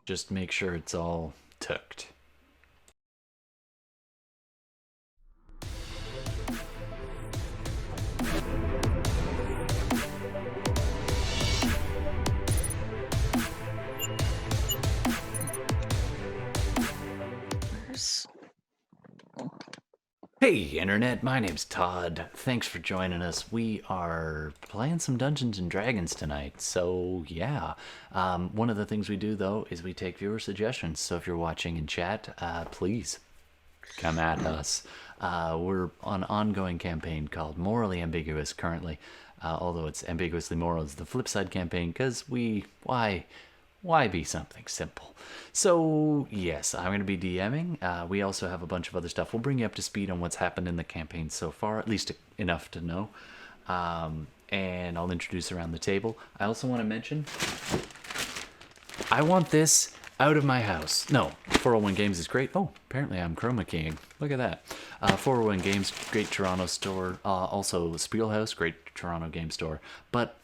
Just make sure it's all tucked. Hey Internet, my name's Todd. Thanks for joining us. We are playing some Dungeons and Dragons tonight, so yeah. One of the things we do though is we take viewer suggestions. So if you're watching in chat, please come at us. We're on an ongoing campaign called Morally Ambiguous currently, although it's Ambiguously Moral is the flip side campaign because why be something simple? So, yes, I'm going to be DMing. We also have a bunch of other stuff. We'll bring you up to speed on what's happened in the campaign so far, at least enough to know. And I'll introduce around the table. I also want to mention, I want this out of my house. No, 401 Games is great. Oh, apparently I'm chroma keying. Look at that. 401 Games, great Toronto store. Also, Spielhaus, great Toronto game store. But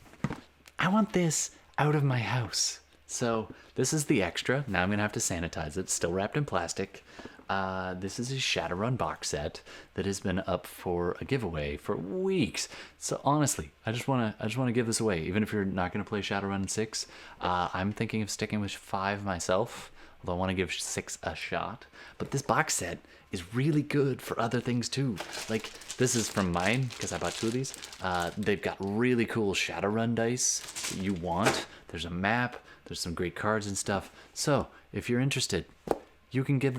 I want this out of my house. So this is the extra. Now I'm going to have to sanitize it. Still wrapped in plastic. This is a Shadowrun box set that has been up for a giveaway for weeks. So honestly, I just want to give this away. Even if you're not going to play Shadowrun 6, I'm thinking of sticking with 5 myself. Although I want to give 6 a shot. But this box set is really good for other things too. Like, this is from mine, because I bought 2 of these. They've got really cool Shadowrun dice that you want. There's a map. There's some great cards and stuff. So, if you're interested, you can get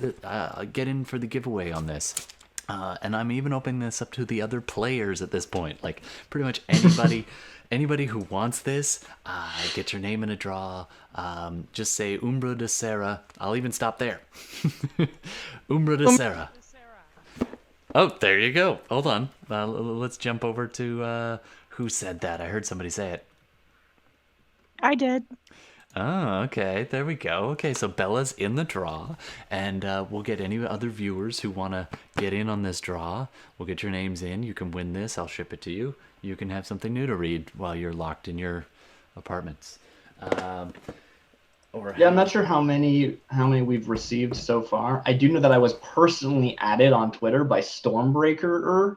in for the giveaway on this. And I'm even opening this up to the other players at this point. Like, pretty much anybody who wants this, get your name in a draw. Just say Umbra de Serra. I'll even stop there. Umbra de Serra. Oh, there you go. Hold on. Let's jump over to who said that. I heard somebody say it. I did. Oh, okay. There we go. Okay, so Bella's in the draw, and we'll get any other viewers who want to get in on this draw. We'll get your names in. You can win this. I'll ship it to you. You can have something new to read while you're locked in your apartments. Yeah, I'm not sure how many we've received so far. I do know that I was personally added on Twitter by Stormbreaker,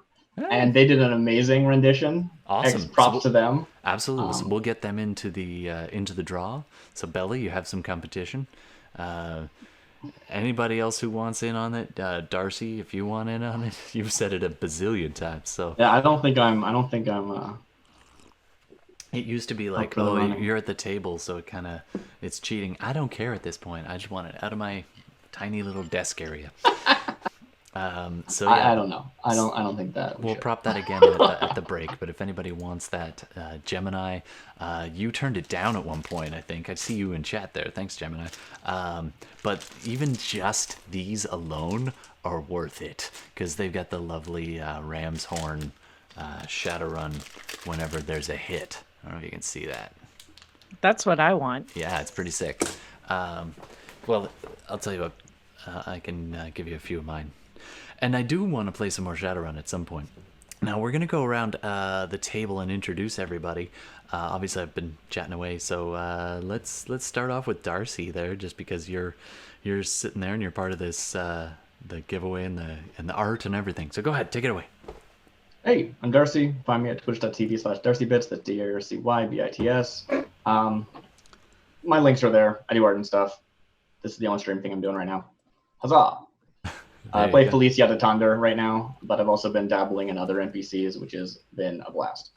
and they did an amazing rendition. Awesome. Props to them. Absolutely. So we'll get them into the draw. So Bella, you have some competition. Anybody else who wants in on it? Darcy, if you want in on it, you've said it a bazillion times. So yeah, I don't think I'm. It used to be like, oh, you're at the table, so it's cheating. I don't care at this point. I just want it out of my tiny little desk area. So yeah, I don't know. I don't think that. We'll prop that again at the break. But if anybody wants that, Gemini, you turned it down at one point. I think I see you in chat there. Thanks, Gemini. But even just these alone are worth it because they've got the lovely ram's horn Shadowrun whenever there's a hit. I don't know if you can see that. That's what I want. Yeah, it's pretty sick. Well, I'll tell you what. I can give you a few of mine. And I do want to play some more Shadowrun at some point. Now we're gonna go around the table and introduce everybody. Obviously, I've been chatting away, so let's start off with Darcy there, just because you're sitting there and you're part of this the giveaway and the art and everything. So go ahead, take it away. Hey, I'm Darcy. Find me at twitch.tv/DarcyBits. That's DarcyBits. My links are there. I do art and stuff. This is the only stream thing I'm doing right now. Huzzah! I play Felicia de Thunder right now, but I've also been dabbling in other NPCs, which has been a blast.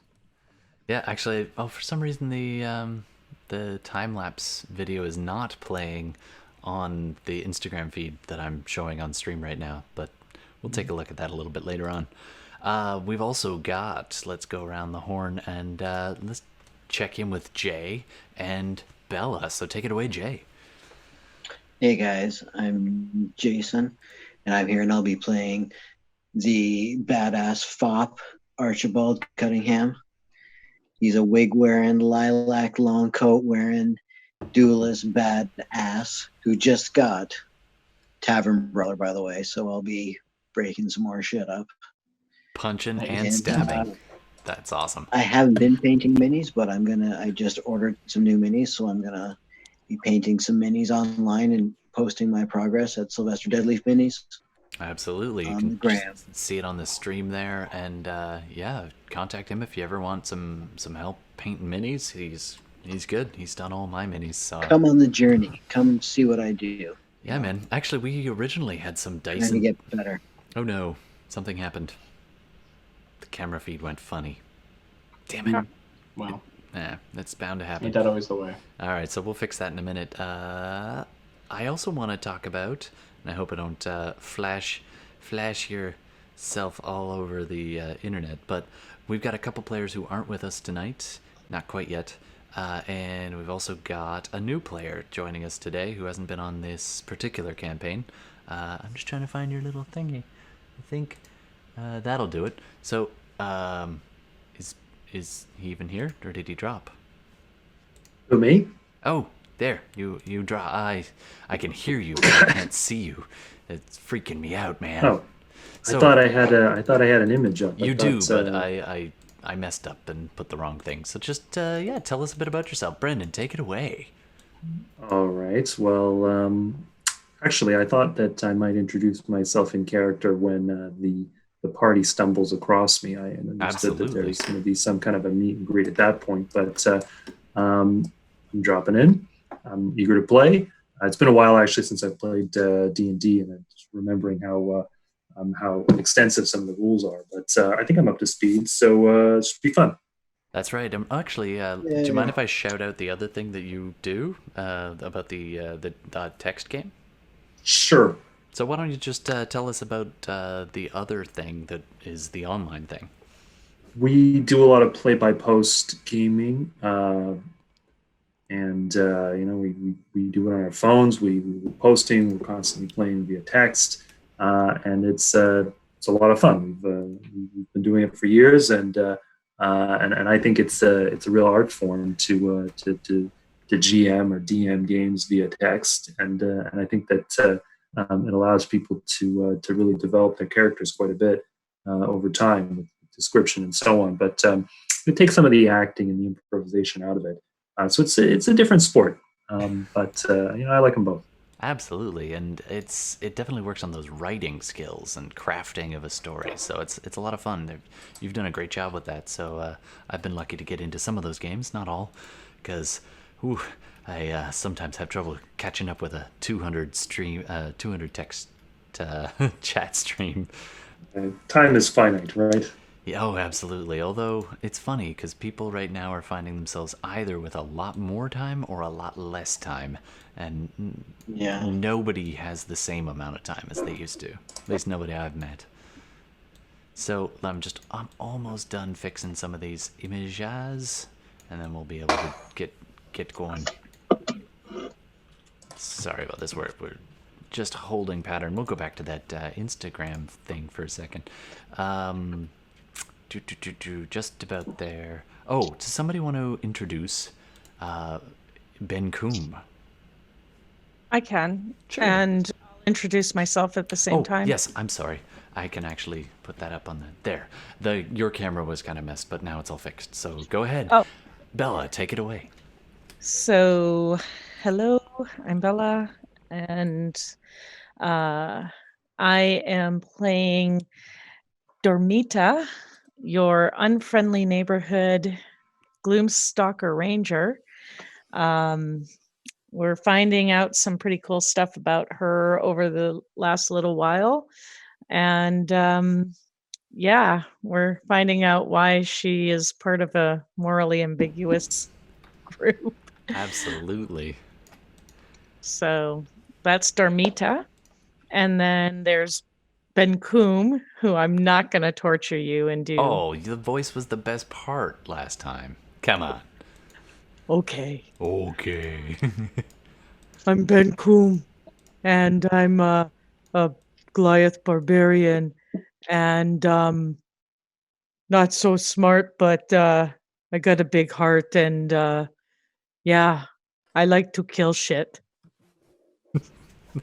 Yeah, actually, for some reason the time-lapse video is not playing on the Instagram feed that I'm showing on stream right now, but we'll take a look at that a little bit later on. We've also got, let's go around the horn and let's check in with Jay and Bella. So take it away, Jay. Hey guys, I'm Jason, and I'm here and I'll be playing the badass fop Archibald Cunningham. He's a wig-wearing, lilac long coat wearing duelist badass who just got Tavern Brawler, by the way, so I'll be breaking some more shit up. Punching and stabbing. That's awesome. I haven't been painting minis, but I just ordered some new minis, so I'm gonna be painting some minis online and posting my progress at Sylvester Deadleaf Minis Absolutely. You on can the gram. see it on the stream there, and yeah, contact him if you ever want some help painting minis. He's good. He's done all my minis. So Come on the journey. Come see what I do. yeah, man. Actually, we originally had some dice Trying to and get better. oh no, something happened. The camera feed went funny. Damn it. Wow. Nah, that's bound to happen. Ain't that always the way? All right, so we'll fix that in a minute. I also want to talk about, and I hope I don't flash yourself all over the internet, but we've got a couple players who aren't with us tonight, not quite yet, and we've also got a new player joining us today who hasn't been on this particular campaign. I'm just trying to find your little thingy. I think that'll do it. So, is he even here, or did he drop? Who, me? Oh, there, you drop. I can hear you, but I can't see you. It's freaking me out, man. Oh, So- I thought I had an image up. You do, thought, but I messed up and put the wrong thing. So just yeah, tell us a bit about yourself, Brendan. Take it away. All right. Well, actually, I thought that I might introduce myself in character when the party stumbles across me. I understood that Absolutely. there's going to be some kind of a meet and greet at that point, but I'm dropping in. I'm eager to play. It's been a while actually since I've played D&D, and I'm just remembering how extensive some of the rules are. But I think I'm up to speed, so it should be fun. That's right. Actually, do you mind if I shout out the other thing that you do about the text game? Sure. So why don't you just tell us about the other thing that is the online thing? We do a lot of play-by-post gaming, and we do it on our phones. We're posting. We're constantly playing via text, and it's a lot of fun. We've been doing it for years, and I think it's a real art form to GM or DM games via text, and I think that it allows people to really develop their characters quite a bit over time with description and so on. But it takes some of the acting and the improvisation out of it. So it's a different sport, but I like them both. Absolutely, and it definitely works on those writing skills and crafting of a story. So it's a lot of fun. You've done a great job with that. So I've been lucky to get into some of those games, not all, because I sometimes have trouble catching up with a 200 text chat stream. Time is finite, right? Yeah, oh, absolutely. Although it's funny because people right now are finding themselves either with a lot more time or a lot less time, and Yeah. nobody has the same amount of time as they used to. At least nobody I've met. So I'm almost done fixing some of these images, and then we'll be able to get going. Sorry about this. We're just holding pattern. We'll go back to that Instagram thing for a second. Just about there. Oh, does somebody want to introduce Ben Coombe? I can. Sure. And I'll introduce myself at the same time. Yes, I'm sorry. I can actually put that up on there. Your camera was kind of messed, but now it's all fixed. So go ahead. Oh. Bella, take it away. So, hello, I'm Bella, and I am playing Darmita, your unfriendly neighborhood Gloomstalker Ranger. We're finding out some pretty cool stuff about her over the last little while. And yeah, we're finding out why she is part of a morally ambiguous group. Absolutely. So that's Darmita. And then there's Ben Coombe, who I'm not going to torture you and do. Oh, the voice was the best part last time. Come on. Okay. Okay. I'm Ben Coombe, and I'm a Goliath barbarian, and not so smart, but I got a big heart, and yeah, I like to kill shit.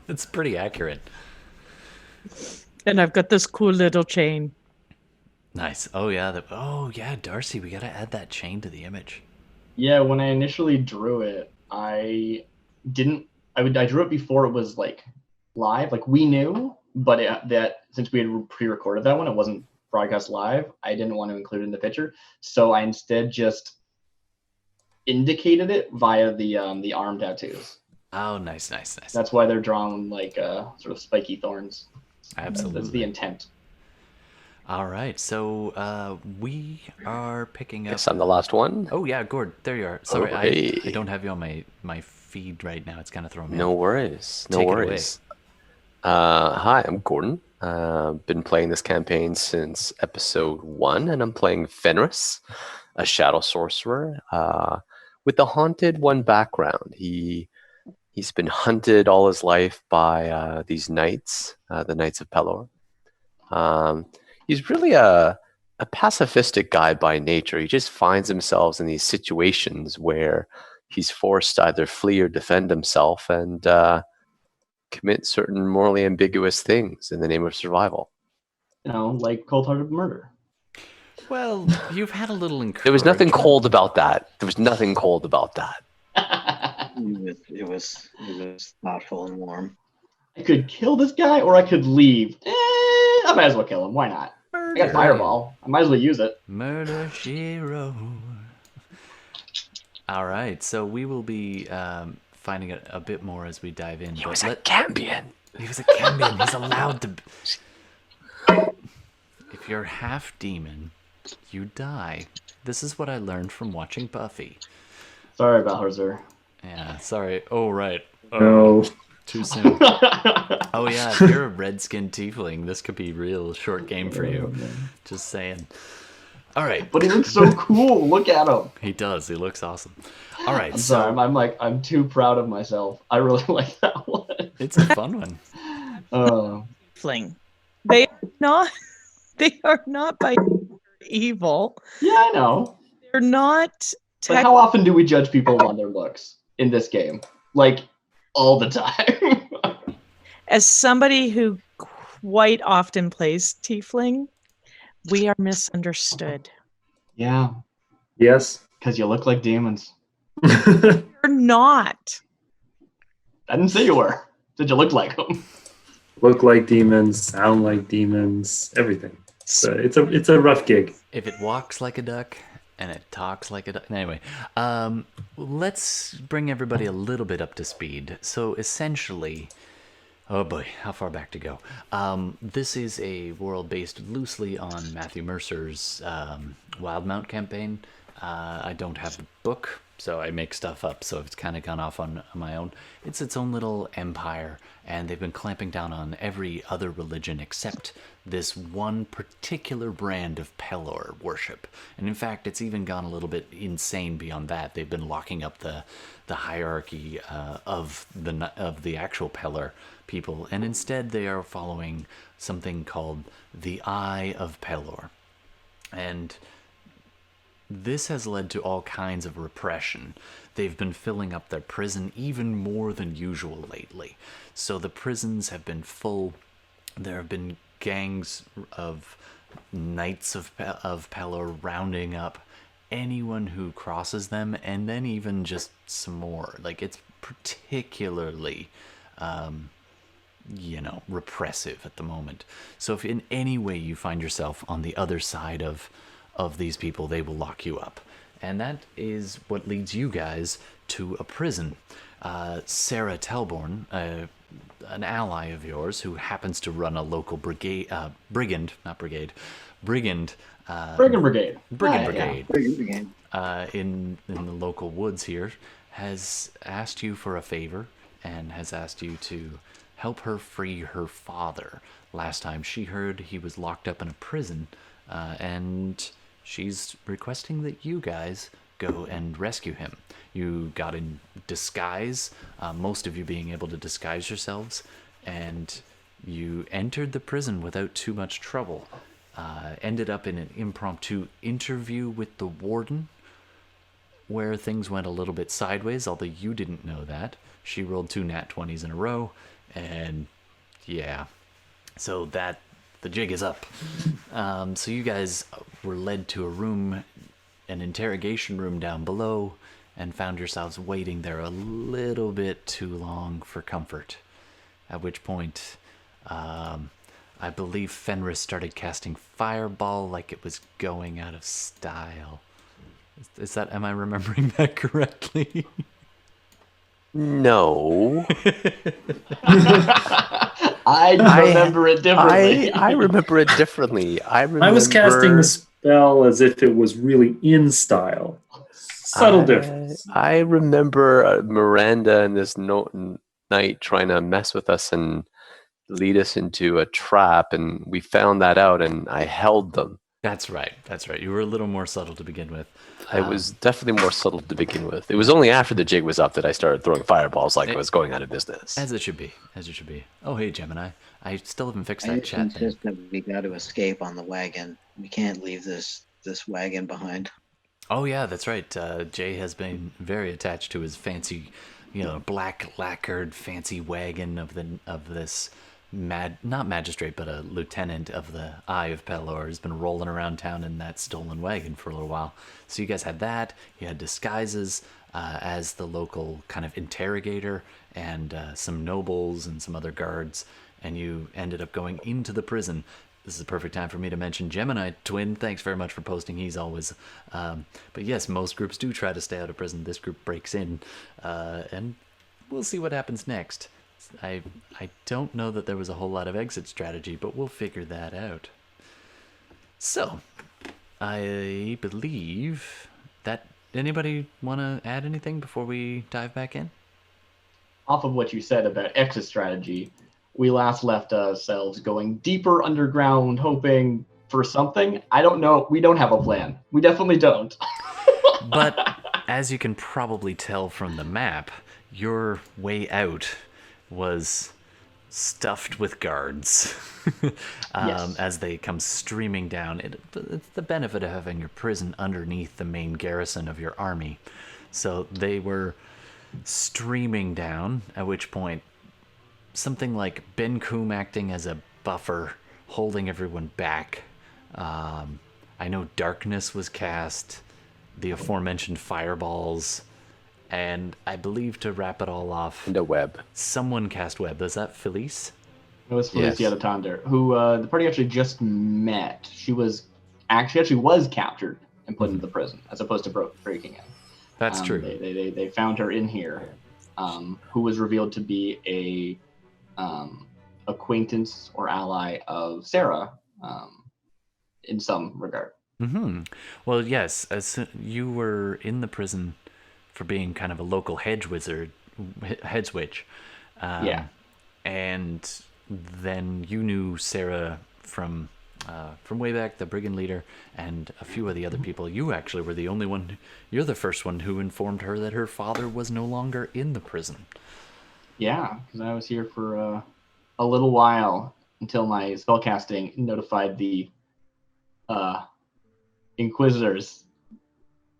It's pretty accurate. And I've got this cool little chain. Nice. Oh yeah, Darcy, we gotta add that chain to the image. Yeah, when I initially drew it, I I drew it before it was like live. Like we knew, but that since we had pre-recorded that one, it wasn't broadcast live. I didn't want to include it in the picture, so I instead just indicated it via the arm tattoos. Oh, nice. That's why they're drawn like sort of spiky thorns. Absolutely. That's the intent. All right, so we are picking up. Guess I'm the last one. Oh yeah, Gord, there you are. Sorry, hey. I don't have you on my feed right now. It's kind of throwing me No off. worries. No Take it worries. Hi, I'm Gordon. Been playing this campaign since episode 1, and I'm playing Fenris, a shadow sorcerer, with the haunted one background. He's been hunted all his life by these knights, the Knights of Pelor. He's really a pacifistic guy by nature. He just finds himself in these situations where he's forced to either flee or defend himself and commit certain morally ambiguous things in the name of survival. You know, like cold-hearted murder. Well, you've had a little encouragement. There was nothing cold about that. It was thoughtful and warm. I could kill this guy or I could leave. I might as well kill him. Why not? I got fireball. I might as well use it. Murder, she wrote. All right, so we will be finding it a bit more as we dive in. He was a Cambion. He's allowed to. If you're half demon, you die. This is what I learned from watching Buffy. Sorry about Horzer. Yeah, sorry. Oh, right. No. Too soon. Oh, yeah, if you're a red-skinned tiefling, this could be real short game for you. Just saying. All right. But he looks so cool. Look at him. He does. He looks awesome. All right. I'm sorry. I'm too proud of myself. I really like that one. It's a fun one. Fling. They are not by evil. Yeah, I know. They're not. But how often do we judge people on their looks in this game? Like, all the time. As somebody who quite often plays tiefling, we are misunderstood. Yeah. Yes. Because you look like demons. You're not. I didn't say you were. Did you look like them? Look like demons, sound like demons, everything. So it's a rough gig. If it walks like a duck and it talks like a duck. Anyway, let's bring everybody a little bit up to speed. So essentially, oh boy, how far back to go? This is a world based loosely on Matthew Mercer's Wildmount campaign. I don't have the book, so I make stuff up, so it's kind of gone off on my own. It's its own little empire, and they've been clamping down on every other religion except this one particular brand of Pelor worship. And in fact, it's even gone a little bit insane beyond that. They've been locking up the hierarchy of the actual Pelor people, and instead they are following something called the Eye of Pelor. And this has led to all kinds of repression. They've been filling up their prison even more than usual lately. So the prisons have been full. There have been gangs of Knights of Pelor rounding up anyone who crosses them, and then even just some more. Like, it's particularly repressive at the moment. So if in any way you find yourself on the other side of these people, they will lock you up. And that is what leads you guys to a prison. Sarah Telborn, an ally of yours who happens to run a local brigade, brigand brigade, in the local woods here, has asked you for a favor and has asked you to help her free her father. Last time she heard, he was locked up in a prison, and she's requesting that you guys go and rescue him. You got in disguise, most of you being able to disguise yourselves, and you entered the prison without too much trouble. Ended up in an impromptu interview with the warden, where things went a little bit sideways, although you didn't know that. She rolled 2 nat 20s in a row, and yeah, so that the jig is up. So you guys were led to a room, an interrogation room down below, and found yourselves waiting there a little bit too long for comfort. At which point, I believe Fenris started casting Fireball like it was going out of style. Am I remembering that correctly? No. I remember it differently. I remember it differently. I was casting the spell as if it was really in style. Subtle difference. I remember Miranda and this knight trying to mess with us and lead us into a trap, and we found that out, and I held them. That's right. You were a little more subtle to begin with. I was definitely more subtle to begin with. It was only after the jig was up that I started throwing fireballs like I was going out of business. As it should be. Oh, hey, Gemini. I still haven't fixed that I chat thing. insist that we got to escape on the wagon. We can't leave this wagon behind. Oh, yeah, that's right. Jay has been very attached to his fancy, black lacquered fancy wagon of this not magistrate, but a lieutenant of the Eye of Pelor has been rolling around town in that stolen wagon for a little while. So you guys had that. You had disguises as the local kind of interrogator and some nobles and some other guards, and you ended up going into the prison. This is a perfect time for me to mention Gemini Twin. Thanks very much for posting. He's always... but yes, most groups do try to stay out of prison. This group breaks in, and we'll see what happens next. I don't know that there was a whole lot of exit strategy, but we'll figure that out. So, I believe that... Anybody want to add anything before we dive back in? Off of what you said about exit strategy, we last left ourselves going deeper underground, hoping for something. I don't know. We don't have a plan. We definitely don't. But as you can probably tell from the map, your way out was stuffed with guards Yes. as they come streaming down. It's the benefit of having your prison underneath the main garrison of your army. So they were streaming down, at which point something like Ben Koom acting as a buffer, holding everyone back. I know darkness was cast, the aforementioned fireballs, and I believe to wrap it all off, And a web. someone cast web. Was that Felice? It was Felicia Yes. de Tonder, who the party actually just met. She actually was captured and put into the prison, as opposed to breaking in. That's true. They found her in here, who was revealed to be a acquaintance or ally of Sarah, in some regard. Well, yes, you were in the prison for being kind of a local hedge witch. Yeah. And then you knew Sarah from way back, the brigand leader, and a few of the other people. You actually were the only one. You're the first one who informed her that her father was no longer in the prison. Yeah, because I was here for a little while until my spellcasting notified the Inquisitors.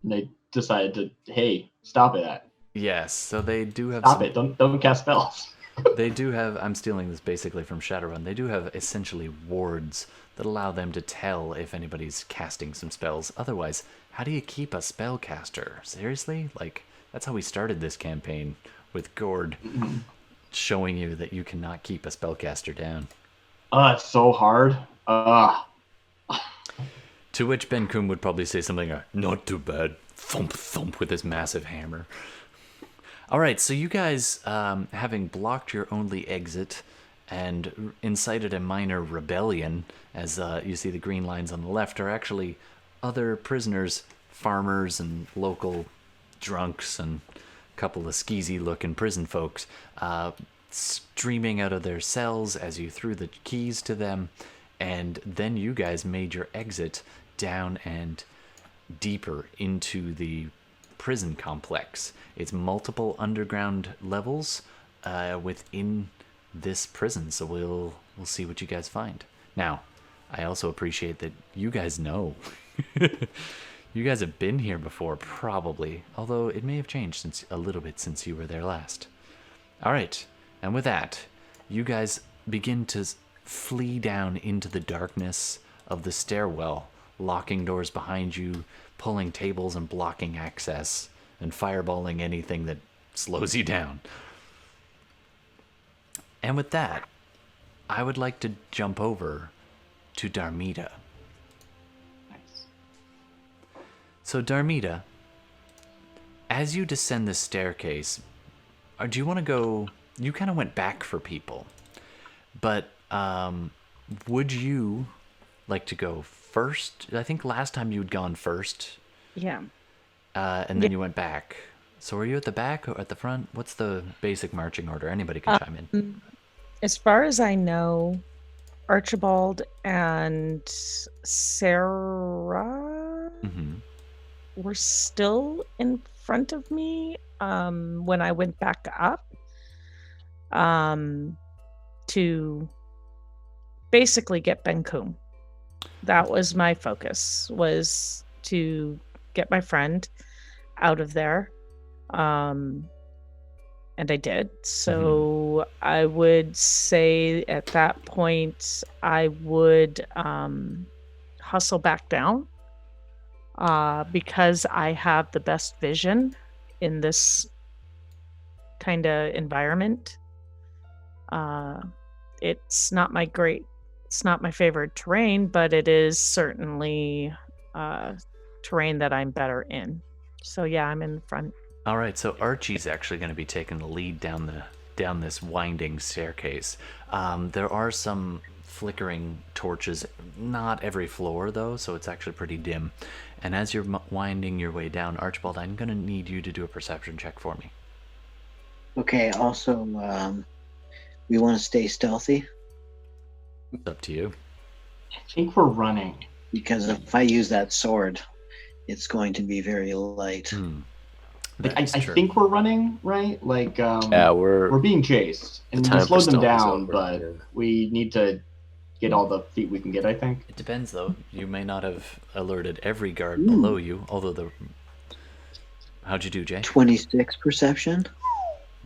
And they decided to, hey, stop it. Yes, so they do have Stop it. Don't cast spells. They do have, I'm stealing this basically from Shadowrun, they do have essentially wards that allow them to tell if anybody's casting some spells. Otherwise, how do you keep a spellcaster? Seriously? Like, that's how we started this campaign, with Gord showing you that you cannot keep a spellcaster down. It's so hard. To which Ben Koom would probably say something like, not too bad, thump thump with his massive hammer. All right, so you guys, having blocked your only exit and incited a minor rebellion, as you see the green lines on the left, are actually other prisoners, farmers and local drunks and a couple of skeezy-looking prison folks, streaming out of their cells as you threw the keys to them, and then you guys made your exit down and deeper into the prison complex. It's multiple underground levels within this prison, so we'll see what you guys find. Now, I also appreciate that you guys know. You guys have been here before, probably, although it may have changed a little bit since you were there last. All right, and with that, you guys begin to flee down into the darkness of the stairwell, locking doors behind you, pulling tables and blocking access and fireballing anything that slows you down. And with that, I would like to jump over to Darmita. Nice. So Darmita, as you descend this staircase, do you want to go... You kind of went back for people, but would you like to go first? I think last time you'd gone first, Yeah. and then you went back. So are you at the back or at the front? What's the basic marching order? Anybody can chime in. As far as I know, Archibald and Sarah Mm-hmm. were still in front of me when I went back up to basically get Benkum. That was my focus, was to get my friend out of there. And I did. So I would say at that point, I would hustle back down because I have the best vision in this kind of environment. It's not my favorite terrain, but it is certainly terrain that I'm better in. So yeah, I'm in the front. All right, so Archie's actually going to be taking the lead down this winding staircase. There are some flickering torches, not every floor though, so it's actually pretty dim. And as you're winding your way down, Archibald, I'm going to need you to do a perception check for me. Okay, also, we want to stay stealthy It's up to you. I think we're running. because if I use that sword, it's going to be very light. Like, I That's true. think we're running, right? Like, Yeah, we're being chased, and time we for slowed them stealth is down, over, but yeah. we need to get all the feet we can get, I think. It depends, though. You may not have alerted every guard below you, although the... How'd you do, Jay? 26 perception.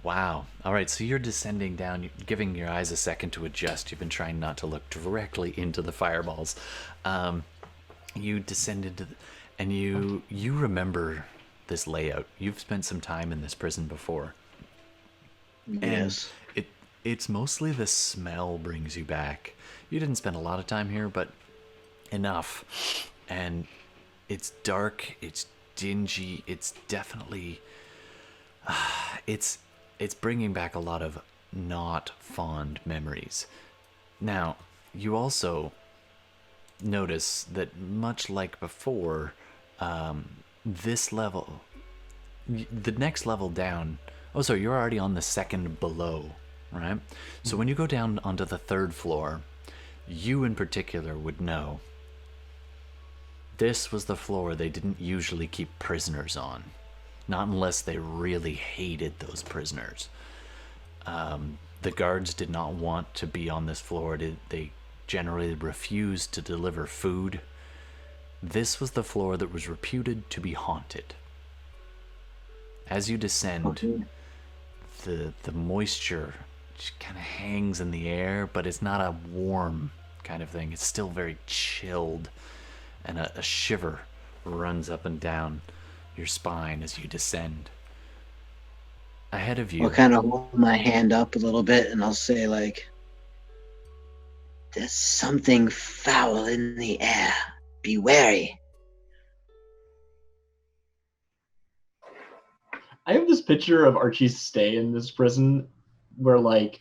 Wow. All right, so you're descending down, giving your eyes a second to adjust. You've been trying not to look directly into the fireballs. You descend into and you remember this layout. You've spent some time in this prison before. Yes. And it's mostly the smell brings you back. You didn't spend a lot of time here, but enough. And it's dark, it's dingy, it's definitely... it's bringing back a lot of not fond memories. Now, you also notice that much like before, this level, the next level down, oh, sorry, you're already on the second below, right? So when you go down onto the third floor, you in particular would know this was the floor they didn't usually keep prisoners on. Not unless they really hated those prisoners. The guards did not want to be on this floor. They generally refused to deliver food. This was the floor that was reputed to be haunted. As you descend, Okay. the moisture just kind of hangs in the air, but it's not a warm kind of thing. It's still very chilled, and a shiver runs up and down your spine as you descend. Ahead of you, I'll kind of hold my hand up a little bit and I'll say, like, there's something foul in the air. Be wary. I have this picture of Archie's stay in this prison where, like,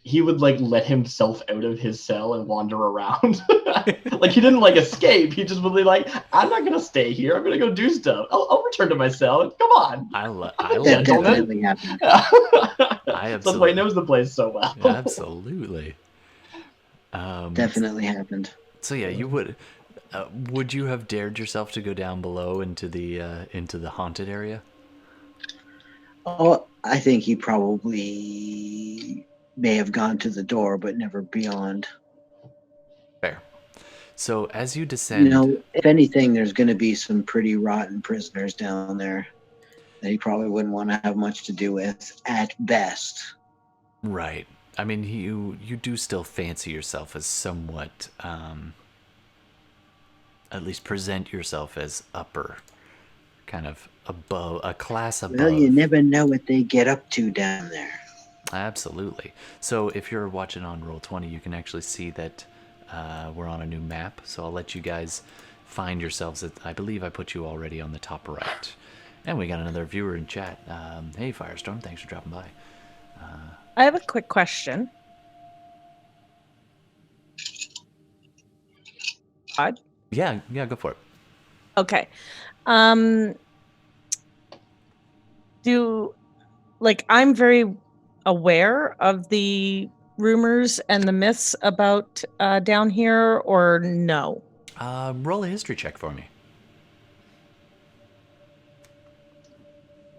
he would, like, let himself out of his cell and wander around. Like, he didn't, like, escape. He just would be like, I'm not going to stay here. I'm going to go do stuff. I'll return to my cell. Come on. I That love definitely happened. That's why he knows the place so well. Yeah, absolutely. Definitely happened. So yeah, you would you have dared yourself to go down below into the haunted area? Oh, I think he probably may have gone to the door, but never beyond. Fair. So as you descend, You know, if anything, there's going to be some pretty rotten prisoners down there that he probably wouldn't want to have much to do with at best. right? I mean, you do still fancy yourself as somewhat, at least present yourself as upper, kind of above, a class above. Well, you never know what they get up to down there. Absolutely. So if you're watching on Roll20, you can actually see that we're on a new map. So I'll let you guys find yourselves. I believe I put you already on the top right. And we got another viewer in chat. Hey, Firestorm, thanks for dropping by. I have a quick question. Todd? Yeah, go for it. Okay. I'm very aware of the rumors and the myths about down here, or no? Roll a history check for me.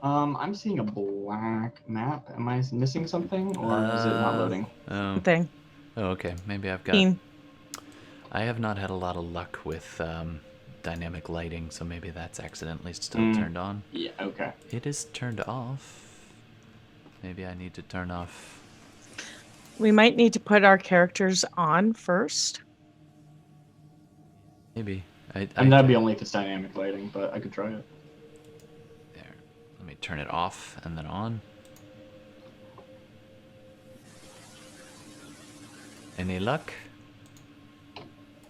I'm seeing a black map. Am I missing something, or is it not loading? Thing. Oh, okay. Maybe I've got... Team. I have not had a lot of luck with dynamic lighting, so maybe that's accidentally still turned on. Yeah, okay. It is turned off. Maybe I need to turn off... We might need to put our characters on first. Maybe. And that'd be only if it's dynamic lighting, but I could try it. There. Let me turn it off and then on. Any luck?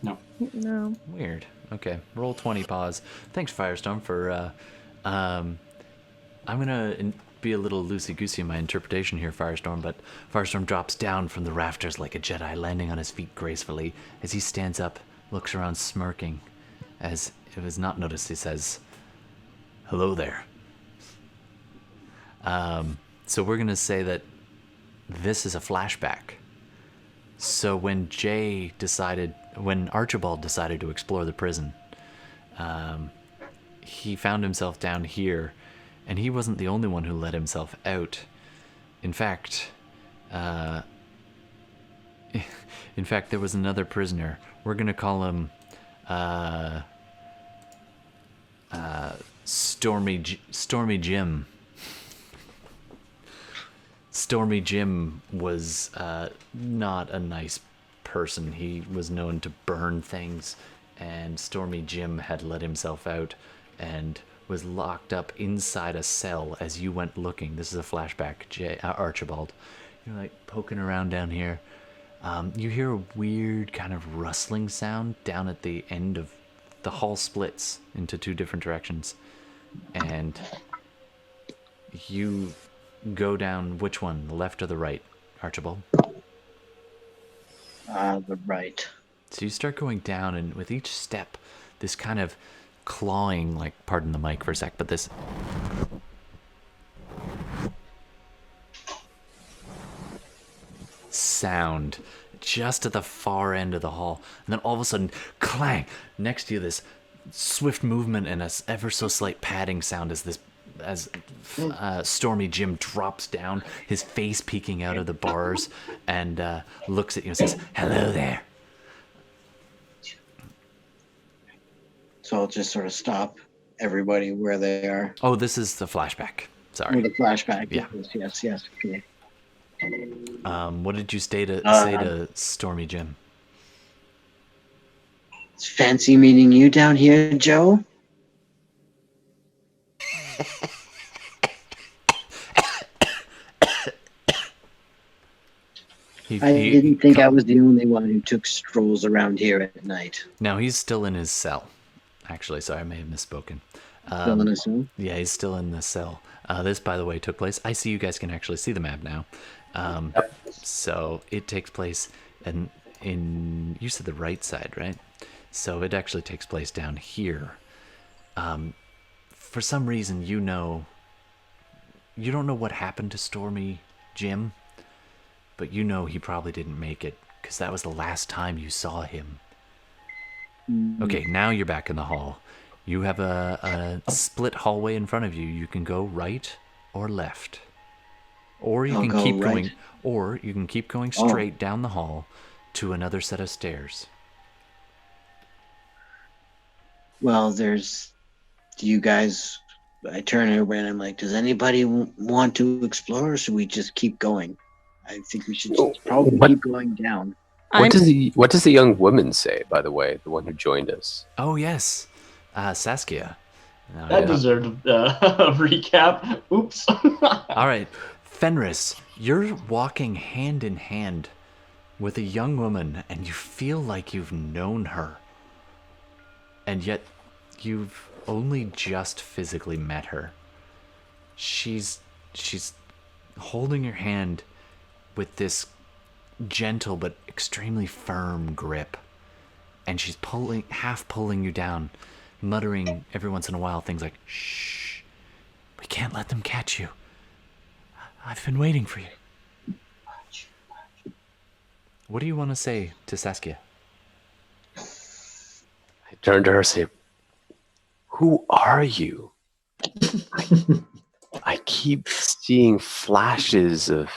No. No. Weird. Okay. Roll 20, pause. Thanks, Firestorm, for... I'm going to be a little loosey-goosey in my interpretation here, Firestorm, but Firestorm drops down from the rafters like a Jedi, landing on his feet gracefully. As he stands up, looks around smirking. As it was not noticed, he says, "Hello there." So we're going to say that this is a flashback. So when Archibald decided to explore the prison, he found himself down here, and he wasn't the only one who let himself out. In fact, there was another prisoner. We're gonna call him Stormy Jim. Stormy Jim was not a nice person. He was known to burn things, and Stormy Jim had let himself out and was locked up inside a cell as you went looking. This is a flashback, Archibald. You're like poking around down here. You hear a weird kind of rustling sound down at the end of the hall. Splits into two different directions, and you go down which one, the left or the right, Archibald? The right. So you start going down, and with each step, this kind of clawing, like, pardon the mic for a sec, but this sound just at the far end of the hall, and then all of a sudden, clang, next to you, this swift movement and a ever so slight padding sound as Stormy Jim drops down, his face peeking out of the bars, and looks at you and says, "Hello there." So I'll just sort of stop everybody where they are. Oh, this is the flashback. Oh, Sorry. the flashback. Yeah. Yes. Okay. What did you say to Stormy Jim? It's fancy meeting you down here, Joe. I didn't think I was the only one who took strolls around here at night. No, he's still in his cell. Actually, sorry, I may have misspoken. Still in his cell? Yeah, he's still in the cell. This, by the way, took place. I see you guys can actually see the map now. So it takes place in you said the right side, right? So it actually takes place down here. For some reason, you don't know what happened to Stormy Jim, but you know he probably didn't make it because that was the last time you saw him. Okay, now you're back in the hall. You have a split hallway in front of you. You can go right or left, or you can keep going, or you can keep going straight down the hall to another set of stairs. Well, do you guys? I turn over and I'm like, does anybody want to explore, or should we just keep going? I think we should probably keep going down. What does the young woman say, by the way, the one who joined us? Oh yes, Saskia. No, That yeah. deserved a recap. Oops. All right, Fenris, you're walking hand in hand with a young woman, and you feel like you've known her, and yet you've only just physically met her. She's holding your hand with this gentle but extremely firm grip, and she's half pulling you down, muttering every once in a while things like, "Shh, we can't let them catch you. I've been waiting for you." What do you want to say to Saskia? I turn to her and say, "Who are you? I keep seeing flashes of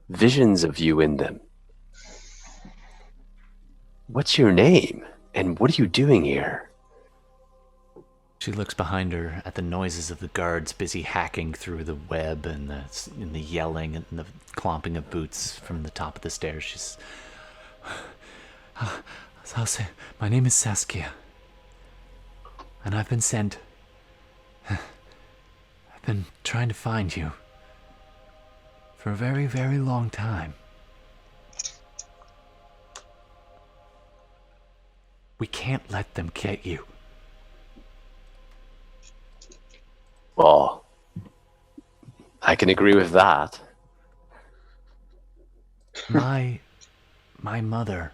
visions of you in them. What's your name? And what are you doing here?" She looks behind her at the noises of the guards busy hacking through the web and the yelling and the clomping of boots from the top of the stairs. She's... I'll say, my name is Saskia. And I've been sent... I've been trying to find you for a very, very long time. We can't let them get you. Well, I can agree with that. My mother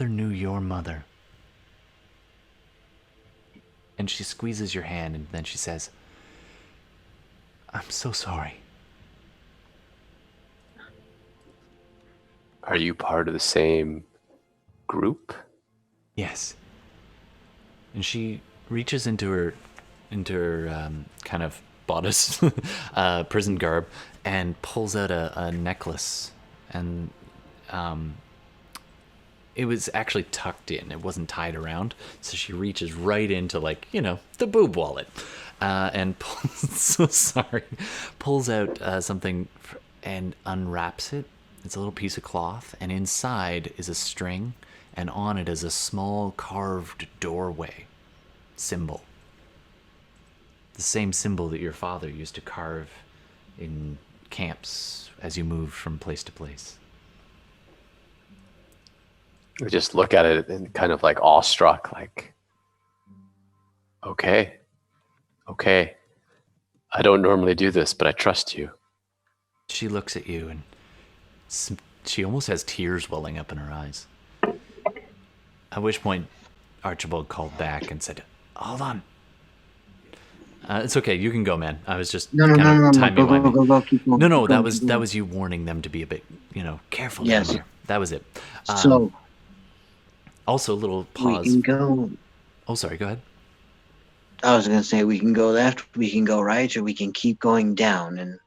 knew your mother. And she squeezes your hand and then she says, "I'm so sorry." Are you part of the same group? Yes. And she reaches into her kind of bodice, prison garb, and pulls out a necklace. And it was actually tucked in. It wasn't tied around. So she reaches right into, like, the boob wallet, and pulls out something and unwraps it. It's a little piece of cloth, and inside is a string, and on it is a small carved doorway symbol. The same symbol that your father used to carve in camps as you moved from place to place. We just look at it and kind of like awestruck, like, okay. I don't normally do this, but I trust you. She looks at you and she almost has tears welling up in her eyes. At which point Archibald called back and said, "Hold on." It's okay, you can go, man. I was just No, timey-wimey. go, keep going. No, keep that going, was keep that going. was you warning them to be a bit, careful Yes. down here. That was it. So Also, a little we pause. can go. Oh, sorry, go ahead. I was gonna say we can go left, we can go right, or we can keep going down. And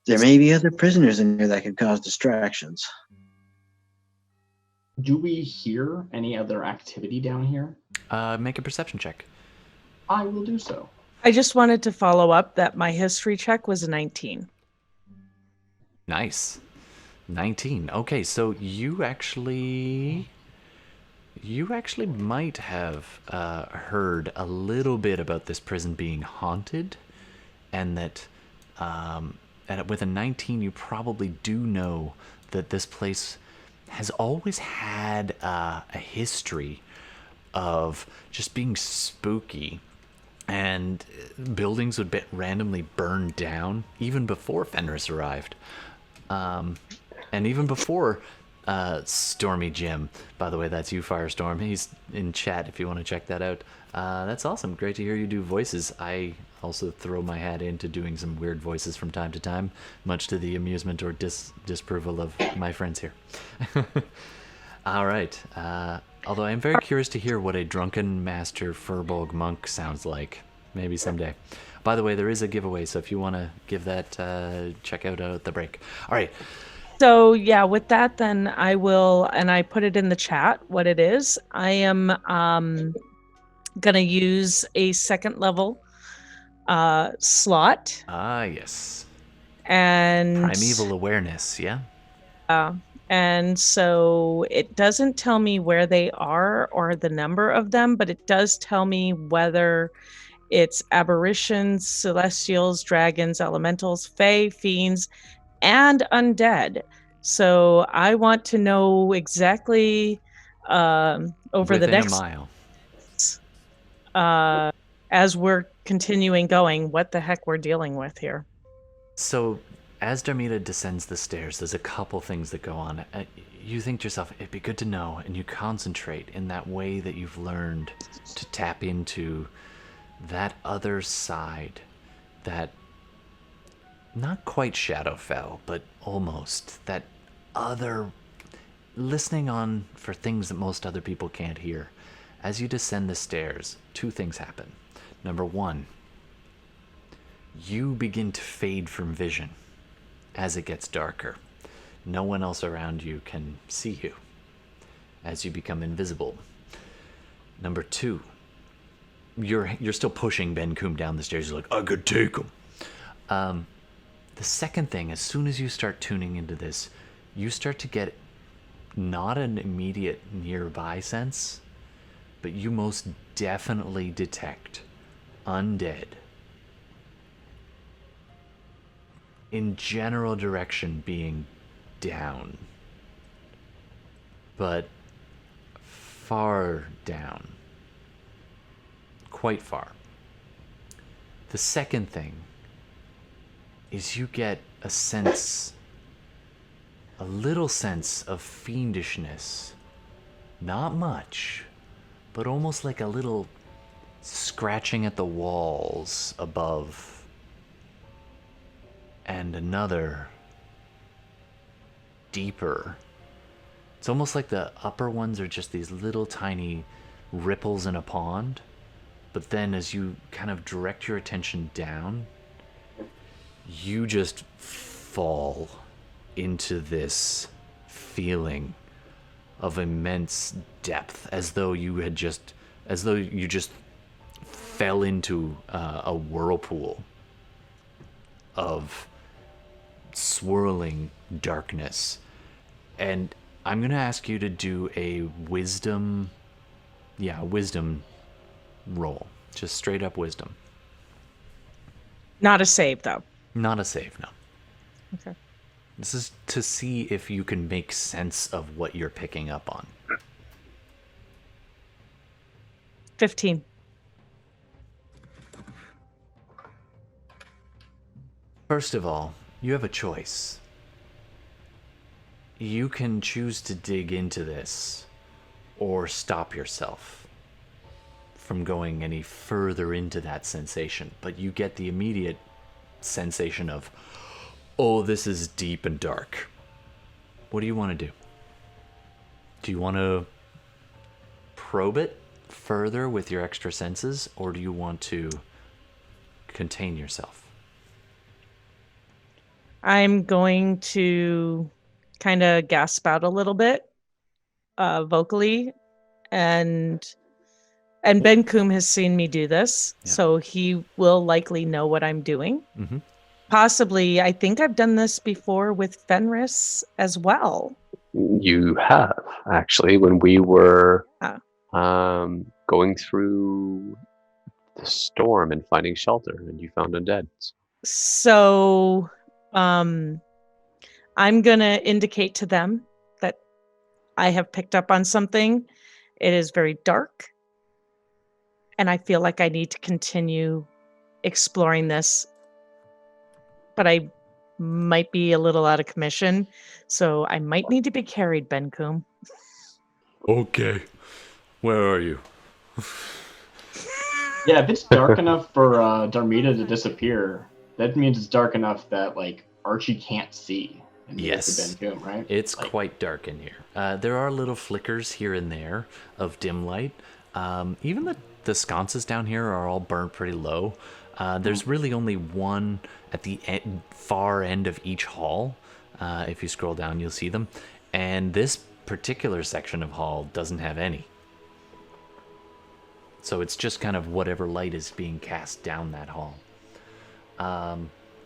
there may be other prisoners in here that could cause distractions. Do we hear any other activity down here? Make a perception check. I will do so. I just wanted to follow up that my history check was a 19. Nice. 19. Okay, so you actually might have heard a little bit about this prison being haunted, and that with a 19 you probably do know that this place has always had a history of just being spooky, and buildings would randomly burn down even before Fenris arrived. And even before Stormy Jim. By the way, that's you, Firestorm. He's in chat if you want to check that out. That's awesome. Great to hear you do voices. I also throw my hat into doing some weird voices from time to time, much to the amusement or disapproval of my friends here. All right. Although I am very curious to hear what a drunken master Furbolg monk sounds like. Maybe someday. By the way, there is a giveaway, so if you want to give that, check out at the break. All right. So yeah, with that, then I will, and I put it in the chat what it is. I am gonna use a second level slot. Ah, yes. And Primeval awareness, yeah? And so it doesn't tell me where they are or the number of them, but it does tell me whether it's aberrations, celestials, dragons, elementals, fae, fiends, and undead. So I want to know exactly over the Within a next mile. as we're continuing going, what the heck we're dealing with here. So, as Darmita descends the stairs, there's a couple things that go on. You think to yourself, it'd be good to know, and you concentrate in that way that you've learned to tap into that other side, that not quite Shadowfell, but almost that other, listening on for things that most other people can't hear. As you descend the stairs, two things happen. Number one, you begin to fade from vision as it gets darker. No one else around you can see you as you become invisible. Number two, you're still pushing Ben Coombe down the stairs. You're like, I could take him. The second thing, as soon as you start tuning into this, you start to get not an immediate nearby sense, but you most definitely detect undead in general direction being down, but far down, quite far. The second thing is you get a sense, a little sense of fiendishness. Not much, but almost like a little scratching at the walls above. And another deeper. It's almost like the upper ones are just these little tiny ripples in a pond. But then as you kind of direct your attention down, you just fall into this feeling of immense depth, as though you just fell into a whirlpool of swirling darkness. And I'm gonna ask you to do a wisdom roll, just straight up wisdom. Not a save, though. Not a save, no. Okay. This is to see if you can make sense of what you're picking up on. 15. First of all, you have a choice. You can choose to dig into this or stop yourself from going any further into that sensation, but you get the immediate sensation of, oh, this is deep and dark. What do you want to do? Do you want to probe it further with your extra senses, or do you want to contain yourself? I'm going to kind of gasp out a little bit vocally, and Ben Coombe has seen me do this, Yeah. so he will likely know what I'm doing. Mm-hmm. Possibly, I think I've done this before with Fenris as well. You have, actually, when we were Ah. going through the storm and finding shelter, and you found undead. So I'm going to indicate to them that I have picked up on something. It is very dark, and I feel like I need to continue exploring this, but I might be a little out of commission, so I might need to be carried, Ben Coombe. Okay. Where are you? Yeah, if it's dark enough for Darmita to disappear, that means it's dark enough that like Archie can't see. And Yes. Ben Coombe, right? It's Like- quite dark in here. There are little flickers here and there of dim light. Even the sconces down here are all burnt pretty low. There's really only one at the far end of each hall. If you scroll down, you'll see them. And this particular section of hall doesn't have any. So it's just kind of whatever light is being cast down that hall.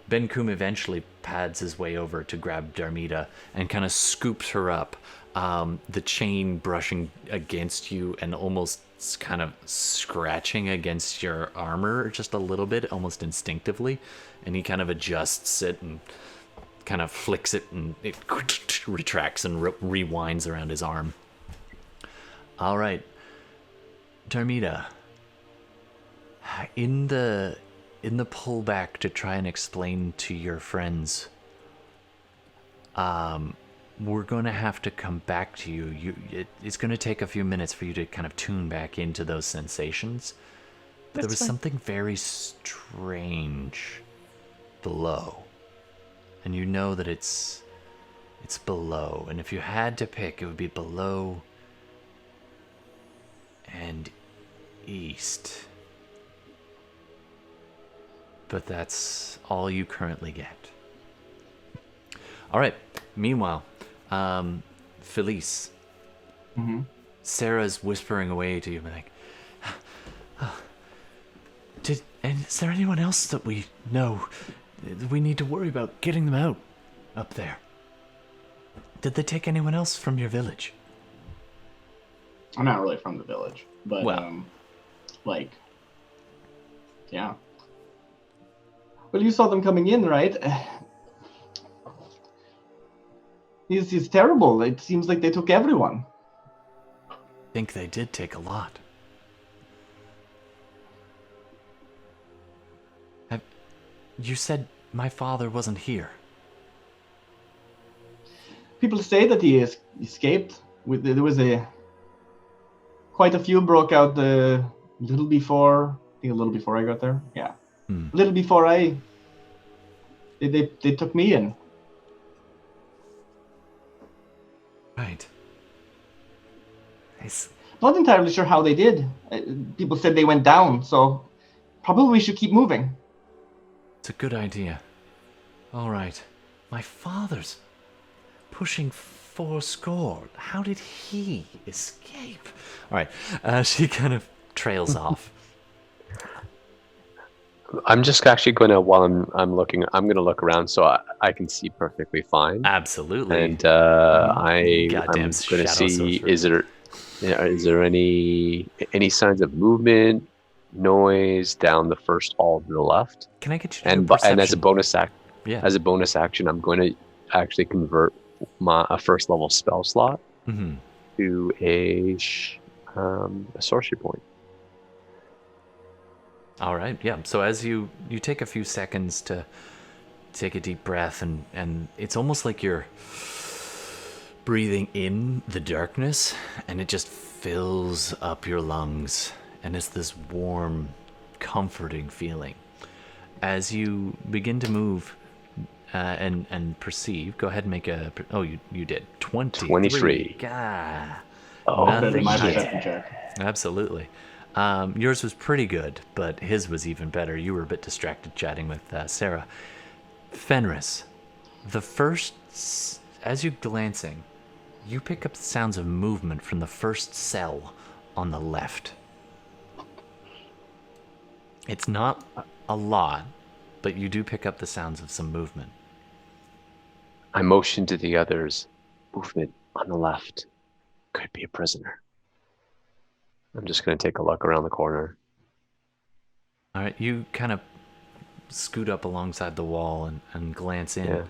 Ben Kum eventually pads his way over to grab Darmita and kind of scoops her up, the chain brushing against you and almost kind of scratching against your armor just a little bit, almost instinctively. And he kind of adjusts it and kind of flicks it, and it retracts and rewinds around his arm. All right, Darmita, in the pullback to try and explain to your friends, we're going to have to come back to you. It's going to take a few minutes for you to kind of tune back into those sensations. But there was something very strange below. And you know that it's below. And if you had to pick, it would be below and east. But that's all you currently get. All right. Meanwhile, Felice. Mm-hmm. Sarah's whispering away to you, like, and is there anyone else that we know that we need to worry about getting them out up there? Did they take anyone else from your village? I'm not really from the village, but Well. Yeah. Well, you saw them coming in, right? He's terrible. It seems like they took everyone. I think they did take a lot. You said my father wasn't here. People say that he escaped. There was quite a few broke out a little before I got there. Yeah, a little before they took me in. Right. Not entirely sure how they did. People said they went down, so probably we should keep moving. It's a good idea. All right. My father's pushing 400. How did he escape? All right. She kind of trails off. I'm just actually gonna, while I'm looking, I'm gonna look around so I can see perfectly fine. Absolutely. And I'm Goddamn gonna shadow see sorcerer. is there any signs of movement, noise down the first hall to the left? Can I get you to do a And as a perception? bonus action, I'm going to actually convert a first level spell slot to a sorcery point. All right, yeah. So as you take a few seconds to take a deep breath, and it's almost like you're breathing in the darkness, and it just fills up your lungs, and it's this warm, comforting feeling. As you begin to move and perceive, go ahead and make a... Oh, you did. 23. God. Oh, Better than my Nothing. perception check. Absolutely. Yours was pretty good, but his was even better. You were a bit distracted chatting with Sarah. Fenris, as you're glancing, you pick up the sounds of movement from the first cell on the left. It's not a lot, but you do pick up the sounds of some movement. I motion to the others. Movement on the left. Could be a prisoner. I'm just going to take a look around the corner. All right, you kind of scoot up alongside the wall and glance in. Yeah.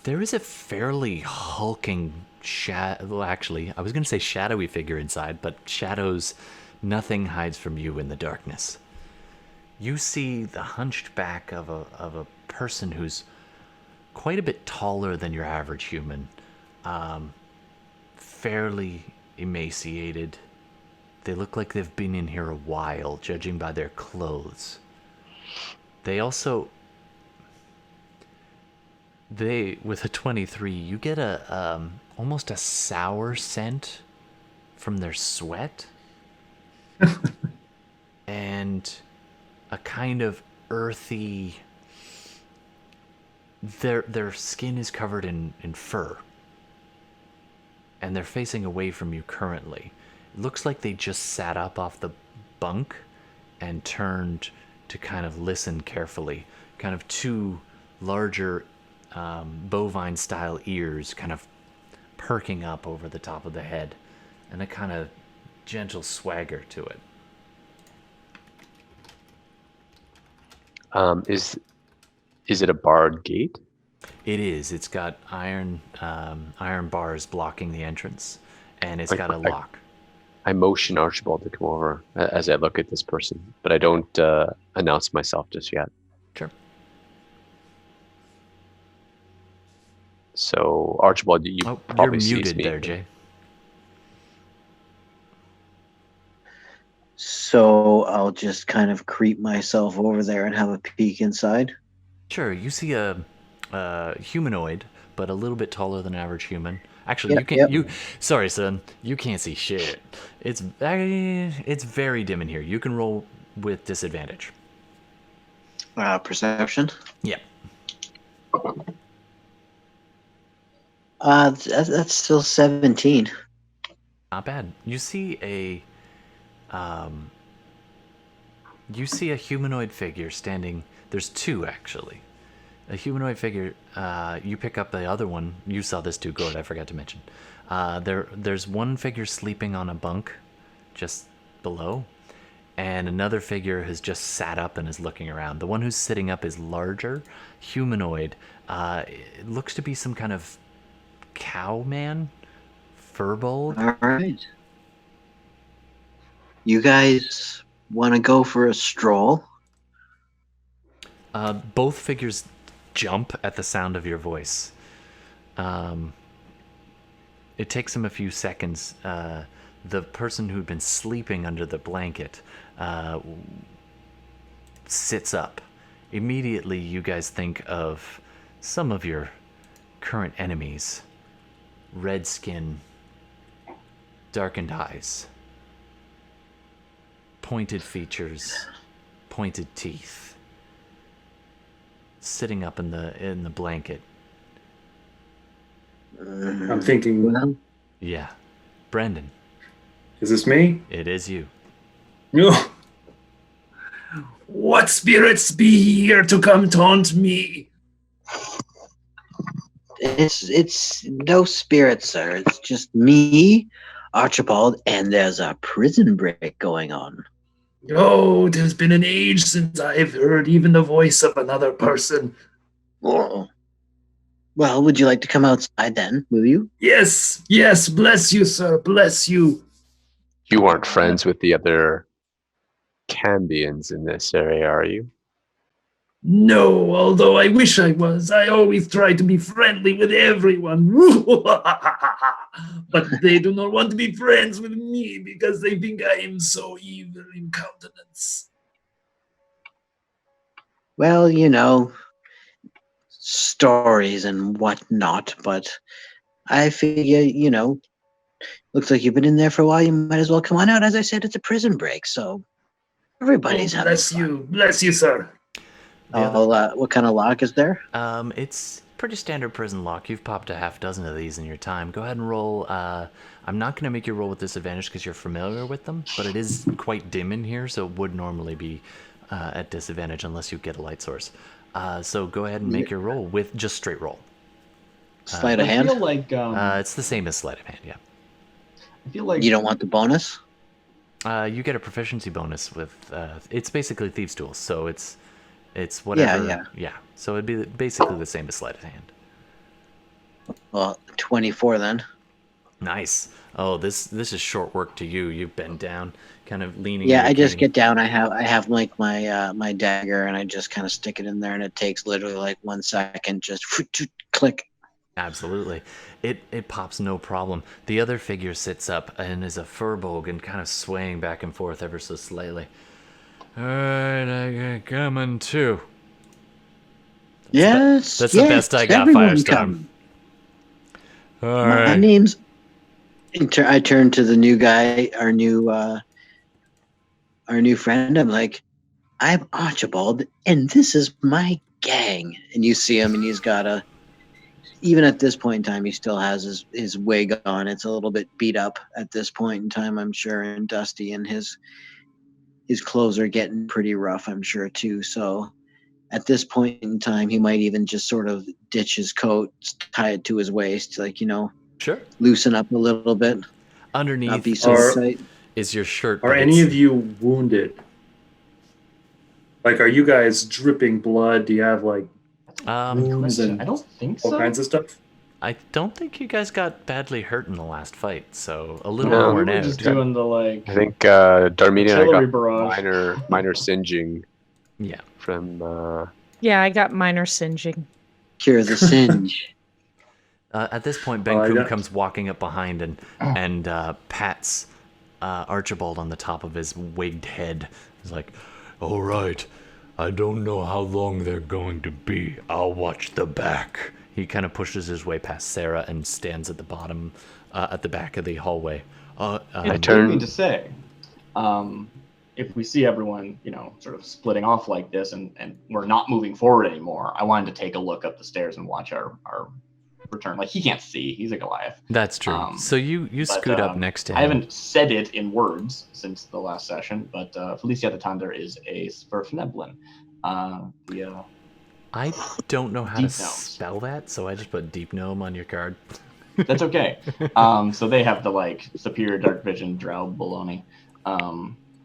There is a fairly hulking well, actually, I was going to say shadowy figure inside, but shadows, nothing hides from you in the darkness. You see the hunched back of a person who's quite a bit taller than your average human, fairly emaciated. They look like they've been in here a while, judging by their clothes. With a 23, you get almost a sour scent from their sweat. And a kind of earthy... Their skin is covered in fur. And they're facing away from you currently. It looks like they just sat up off the bunk and turned to kind of listen carefully. Kind of two larger bovine-style ears kind of perking up over the top of the head, and a kind of gentle swagger to it. Is it a barred gate? It is. It's got iron bars blocking the entrance, and it's got a lock. I motion Archibald to come over as I look at this person, but I don't announce myself just yet. Sure. So Archibald, you You're probably sees muted me. there, Jay. So I'll just kind of creep myself over there and have a peek inside. Sure. You see a humanoid, but a little bit taller than average human. Actually, Yep, you can't. yep. Sorry, son. You can't see shit. It's very dim in here. You can roll with disadvantage. Perception. Yeah. That's still 17. Not bad. You see a humanoid figure standing. There's two actually. A humanoid figure. You pick up the other one. You saw this too, Gord. I forgot to mention. There's one figure sleeping on a bunk, just below, and another figure has just sat up and is looking around. The one who's sitting up is larger, humanoid. It looks to be some kind of cowman, furbolg. All right. You guys want to go for a stroll? Both figures jump at the sound of your voice. It takes them a few seconds. The person who'd been sleeping under the blanket sits up. Immediately, you guys think of some of your current enemies. Red skin, darkened eyes, pointed features, pointed teeth. Sitting up in the blanket. I'm thinking, Well, Yeah. Brendan, is this me? it is you. No. What spirits be here to come taunt me? it's no spirit, sir. It's just me, Archibald, and there's a prison break going on. Oh, it has been an age since I've heard even the voice of another person. Oh. Well, would you like to come outside then, will you? Yes, yes, bless you, sir, bless you. You aren't friends with the other Cambians in this area, are you? No, although I wish I was. I always try to be friendly with everyone. But they do not want to be friends with me because they think I am so evil in countenance. Well, you know, stories and whatnot, but I figure, you know, looks like you've been in there for a while. You might as well come on out. As I said, it's a prison break, so everybody's having Bless fun. bless you, sir. What kind of lock is there? It's pretty standard prison lock. You've popped a half dozen of these in your time. Go ahead and roll. I'm not going to make you roll with disadvantage because you're familiar with them, but it is quite dim in here, so it would normally be at disadvantage unless you get a light source. So go ahead and make your roll with just straight roll. Sleight of I hand? feel like It's the same as sleight of hand, yeah. I feel like You don't want the bonus? You get a proficiency bonus with. It's basically thieves' tools, so it's whatever. Yeah. So it'd be basically the same as sleight of hand. Well, 24 then. Nice. Oh, this is short work to you. You bend down, kind of leaning. Yeah, I just indicating- get down. I have like my my dagger, and I just kind of stick it in there, and it takes literally like 1 second, just click. Absolutely. It pops no problem. The other figure sits up and is a furbolg and kind of swaying back and forth ever so slightly. Alright, I got coming too. Yes, That's the best I got, everyone Firestorm. come. My Alright. name's. I turn to the new guy, our new friend. I'm like, I'm Archibald, and this is my gang. And you see him, and he's got a. Even at this point in time, he still has his wig on. It's a little bit beat up at this point in time, I'm sure, and dusty, and his clothes are getting pretty rough, I'm sure too. So, at this point in time, he might even just sort of ditch his coat, tie it to his waist, like, Sure. loosen up a little bit, not Underneath be so Are- tight. is your shirt. Are but any it's- of you wounded? Like, are you guys dripping blood? Do you have like wounds Question. and I don't think all so. kinds of stuff? I don't think you guys got badly hurt in the last fight, so a little No, we worn were out. just doing the like I think Darmita and I artillery got barrage. minor singeing Yeah. from. Yeah, I got minor singeing. Cure the singe. At this point, Oh, I Ben Coom got- comes walking up behind and pats Archibald on the top of his wigged head. He's like, "All right, I don't know how long they're going to be. I'll watch the back." He kind of pushes his way past Sarah and stands at the bottom, at the back of the hallway. I I turn- mean to say, if we see everyone, sort of splitting off like this and we're not moving forward anymore, I wanted to take a look up the stairs and watch our return. Like, he can't see. He's a Goliath. That's true. So you But, scoot up next to him. I haven't said it in words since the last session, but Felicia at the time, there is a Sverfneblin. I don't know how to Deep gnomes. spell that, so I just put deep gnome on your card. That's okay. So they have the like superior dark vision drow baloney.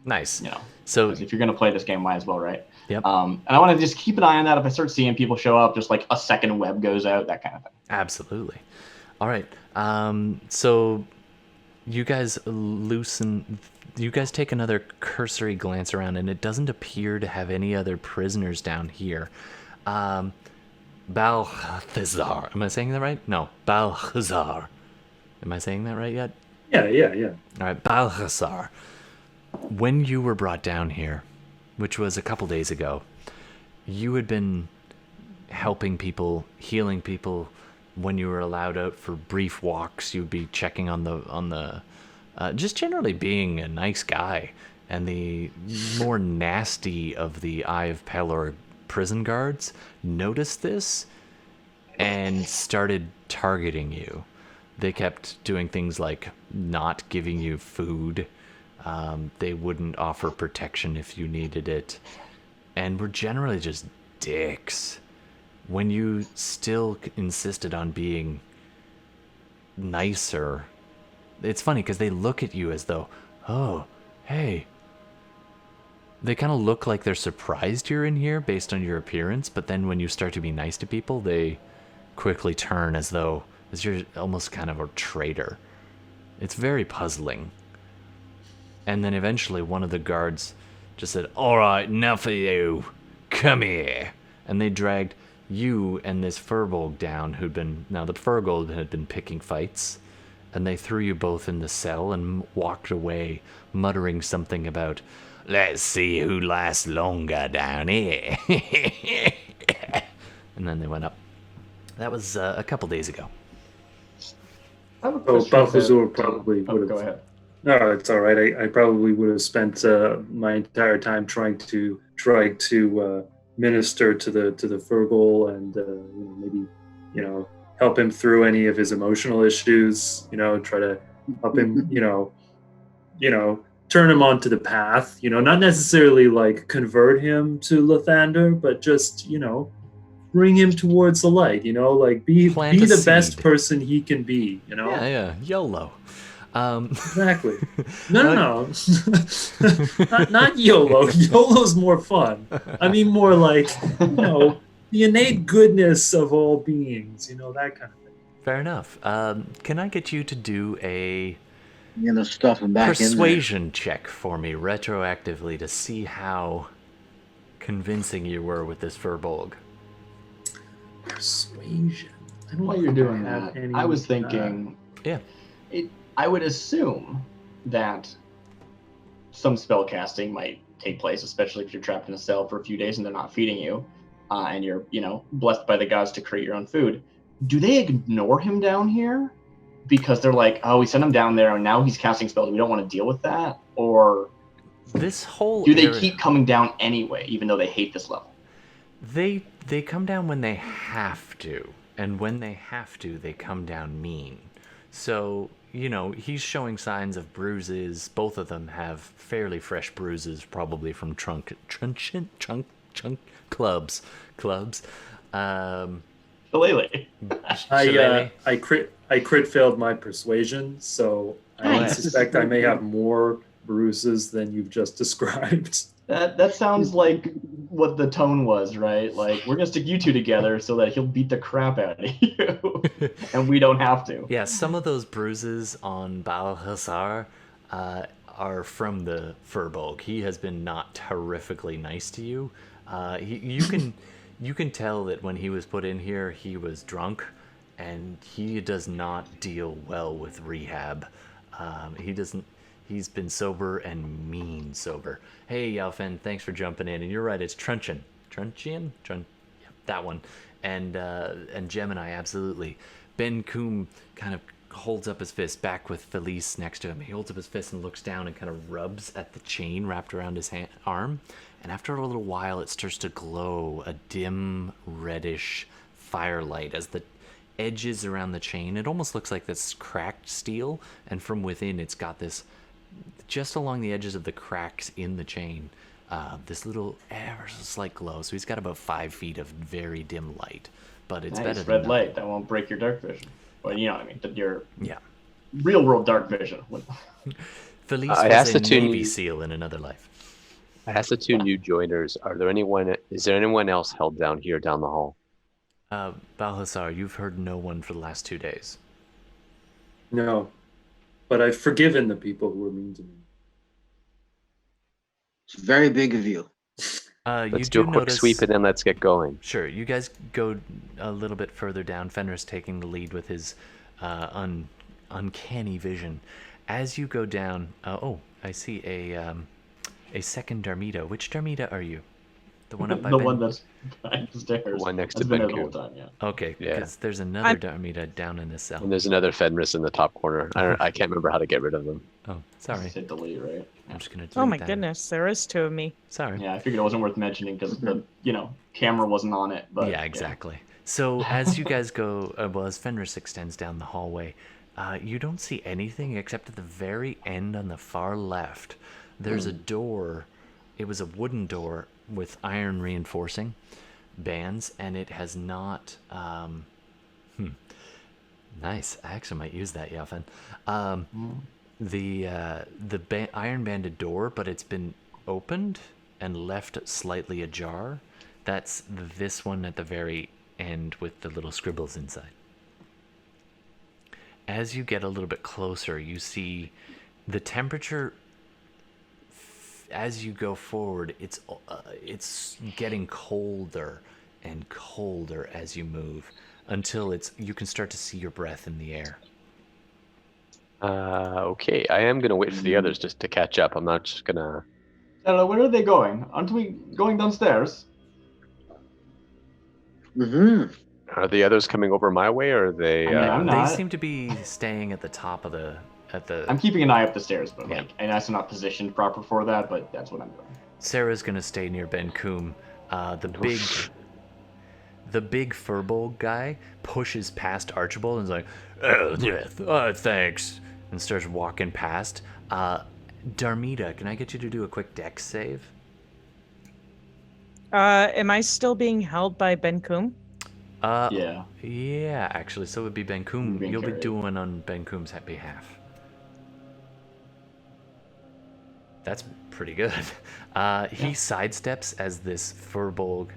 Nice. You know, So 'cause if you're gonna play this game, might as well, right? Yep. And I want to just keep an eye on that. If I start seeing people show up, just like a second web goes out, that kind of thing. absolutely. All right. So you guys take another cursory glance around, and it doesn't appear to have any other prisoners down here. Balthazar. Am I saying that right? No, Balthazar. Am I saying that right yet? Yeah. All right, Balthazar. When you were brought down here, which was a couple days ago, you had been helping people, healing people. When you were allowed out for brief walks, you'd be checking on the just generally being a nice guy. And the more nasty of the Eye of Pelor prison guards noticed this and started targeting you. They kept doing things like not giving you food. They wouldn't offer protection if you needed it. And were generally just dicks. When you still insisted on being nicer, it's funny because they look at you as though, oh, hey. They kind of look like they're surprised you're in here based on your appearance, but then when you start to be nice to people, they quickly turn as you're almost kind of a traitor. It's very puzzling. And then eventually one of the guards just said, "All right, enough of you. Come here." And they dragged you and this Furbolg down, now the Furbolg had been picking fights, and they threw you both in the cell and walked away, muttering something about, "Let's see who lasts longer down here." And then they went up. That was a couple days ago. I have a Oh, question Balthazar about- probably Oh, would have. go ahead. No, it's all right. I probably would have spent my entire time trying to minister to the Fergal and maybe help him through any of his emotional issues. Try to help him. Turn him onto the path. Not necessarily like convert him to Lathander, but just bring him towards the light. Like be Plant a the best seed. person he can be. Yeah, YOLO. Exactly. No. not YOLO. YOLO's more fun. I mean, more like, the innate goodness of all beings, that kind of thing. Fair enough. Can I get you to do a I'm gonna stuff him back persuasion check for me retroactively to see how convincing you were with this Furbolg? Persuasion. I don't While you're think doing have that, any, I was thinking, Yeah. I would assume that some spell casting might take place, especially if you're trapped in a cell for a few days and they're not feeding you, and you're, blessed by the gods to create your own food. Do they ignore him down here because they're like, oh, we sent him down there and now he's casting spells and we don't want to deal with that? Or This whole do they area- keep coming down anyway, even though they hate this level? They come down when they have to, and when they have to, they come down mean. So, he's showing signs of bruises. Both of them have fairly fresh bruises, probably from chunk clubs. Shillelagh. I crit failed my persuasion, so I Nice. suspect I may have more bruises than you've just described. That sounds like what the tone was, right? Like, we're gonna stick you two together so that he'll beat the crap out of you, and we don't have to. Yeah, some of those bruises on Balthasar are from the Furbolg. He has been not terrifically nice to you. You can tell that when he was put in here, he was drunk, and he does not deal well with rehab. He doesn't. He's been sober and mean sober. Hey, Yelfin, thanks for jumping in. And you're right, it's Truncheon. Truncheon? Yep, that one. And Gemini, absolutely. Ben Coombe kind of holds up his fist back with Felice next to him. He holds up his fist and looks down and kind of rubs at the chain wrapped around his arm. And after a little while, it starts to glow a dim, reddish firelight as the edges around the chain. It almost looks like this cracked steel, and from within, it's got this, just along the edges of the cracks in the chain, this little ever so slight glow. So he's got about 5 feet of very dim light, but it's Nice better than red nothing. light that won't break your dark vision. Well, you know what I mean. Your Yeah. real world dark vision. Felice I was asked a the two Navy new- SEAL in another life. I asked the two new joiners, is there anyone else held down here down the hall? Balthasar, you've heard no one for the last 2 days. No, but I've forgiven the people who were mean to me. It's very big of you. You Let's do a quick notice, sweep and then let's get going. Sure, you guys go a little bit further down. Fenris taking the lead with his uncanny vision. As you go down, I see a second Darmita. Which Darmita are you? The one up by The Ben? one that's behind the stairs. One next That's to been Ben there the whole Coombe. time, yeah. Okay, Yeah. because there's another Darmita down in this cell. And there's another Fenris in the top corner. I can't remember how to get rid of them. Oh, sorry. Just hit delete, right? I'm just gonna. Oh my delete that. goodness, there is 2 of me. Sorry. Yeah, I figured it wasn't worth mentioning because the camera wasn't on it. But Yeah, exactly. So as you guys go, as Fenris extends down the hallway, you don't see anything except at the very end on the far left. There's a door. It was a wooden door with iron reinforcing bands, and it has not. Nice. I actually might use that, Yelfin. The iron banded door, but it's been opened and left slightly ajar. That's this one at the very end with the little scribbles inside. As you get a little bit closer, you see the temperature. As you go forward, it's getting colder and colder as you move until you can start to see your breath in the air. Okay, I am gonna wait for the others just to catch up. I'm not just gonna. I don't know, where are they going? Aren't we going downstairs? Mm-hmm. Are the others coming over my way, or are they? I mean, I'm They not. seem to be staying at the top of the I'm keeping an eye up the stairs, but Yeah. and I'm not positioned proper for that, but that's what I'm doing. Sarah's gonna stay near Ben Coombe. The big Furbolg guy pushes past Archibald and is like, "Oh, yeah, thanks," and starts walking past. Darmita, can I get you to do a quick dex save? Am I still being held by Ben Coombe? Yeah. Yeah, actually, so it would be Ben Coombe. Being You'll be carried. doing on Ben Coombe's behalf. That's pretty good. He sidesteps as this Furbolg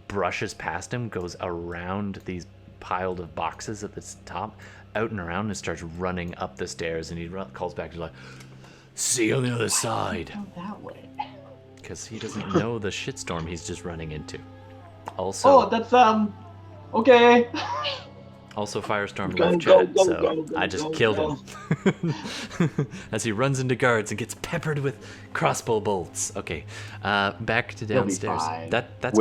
brushes past him, goes around these piled of boxes at the top, out and around, and starts running up the stairs. And he calls back, he's like, "See you on the other side," Go that way. because he doesn't know the shitstorm he's just running into. Also, Oh, that's okay. Also, Firestorm Go, left go, chat, go, so go, go, I just go, killed go. him. As he runs into guards and gets peppered with crossbow bolts. Okay, back to He'll be downstairs. fine. That's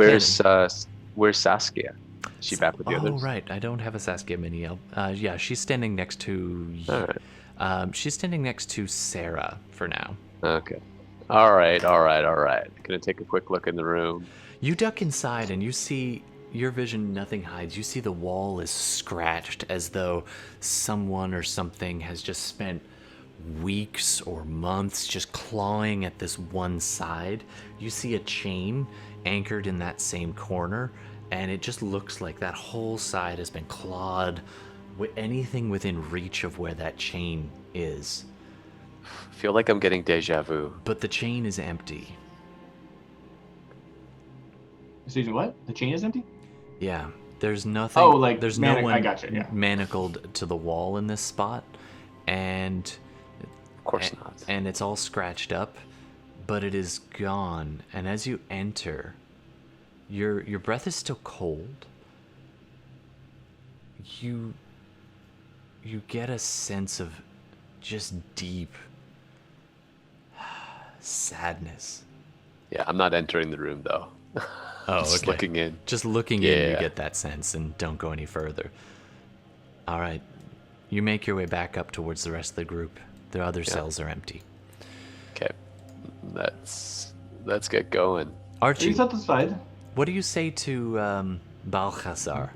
Where's Saskia? Is she back with the others? Oh, right. I don't have a Saskia mini. Yeah, she's standing next to... All right. She's standing next to Sarah for now. Okay. All right. Gonna take a quick look in the room. You duck inside and you see... Your vision, nothing hides. You see the wall is scratched as though someone or something has just spent weeks or months just clawing at this one side. You see a chain anchored in that same corner, and it just looks like that whole side has been clawed with anything within reach of where that chain is. I feel like I'm getting deja vu. But the chain is empty. Excuse me, what? The chain is empty? Yeah, there's nothing. Oh, like there's no one I gotcha, yeah. manacled to the wall in this spot, and Of course not. and it's all scratched up, but it is gone. And as you enter, your breath is still cold. You get a sense of just deep sadness. Yeah, I'm not entering the room though. Oh, Just okay. looking in. Just looking in, you Yeah. get that sense, and don't go any further. All right, you make your way back up towards the rest of the group. The other cells are empty. Okay, let's get going. Are you Archie, satisfied? what do you say to Balthazar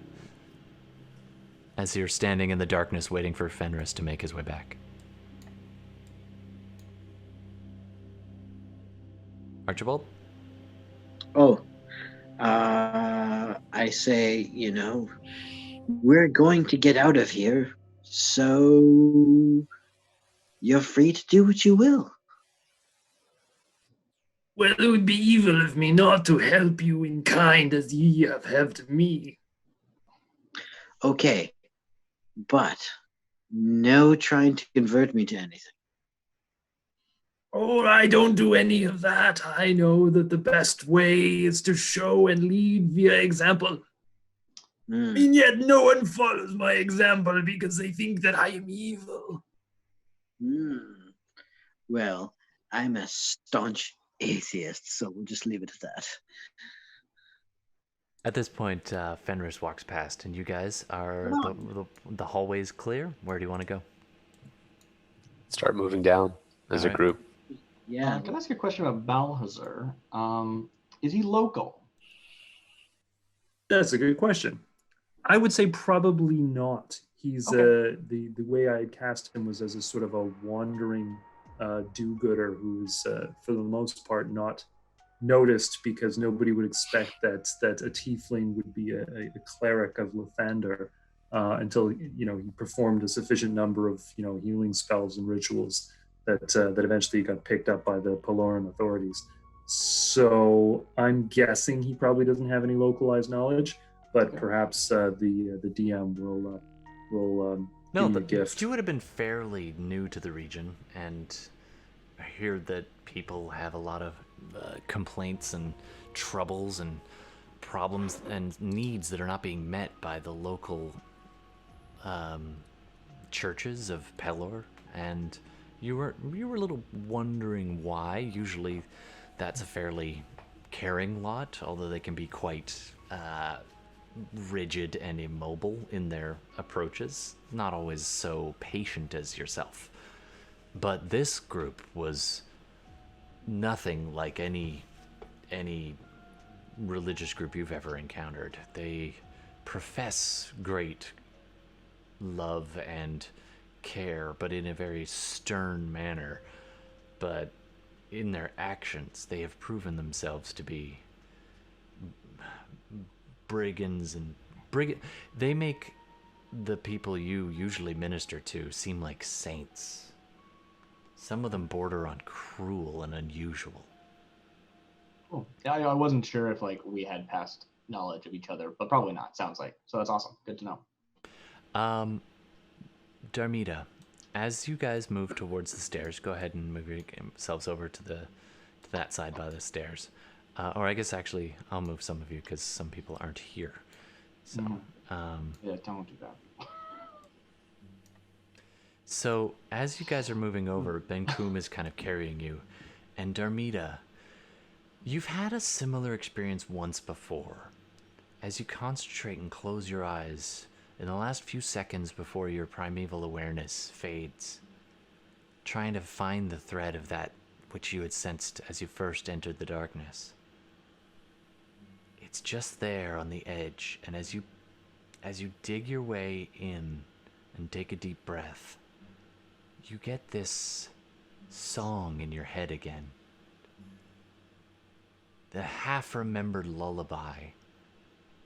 as you're standing in the darkness waiting for Fenris to make his way back? Archibald? Oh, I say, we're going to get out of here, so you're free to do what you will. Well, it would be evil of me not to help you in kind as ye have helped me. Okay, but no trying to convert me to anything. Oh, I don't do any of that. I know that the best way is to show and lead via example. Hmm. And yet no one follows my example because they think that I am evil. Well, I'm a staunch atheist, so we'll just leave it at that. At this point, Fenris walks past, and you guys are the hallway's clear. Where do you want to go? Start moving down as All a right. group. Yeah. Can I ask you a question about Balthazar? Is he local? That's a good question. I would say probably not. He's Okay. the way I had cast him was as a sort of a wandering do-gooder who's for the most part not noticed because nobody would expect that a tiefling would be a cleric of Lathander until he performed a sufficient number of healing spells and rituals that eventually got picked up by the Peloran authorities. So I'm guessing he probably doesn't have any localized knowledge, but perhaps the DM will No, give me a but gift. you would have been fairly new to the region, and I hear that people have a lot of complaints and troubles and problems and needs that are not being met by the local churches of Pelor, and you were a little wondering why. Usually, that's a fairly caring lot, although they can be quite rigid and immobile in their approaches. Not always so patient as yourself. But this group was nothing like any religious group you've ever encountered. They profess great love and care, but in a very stern manner. But in their actions, they have proven themselves to be brigands and they make the people you usually minister to seem like saints. Some of them border on cruel and unusual. Cool. Yeah, I wasn't sure if we had past knowledge of each other, but probably not. Sounds like so. That's awesome. Good to know. Darmita, as you guys move towards the stairs, go ahead and move yourselves over to that side by the stairs. Or I guess actually I'll move some of you because some people aren't here. So, Yeah, don't do that. So as you guys are moving over, Ben Koom is kind of carrying you, and Darmita, you've had a similar experience once before. As you concentrate and close your eyes, in the last few seconds before your primeval awareness fades, trying to find the thread of that which you had sensed as you first entered the darkness. It's just there on the edge, and as you dig your way in and take a deep breath, you get this song in your head again. the half-remembered lullaby.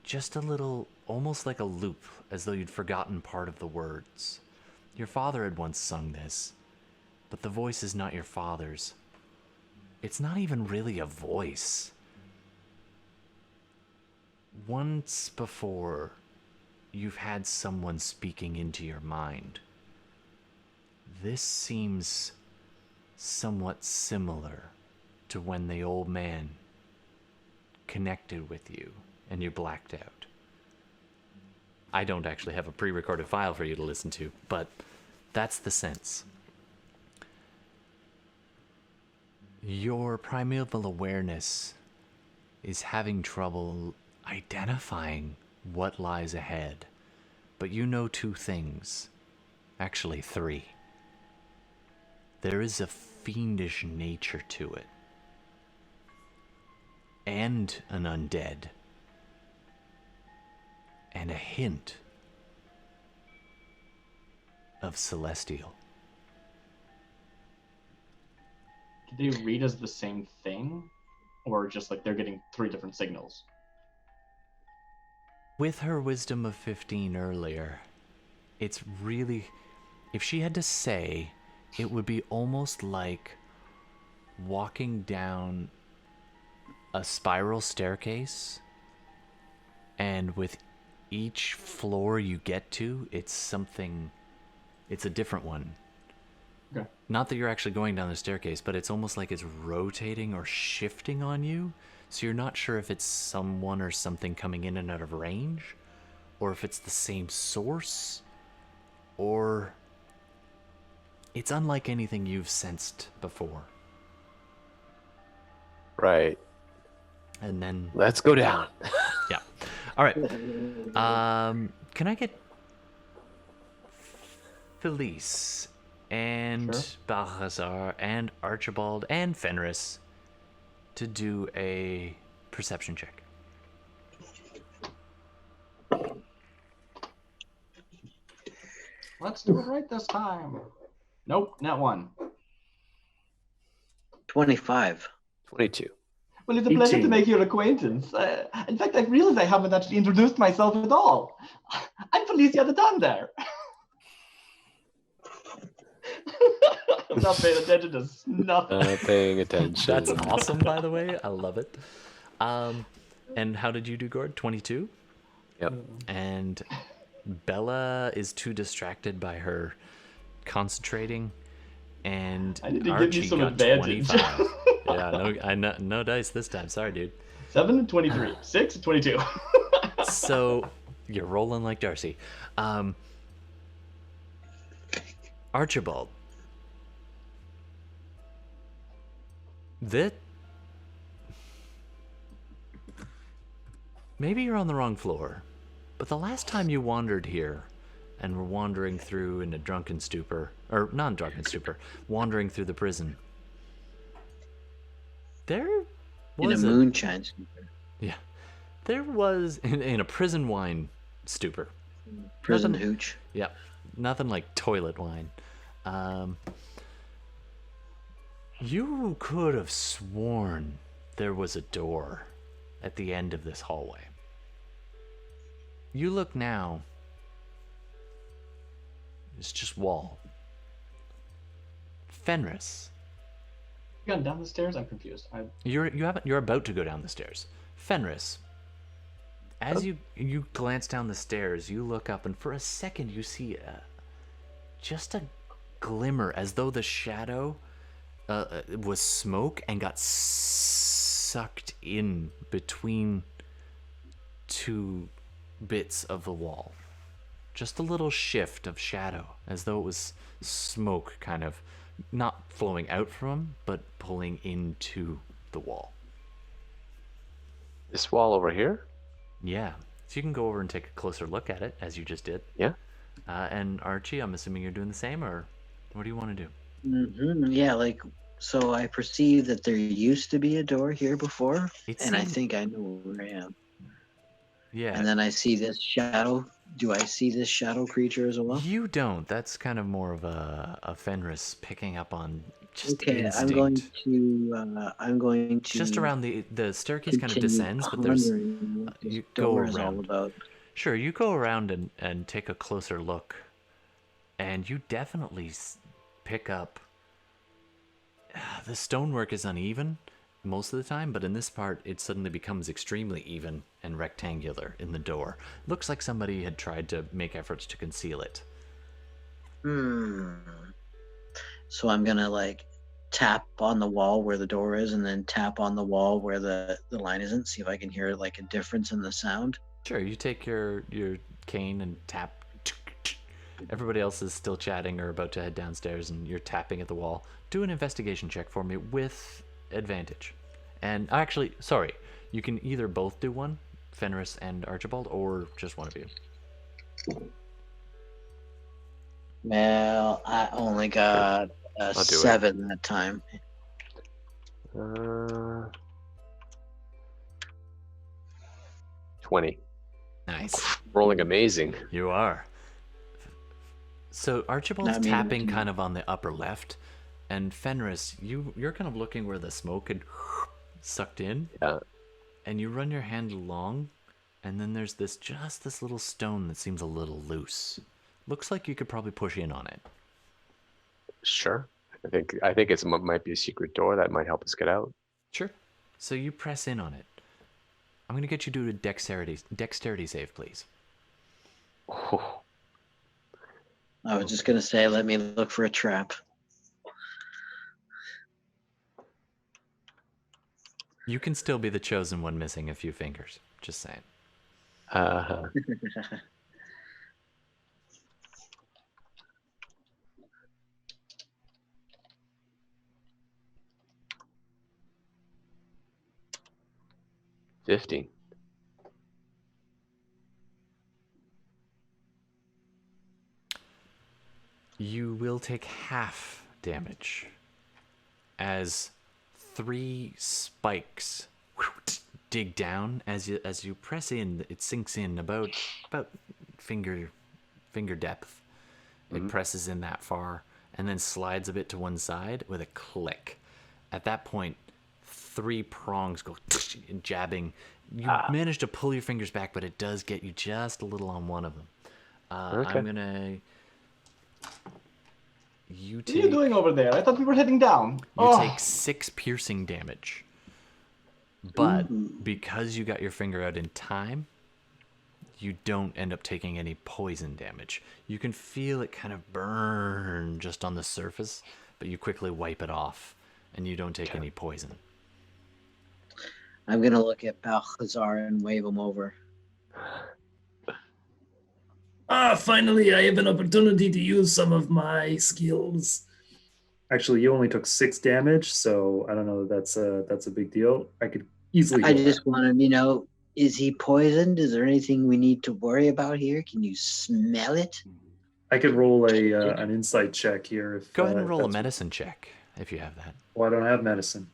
Just a little, almost like a loop, as though you'd forgotten part of the words. Your father had once sung this, but the voice is not your father's. It's not even really a voice. Once before, you've had someone speaking into your mind. This seems somewhat similar to when the old man connected with you and you blacked out. I don't actually have a pre-recorded file for you to listen to, but that's the sense. Your primeval awareness is having trouble identifying what lies ahead, but you know two things, actually three. There is a fiendish nature to it, and an undead, and a hint of celestial. Do they read as the same thing, or just like they're getting three different signals? With her wisdom of 15 earlier, it's really, if she had to say, it would be almost like walking down a spiral staircase, and with each floor you get to, it's a different one. Okay. Not that you're actually going down the staircase, but it's almost like it's rotating or shifting on you, so you're not sure if it's someone or something coming in and out of range, or if it's the same source, or it's unlike anything you've sensed before. Right. And then, Let's go down. yeah. All right. Can I get Felice and Sure. Balthazar and Archibald and Fenris to do a perception check? Let's do it right this time. Nope, not one. 25. 22. Well, it's a pleasure to 18. make your acquaintance. In fact, I realized I haven't actually introduced myself at all. I'm Felicia the Thunder. I'm not paying attention to nothing. Paying attention. That's awesome, by the way. I love it. And how did you do, Gord? 22? Yep. And Bella is too distracted by her concentrating, and I need to give Archie you some got advantage. 25. Yeah, no dice this time. Sorry, dude. 7 and 23. 6 and 22. So you're rolling like Darcy. Archibald. Maybe you're on the wrong floor, but the last time you wandered here and were wandering through in a drunken stupor, or non-drunken stupor, wandering through the prison, there In a was moonshine. yeah, there was in a prison wine stupor. Prison Nothing- hooch. Yep, nothing like toilet wine. You could have sworn there was a door at the end of this hallway. You look now, it's just wall. Fenris, Gone down the stairs? I'm confused. you're about to go down the stairs. Fenris, as you glance down the stairs, you look up, and for a second you see just a glimmer, as though the shadow was smoke and got sucked in between two bits of the wall. Just a little shift of shadow, as though it was smoke kind of not flowing out from him, but pulling into the wall. This wall over here? Yeah, so you can go over and take a closer look at it, as you just did. Yeah. And Archie, I'm assuming you're doing the same, or what do you want to do? Yeah, like, so I perceive that there used to be a door here before, It and I seemed- think I know where I am. Yeah. And then I see this shadow Do I see this shadow creature as well? You don't. That's kind of more of a Fenris picking up on just Okay, instinct. I'm going to Just around the staircase kind of continue descends, but there's pondering what this you go door is all around. about. Sure, you go around and take a closer look, and you definitely pick up. The stonework is uneven most of the time, but in this part, it suddenly becomes extremely even and rectangular in the door. Looks like somebody had tried to make efforts to conceal it. So I'm gonna like tap on the wall where the door is, and then tap on the wall where the line isn't. See if I can hear like a difference in the sound. Sure, you take your cane and tap. Everybody else is still chatting or about to head downstairs, and you're tapping at the wall. Do an investigation check for me with advantage. And actually, sorry, you can either both do one, Fenris and Archibald, or just one of you. Well, I only got a I'll do it. 7 that time. 20. Nice. Rolling amazing. You are. So Archibald's Not me, tapping not me. kind of on the upper left, and Fenris, you're kind of looking where the smoke had sucked in, Yeah. and you run your hand along, and then there's this little stone that seems a little loose. Looks like you could probably push in on it. Sure. I think it might be a secret door that might help us get out. Sure. So you press in on it. I'm gonna get you to do a dexterity save, please. Oh, I was just gonna say, let me look for a trap. You can still be the chosen one missing a few fingers. Just saying. uh, 15. You will take half damage as 3 spikes dig down as you press in. It sinks in about finger depth. It presses in that far and then slides a bit to one side with a click. At that point, 3 prongs go jabbing. You manage to pull your fingers back, but it does get you just a little on one of them. Okay. I'm gonna. You What are you doing over there? I thought we were heading down. take 6 piercing damage. But because you got your finger out in time, you don't end up taking any poison damage. You can feel it kind of burn just on the surface, but you quickly wipe it off, and you don't take any poison. I'm gonna look at Balthazar and wave him over. Finally, I have an opportunity to use some of my skills. Actually, you only took 6 damage, so I don't know that that's a big deal. I could easily. I just want to, is he poisoned? Is there anything we need to worry about here? Can you smell it? I could roll an insight check here. If, Go ahead and if roll a that's- medicine check if you have that. Well, I don't have medicine.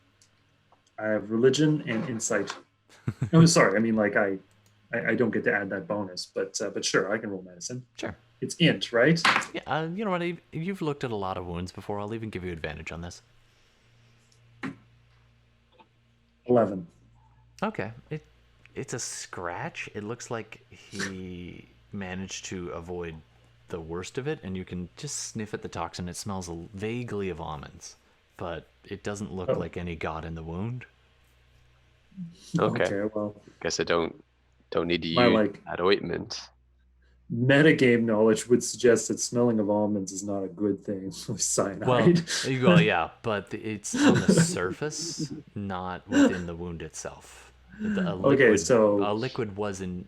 I have religion and insight. No, sorry. I mean, like I don't get to add that bonus, but sure, I can roll medicine. Sure. It's int, right? Yeah, you know what? You've looked at a lot of wounds before. I'll even give you advantage on this. 11. Okay. It's a scratch. It looks like he managed to avoid the worst of it, and you can just sniff at the toxin. It smells vaguely of almonds, but it doesn't look like any got in the wound. Okay. Well, Guess I don't need to My, use like- that ointment. metagame knowledge would suggest that smelling of almonds is not a good thing with cyanide. Well, yeah, but it's on the surface, not within the wound itself. A liquid wasn't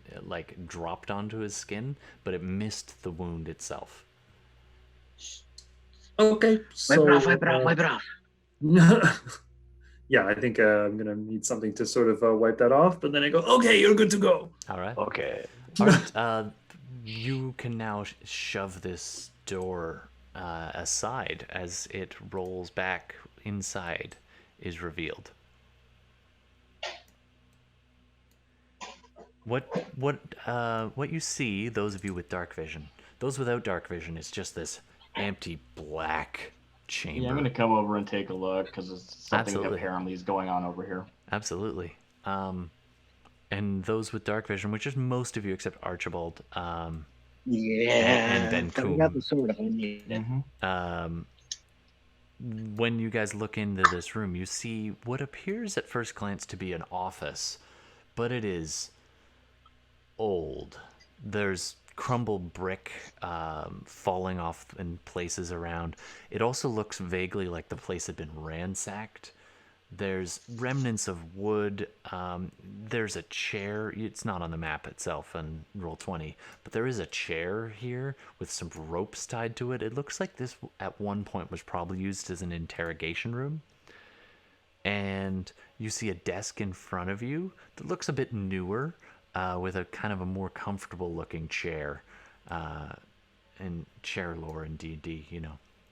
dropped onto his skin, but it missed the wound itself. Okay. So, Wipe it off. yeah, I think I'm gonna need something to sort of wipe that off. But then I go, okay, you're good to go. All right. Okay. All right. You can now shove this door aside as it rolls back. Inside is revealed. What you see, those of you with dark vision, those without dark vision, is just this empty black chamber. Yeah, I'm gonna come over and take a look because something Absolutely. apparently is going on over here. Absolutely. And those with dark vision, which is most of you except Archibald, Yeah. and Ben so we Coombe. got the sword if I need it. When you guys look into this room, you see what appears at first glance to be an office, but it is old. There's crumbled brick falling off in places around. It also looks vaguely like the place had been ransacked. There's remnants of wood. There's a chair. It's not on the map itself in Roll20, but there is a chair here with some ropes tied to it. It looks like this at one point was probably used as an interrogation room. And you see a desk in front of you that looks a bit newer, with a kind of a more comfortable looking chair. And chair lore in D&D,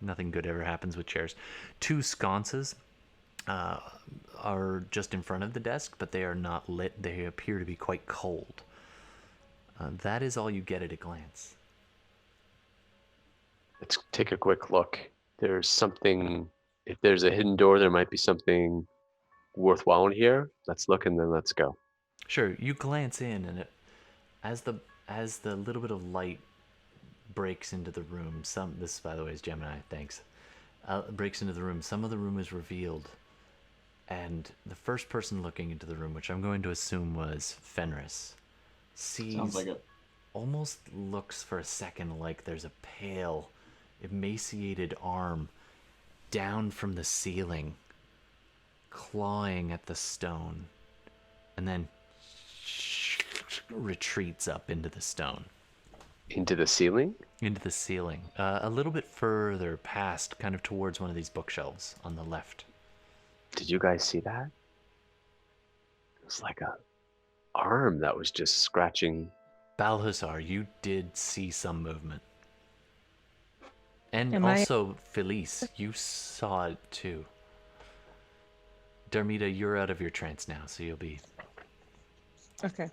nothing good ever happens with chairs. 2 sconces are just in front of the desk, but they are not lit. They appear to be quite cold. That is all you get at a glance. Let's take a quick look. There's something. If there's a hidden door, there might be something worthwhile in here. Let's look and then let's go. Sure, you glance in, and as the little bit of light breaks into the room, this by the way is Gemini. Thanks. Breaks into the room. Some of the room is revealed, and the first person looking into the room, which I'm going to assume was Fenris, Sounds like it. almost looks for a second like there's a pale, emaciated arm down from the ceiling, clawing at the stone, and then retreats up into the stone. Into the ceiling? Into the ceiling. A little bit further past, kind of towards one of these bookshelves on the left. Did you guys see that? It was like a arm that was just scratching. Balthazar, you did see some movement. And Am I- also, Felice, you saw it too. Darmita, you're out of your trance now, so you'll be... Okay.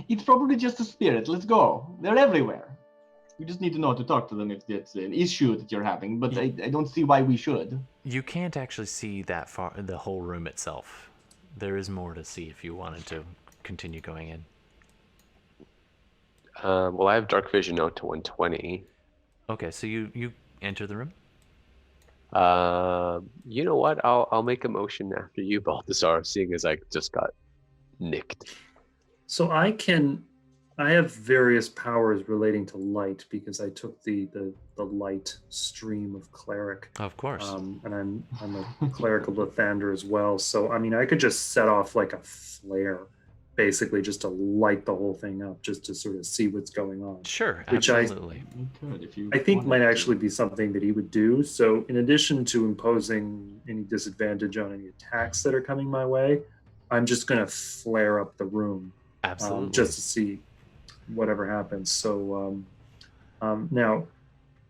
It's probably just a spirit. Let's go. They're everywhere. We just need to know how to talk to them if it's an issue that you're having, but I don't see why we should. You can't actually see that far, the whole room itself. There is more to see if you wanted to continue going in. Well, I have dark vision out to 120. Okay, so you enter the room? You know what? I'll make a motion after you, Balthazar, seeing as I just got nicked. So I have various powers relating to light because I took the light stream of cleric. Of course. And I'm a cleric of Lathander as well. So I mean I could just set off like a flare, basically just to light the whole thing up, just to sort of see what's going on. Sure, which absolutely. You could if you I think wanted might to. actually be something that he would do. So in addition to imposing any disadvantage on any attacks that are coming my way, I'm just going to flare up the room. Absolutely. Just to see whatever happens. So now,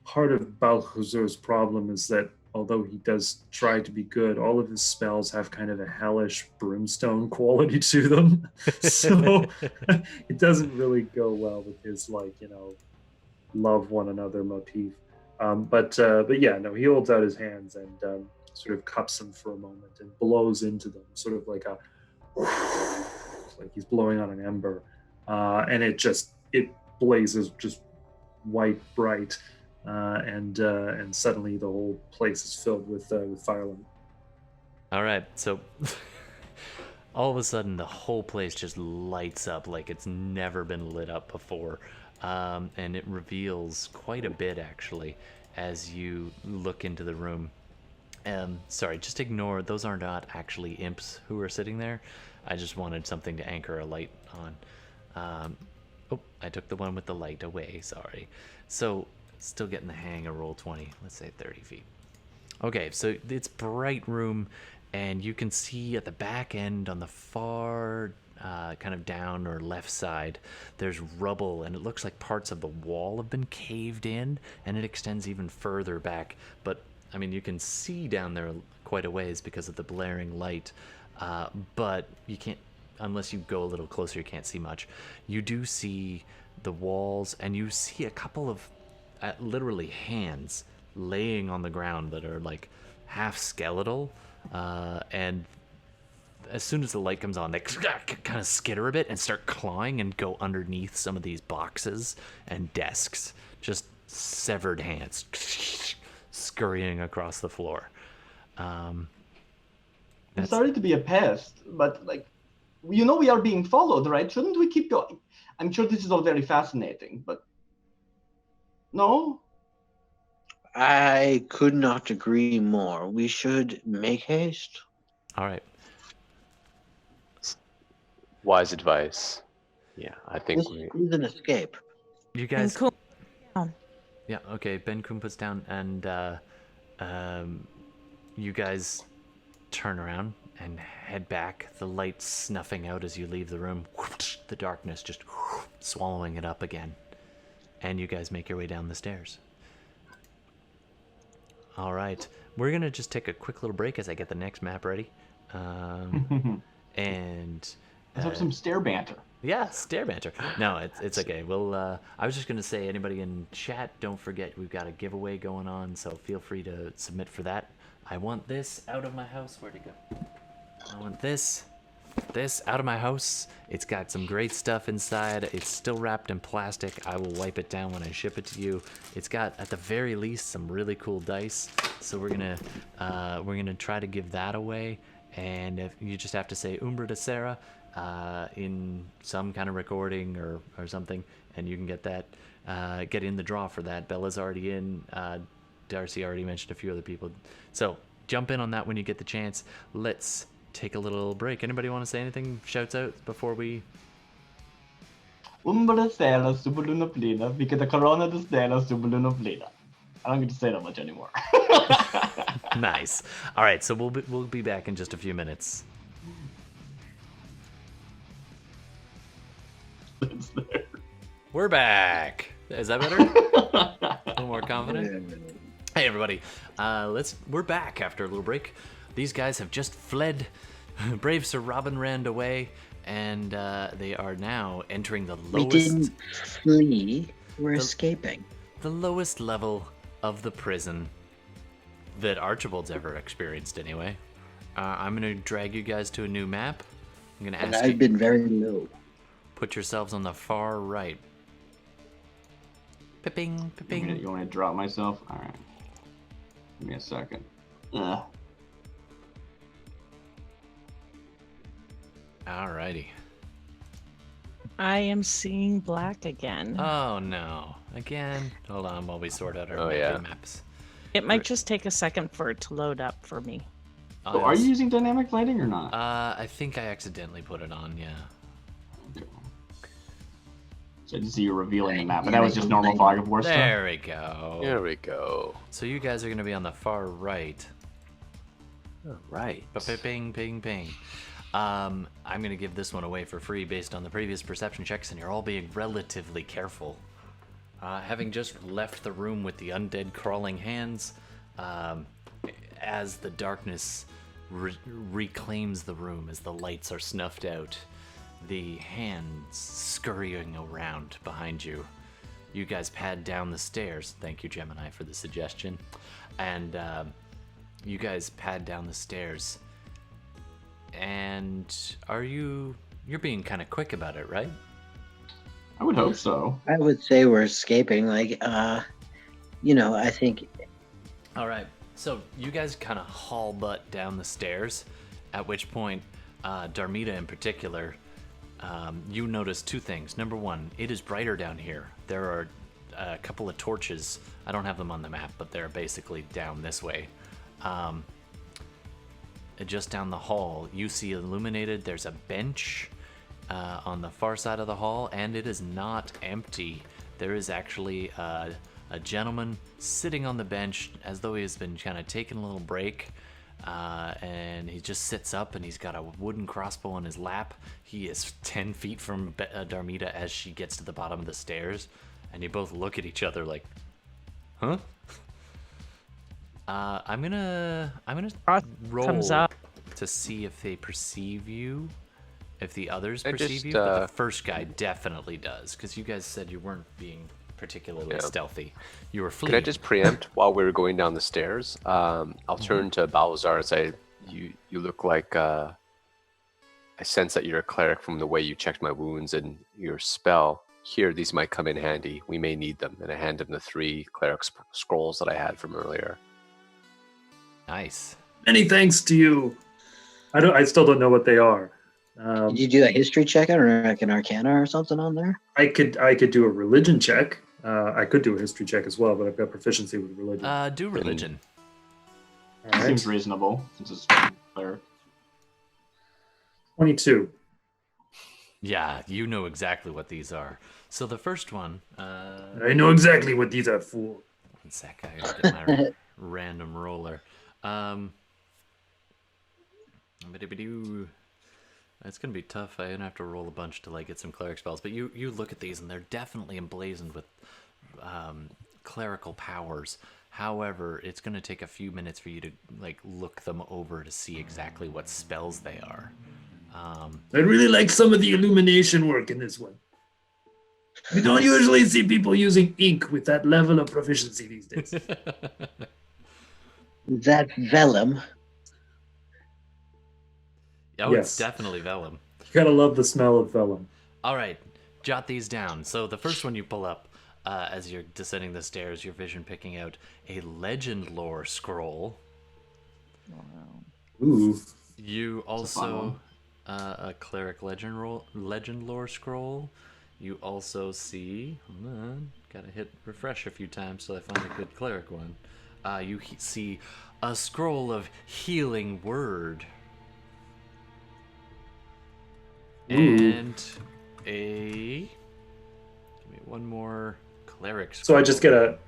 part of Balthazar's problem is that although he does try to be good, all of his spells have kind of a hellish brimstone quality to them. So it doesn't really go well with his love one another motif. But yeah, no, he holds out his hands and sort of cups them for a moment and blows into them, sort of like he's blowing on an ember, and it blazes just white bright, and suddenly the whole place is filled with firelight. All right, so all of a sudden the whole place just lights up like it's never been lit up before, and it reveals quite a bit actually as you look into the room. Sorry, just ignore, those are not actually imps who are sitting there. I just wanted something to anchor a light on. Oh, I took the one with the light away, sorry. So, still getting the hang of Roll20, let's say 30 feet. Okay, so it's bright room, and you can see at the back end on the far kind of down or left side, there's rubble, and it looks like parts of the wall have been caved in, and it extends even further back. But, I mean, you can see down there quite a ways because of the blaring light, but you can't unless you go a little closer, you can't see much. You do see the walls, and you see a couple of literally hands laying on the ground that are like half skeletal, and as soon as the light comes on, they kind of skitter a bit and start clawing and go underneath some of these boxes and desks. Just severed hands scurrying across the floor. I'm sorry to be a pest, but like, we are being followed, right? Shouldn't we keep going? I'm sure this is all very fascinating, but no? I could not agree more. We should make haste. All right. Wise advice. Yeah, I think This is an escape. You And guys. cool. Yeah. Okay. Ben Kuhn puts down, and you guys turn around and head back. The light snuffing out as you leave the room. The darkness just swallowing it up again, and you guys make your way down the stairs. All right. We're gonna just take a quick little break as I get the next map ready. And Let's have some stair banter. yeah, stare banter. No, it's okay. We'll. I was just gonna say, anybody in chat, don't forget we've got a giveaway going on, so feel free to submit for that. I want this out of my house. Where'd it go? I want this out of my house. It's got some great stuff inside. It's still wrapped in plastic. I will wipe it down when I ship it to you. It's got, at the very least, some really cool dice. So we're gonna try to give that away. And if you just have to say Umbra de Serra in some kind of recording or something, and you can get that, get in the draw for that. Bella's already in. Darcy already mentioned a few other people. So jump in on that when you get the chance. Let's take a little break. Anybody want to say anything? Shouts out before we... Umbra stella subuluna plena, because the corona de stella subuluna plena. I don't get to say that much anymore. Nice. All right, so we'll be back in just a few minutes. It's there. We're back. Is that better? A little more confident. Hey everybody, we're back after a little break. These guys have just fled. Brave Sir Robin ran away, and they are now entering the We lowest, didn't flee. We're escaping. the lowest level of the prison that Archibald's ever experienced. Anyway, I'm gonna drag you guys to a new map. I'm gonna And ask I've you been very low. put yourselves on the far right. Pipping, pipping. You want me to drop myself? All right. Give me a second. Ugh. Alrighty. I am seeing black again. Oh no! Again. Hold on while we sort out our Oh, yeah. maps. It might just take a second for it to load up for me. So are you using dynamic lighting or not? I think I accidentally put it on. Yeah. Okay. So I didn't see you revealing the map, but that was just normal fog of war stuff. There we go. There we go. So you guys are gonna be on the far right. All right. Ping, ping, ping. I'm gonna give this one away for free based on the previous perception checks, and you're all being relatively careful. Having just left the room with the undead crawling hands, as the darkness reclaims the room, as the lights are snuffed out, the hands scurrying around behind you. You guys pad down the stairs. Thank you, Gemini, for the suggestion. And you guys pad down the stairs. And you're being kind of quick about it, right? I would hope so. I would say we're escaping. Like, I think All right. So you guys kind of haul butt down the stairs, at which point, Darmita in particular, you notice two things. Number one, it is brighter down here. There are a couple of torches. I don't have them on the map, but they're basically down this way. Just down the hall, you see illuminated. There's a bench on the far side of the hall, and it is not empty. There is actually a gentleman sitting on the bench as though he has been kind of taking a little break, and he just sits up and he's got a wooden crossbow on his lap. He is 10 feet from Darmita as she gets to the bottom of the stairs, and you both look at each other like, huh? I'm gonna Frost roll comes up. to see if they perceive you. if the others I perceive just, you, but the first guy definitely does, because you guys said you weren't being particularly Yeah. stealthy. You were fleeing. Can I just preempt while we were going down the stairs? I'll turn to Balazar and say, "You look like I sense that you're a cleric from the way you checked my wounds and your spell. Here, these might come in handy. We may need them." And I hand him the 3 cleric scrolls that I had from earlier. Nice. Many thanks to you. I still don't know what they are. Did you do a history check or like an arcana or something on there? I could do a religion check. I could do a history check as well, but I've got proficiency with religion. Do religion. All right. Seems reasonable since it's cleric. 22. Yeah, you know exactly what these are. So the first one, I know exactly what these are for. one sec, I gotta get my random roller. It's gonna be tough. I'm gonna have to roll a bunch to like get some cleric spells. But you look at these and they're definitely emblazoned with clerical powers. However, it's gonna take a few minutes for you to like look them over to see exactly what spells they are. I really like some of the illumination work in this one. We don't usually see people using ink with that level of proficiency these days. That vellum. Oh, Yes. it's definitely vellum. You gotta love the smell of vellum. All right, jot these down. So the first one you pull up as you're descending the stairs, your vision picking out a legend lore scroll. Ooh. You fun also one. a cleric legend lore scroll. You also see, hold on, gotta hit refresh a few times so I find a good cleric one. You see a scroll of healing word. Ooh. And give me one more cleric scroll. So I just get a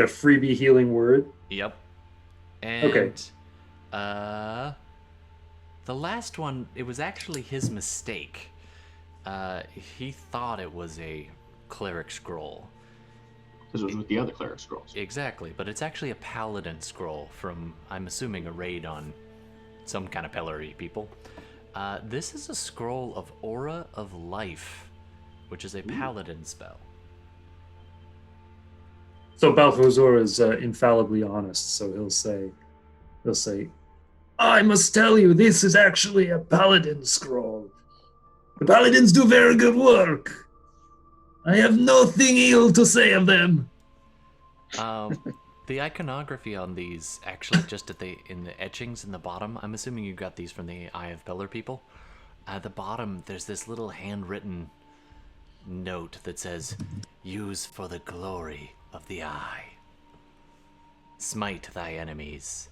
freebie healing word. Yep. And Okay. the last one, it was actually his mistake. He thought it was a cleric scroll. Because it was with the other cleric scrolls. Exactly, but it's actually a paladin scroll from, I'm assuming, a raid on some kind of Pelor people. This is a scroll of Aura of Life, which is a paladin spell. So Balthazar is infallibly honest, so he'll say, I must tell you, this is actually a paladin scroll. The paladins do very good work. I have nothing ill to say of them. The iconography on these, actually, just in the etchings in the bottom, I'm assuming you got these from the Eye of Pelor people. At the bottom, there's this little handwritten note that says, "Use for the glory of the eye. Smite thy enemies."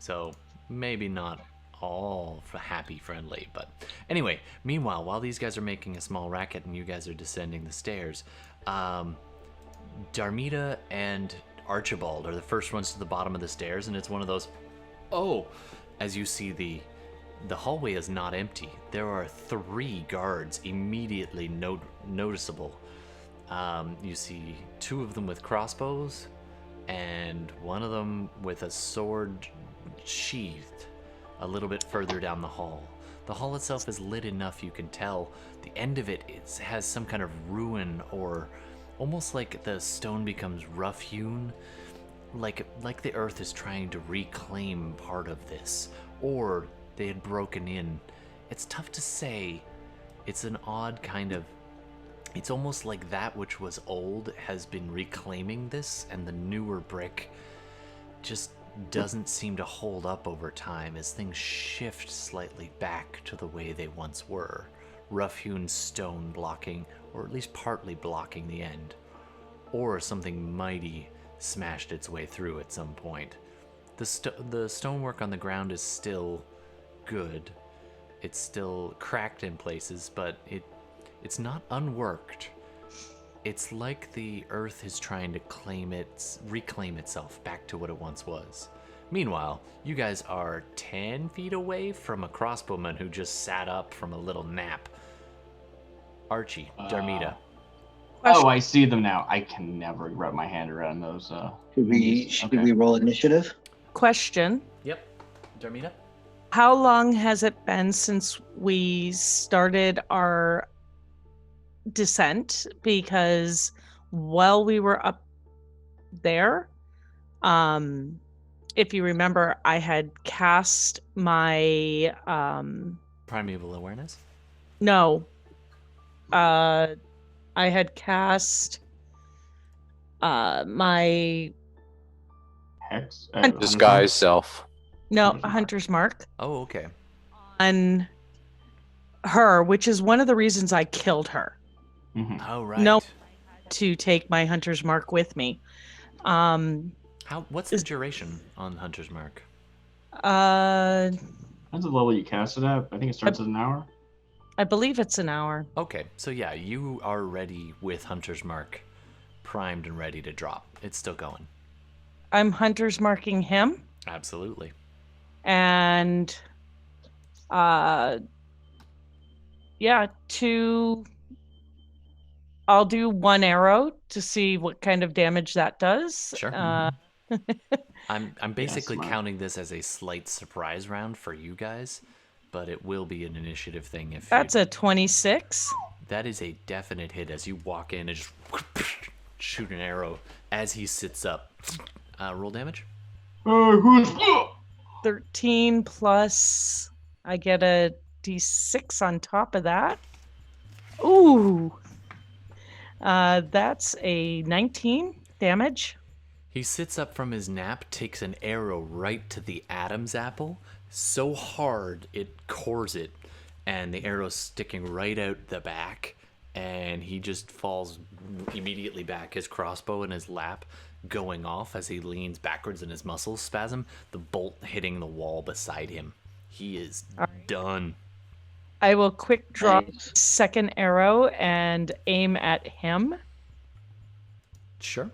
So, maybe not all happy friendly, but anyway, meanwhile, while these guys are making a small racket and you guys are descending the stairs, Darmita and Archibald are the first ones to the bottom of the stairs, and it's one of those, as you see the hallway is not empty. There are 3 guards immediately noticeable. You see 2 of them with crossbows, and one of them with a sword sheathed a little bit further down the hall. The hall itself is lit enough you can tell the end of it has some kind of ruin, or almost like the stone becomes rough-hewn, like the earth is trying to reclaim part of this, or they had broken in. It's tough to say. It's an odd kind of, it's almost like that which was old has been reclaiming this, and the newer brick just doesn't seem to hold up over time as things shift slightly back to the way they once were. Rough-hewn stone blocking, or at least partly blocking the end. Or something mighty smashed its way through at some point. The stonework on the ground is still good. It's still cracked in places, but it's not unworked. It's like the earth is trying to reclaim itself back to what it once was. Meanwhile, you guys are 10 feet away from a crossbowman who just sat up from a little nap. Archie, Darmita. Oh, I see them now. I can never wrap my hand around those. Should we roll initiative? Question. Yep. Darmita? How long has it been since we started our descent? Because while we were up there, if you remember, I had cast my Primeval awareness? no. I had cast my Hex? Disguise self. Hunter's Mark Oh, okay. on her, which is one of the reasons I killed her. Mhm. Oh, right. No. To take my Hunter's Mark with me. What's the duration on Hunter's Mark? Depends on the level you cast it at. I think it starts at an hour. I believe it's an hour. Okay, so yeah, you are ready with Hunter's Mark primed and ready to drop. It's still going. I'm Hunter's marking him, Absolutely. and yeah, I'll do one arrow to see what kind of damage that does. Sure. I'm basically smart. counting this as a slight surprise round for you guys, but it will be an initiative thing if That's you... a 26. That is a definite hit as you walk in and just shoot an arrow as he sits up. Roll damage. Who's 13 plus I get a d6 on top of that. Ooh. That's a 19 damage. He sits up from his nap, takes an arrow right to the Adam's apple, so hard it cores it, and the arrow's sticking right out the back, and he just falls immediately back, his crossbow in his lap, going off as he leans backwards and his muscles spasm, the bolt hitting the wall beside him. He is done. I will quick draw Nice. second arrow and aim at him. Sure.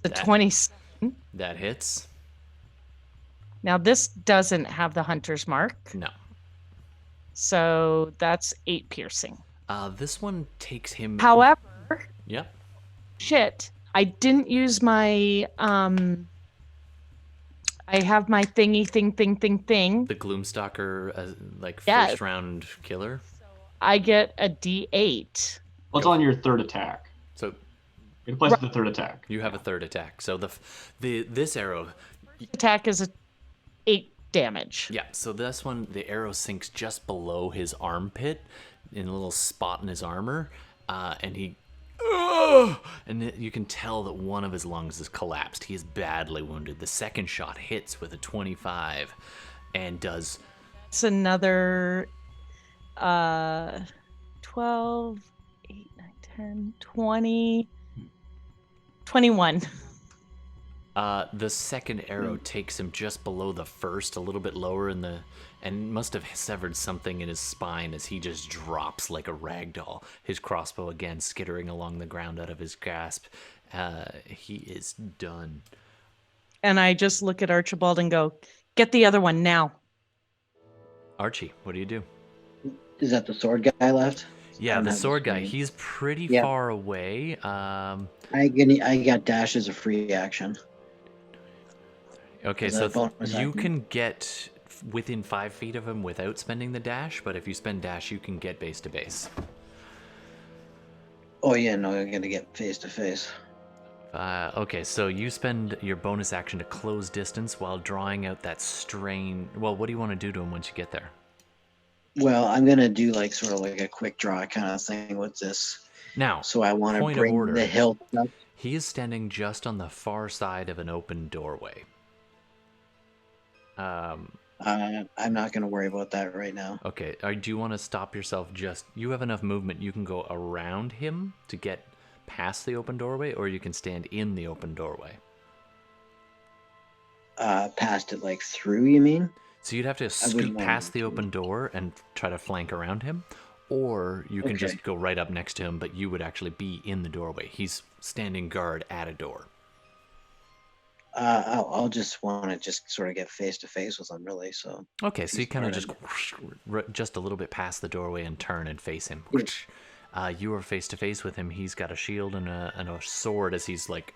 The 20. That hits. Now this doesn't have the Hunter's Mark, No. so that's 8 piercing. This one takes him... However, Yep. shit, I didn't use my I have my thing. The Gloomstalker, Yeah. first round killer. I get a D8. What's on your third attack? So It applies to the third attack. you have a third attack. So this arrow, Attack is a 8 damage. yeah. So this one, the arrow sinks just below his armpit, in a little spot in his armor, and he, and you can tell that one of his lungs is collapsed. He is badly wounded. The second shot hits with a 25, and does. It's another 12, 8, 9, 10, 20, 21. The second arrow takes him just below the first, a little bit lower and must have severed something in his spine as he just drops like a rag doll. His crossbow again skittering along the ground out of his grasp. He is done. And I just look at Archibald and go, get the other one now. Archie, what do you do? Is that the sword guy left? Yeah, don't the have sword guy. screen. He's pretty Yeah. far away. I got dash as a free action. Okay, Is so that a bonus you action? can get within 5 feet of him without spending the dash, but if you spend dash, you can get base to base. Oh yeah, no, I'm gonna get face to face. Okay, so you spend your bonus action to close distance while drawing out that strain. Well, what do you want to do to him once you get there? Well, I'm gonna do like sort of like a quick draw kind of thing with this. Now, So I want to point of bring order. the hilt up. He is standing just on the far side of an open doorway. I'm not gonna worry about that right now. Okay, do you want to stop yourself just... You have enough movement, you can go around him to get past the open doorway, or you can stand in the open doorway. Past it like through, you mean? So you'd have to scoot wouldn't want past to. the open door and try to flank around him, or you can Okay. just go right up next to him, but you would actually be in the doorway. He's standing guard at a door. I'll just want to just sort of get face to face with him, really. So Okay, so you He's kind of starting. just a little bit past the doorway and turn and face him. You are face to face with him. He's got a shield and a sword as he's like,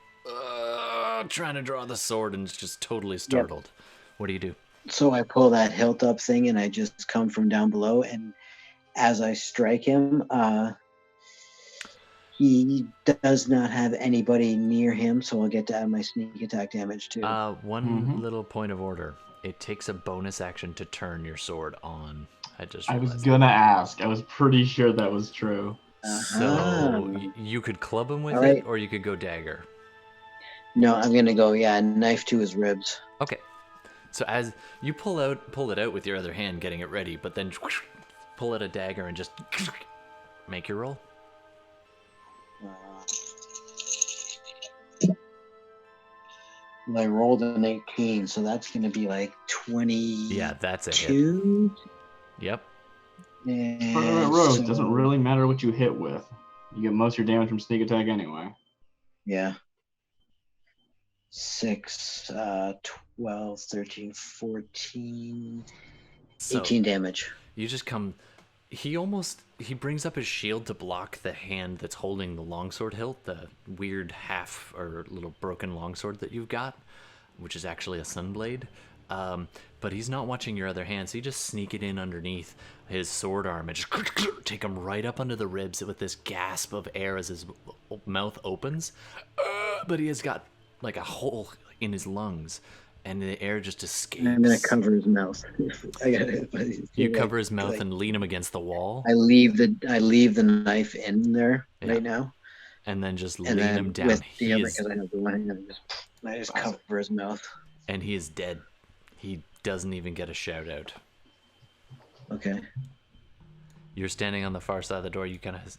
trying to draw the sword and is just totally startled. What do you do? So I pull that hilt up thing and I just come from down below. And as I strike him, he does not have anybody near him. So I'll get to add my sneak attack damage too. One little point of order. It takes a bonus action to turn your sword on. I was gonna ask. I was pretty sure that was true. So you could club him with All it, right. or you could go dagger. No, I'm going to go, knife to his ribs. Okay. So as you pull it out with your other hand, getting it ready, but then pull out a dagger and just make your roll. I rolled an 18, so that's going to be like 20. Yeah, that's a hit. 2. Yep. And Rogue, so- doesn't really matter what you hit with. You get most of your damage from sneak attack anyway. Yeah. 6, 12, 13, 14, So 18 damage. you just come. He brings up his shield to block the hand that's holding the longsword hilt, the weird half or little broken longsword that you've got, which is actually a sunblade. But he's not watching your other hand, so you just sneak it in underneath his sword arm and just take him right up under the ribs with this gasp of air as his mouth opens. But he has got like a hole in his lungs, and the air just escapes. I'm going to cover his mouth. I got it. You cover his mouth and lean him against the wall, I leave the knife in there right now. and then just And lean then him down. with He the other, is, because I have the one hand, I just cover his mouth. and he is dead. He doesn't even get a shout out. Okay. You're standing on the far side of the door. You kind of.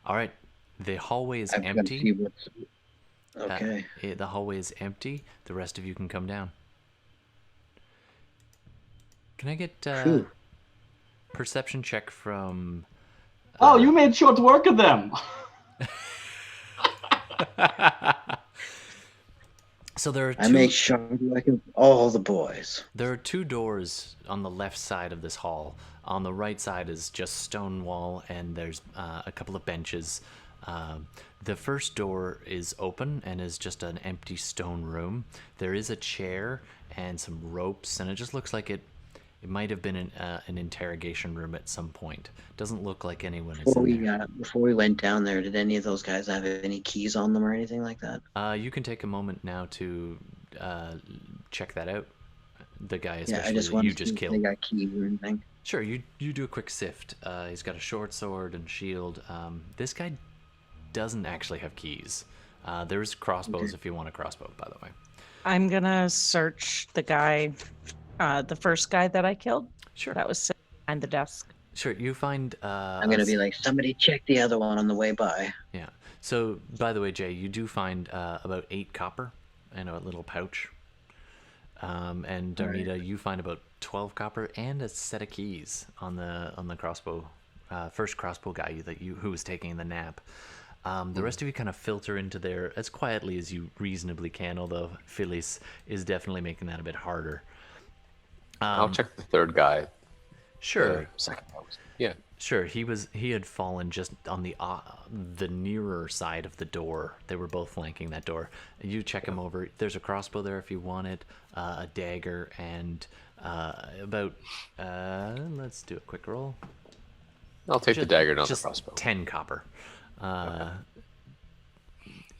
All right. The hallway is I've got to empty. see what's... Okay. The hallway is empty. The rest of you can come down. Can I get Phew. perception check from? Oh, you made short work of them. So there are two. I make sure like all the boys. There are two doors on the left side of this hall. On the right side is just stone wall, and there's a couple of benches. The first door is open and is just an empty stone room. There is a chair and some ropes, and it just looks like it might have been an interrogation room at some point. Doesn't look like anyone is in there. Before we went down there, did any of those guys have any keys on them or anything like that? You can take a moment now to check that out. The guy I especially just that wanted you to just see if killed. they got keys or anything. Sure, you do a quick sift. He's got a short sword and shield. This guy doesn't actually have keys. There's crossbows if you want a crossbow, by the way. I'm gonna search the guy, the first guy that I killed. Sure. That was sitting behind the desk. Sure, you find... I'm going to be like, somebody check the other one on the way by. Yeah. So, by the way, Jay, you do find about 8 copper in a little pouch. And Darmita, you find about 12 copper and a set of keys on the crossbow, first crossbow guy who was taking the nap. The rest of you kind of filter into there as quietly as you reasonably can, although Phyllis is definitely making that a bit harder. I'll check the third guy. Sure. Second post. Yeah. Sure, he had fallen just on the nearer side of the door. They were both flanking that door. You check him over. There's a crossbow there if you want it, a dagger, and let's do a quick roll. I'll take the dagger, not the Just crossbow. 10 copper.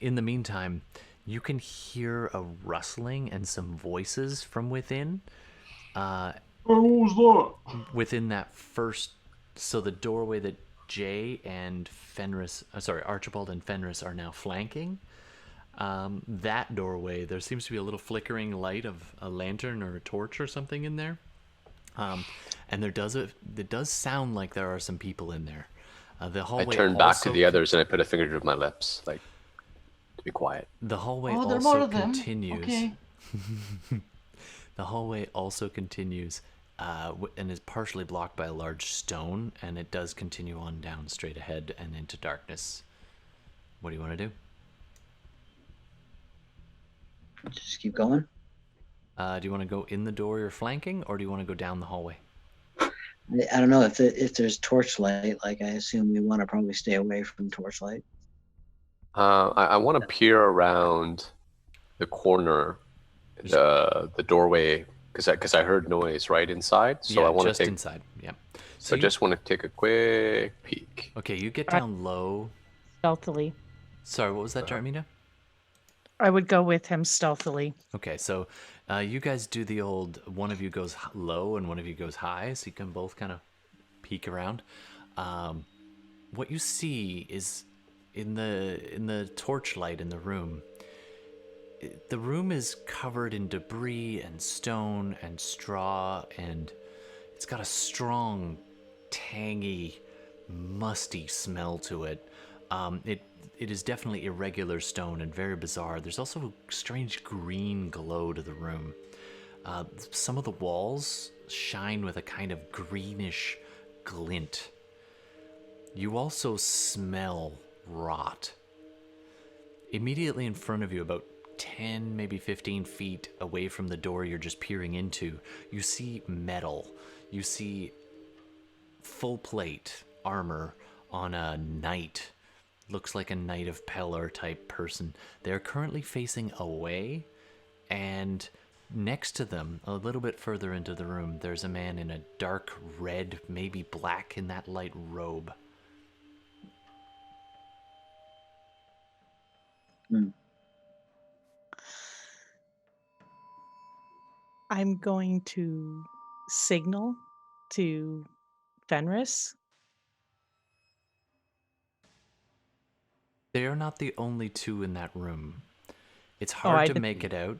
In the meantime, you can hear a rustling and some voices from within. What was that? Within that first, so the doorway that Jay and Archibald and Fenris are now flanking, that doorway, there seems to be a little flickering light of a lantern or a torch or something in there, and it does sound like there are some people in there. The I hallway turn back also to the others and I put a finger to my lips, like, to be quiet. The hallway Oh, there are more also of them. continues. Okay. The hallway also continues and is partially blocked by a large stone, and it does continue on down straight ahead and into darkness. What do you want to do? Just keep going. Do you want to go in the door you're flanking, or do you want to go down the hallway? I don't know if there's torchlight. Like, I assume we want to probably stay away from torchlight. I want to peer around the corner, the doorway, because I heard noise right inside. So yeah, I want to just take. inside. Yeah. So I just want to take a quick peek. Okay, you get down low. Stealthily. Sorry, what was that, Darmita? I would go with him stealthily. Okay, so you guys do the old one of you goes low and one of you goes high, so you can both kind of peek around. What you see is in the torchlight in the room. The room is covered in debris and stone and straw, and it's got a strong, tangy, musty smell to it. It is definitely irregular stone and very bizarre. There's also a strange green glow to the room. Some of the walls shine with a kind of greenish glint. You also smell rot. Immediately in front of you, about 10, maybe 15 feet away from the door you're just peering into, you see metal. You see full plate armor on a knight. Looks like a Knight of Pelor type person. They're currently facing away, and next to them, a little bit further into the room, there's a man in a dark red, maybe black in that light robe. I'm going to signal to Fenris. They are not the only two in that room. It's I hard to did- make it out,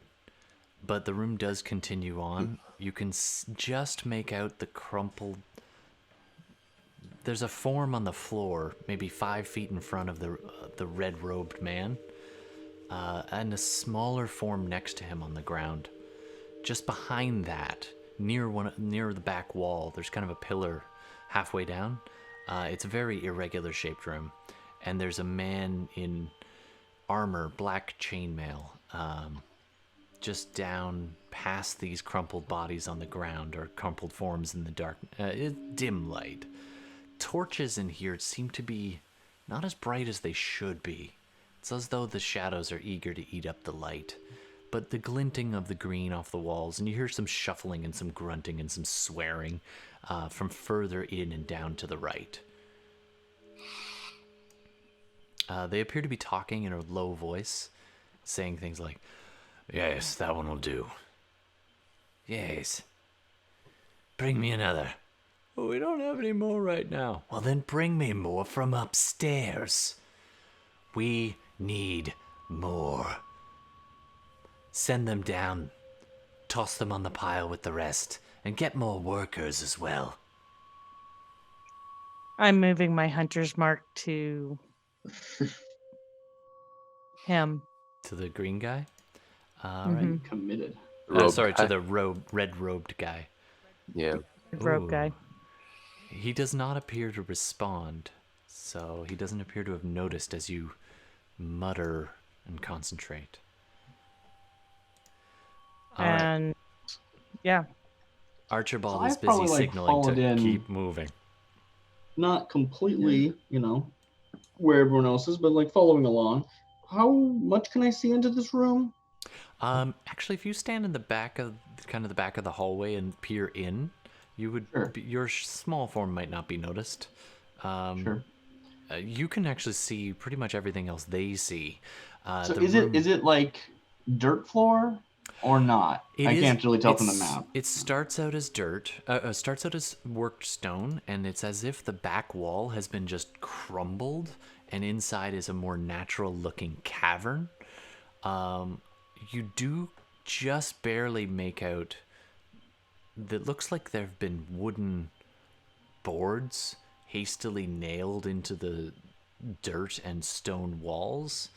but the room does continue on. You can just make out the crumpled... There's a form on the floor, maybe 5 feet in front of the red-robed man, and a smaller form next to him on the ground. Just behind that, near the back wall, there's kind of a pillar halfway down. It's a very irregular shaped room, and there's a man in armor, black chainmail, just down past these crumpled bodies on the ground, or crumpled forms in the dark, dim light. Torches in here seem to be not as bright as they should be. It's as though the shadows are eager to eat up the light. But the glinting of the green off the walls, and you hear some shuffling and some grunting and some swearing from further in and down to the right. They appear to be talking in a low voice, saying things like, "Yes, that one will do. Yes. Bring me another." "Oh, we don't have any more right now." "Well, then bring me more from upstairs. We need more. Send them down, toss them on the pile with the rest, and get more workers as well." I'm moving my hunter's mark to him. To the green guy? All Mhm. right. Committed. Robe Sorry, guy. to the red-robed guy. Yeah. The rope guy. He does not appear to respond, so he doesn't appear to have noticed as you mutter and concentrate. All right. And yeah, Archibald So is I've busy probably, signaling followed to in, keep moving. not completely, where everyone else is, but following along. How much can I see into this room? Actually, if you stand in the back of the back of the hallway and peer in, you would Sure. your small form might not be noticed. Sure. You can actually see pretty much everything else they see. So the is room- it like dirt floor or not? It I is- can't really tell from the it's- map. It starts out as dirt, starts out as worked stone, and it's as if the back wall has been just crumbled, and inside is a more natural-looking cavern. You do just barely make out that looks like there have been wooden boards hastily nailed into the dirt and stone walls,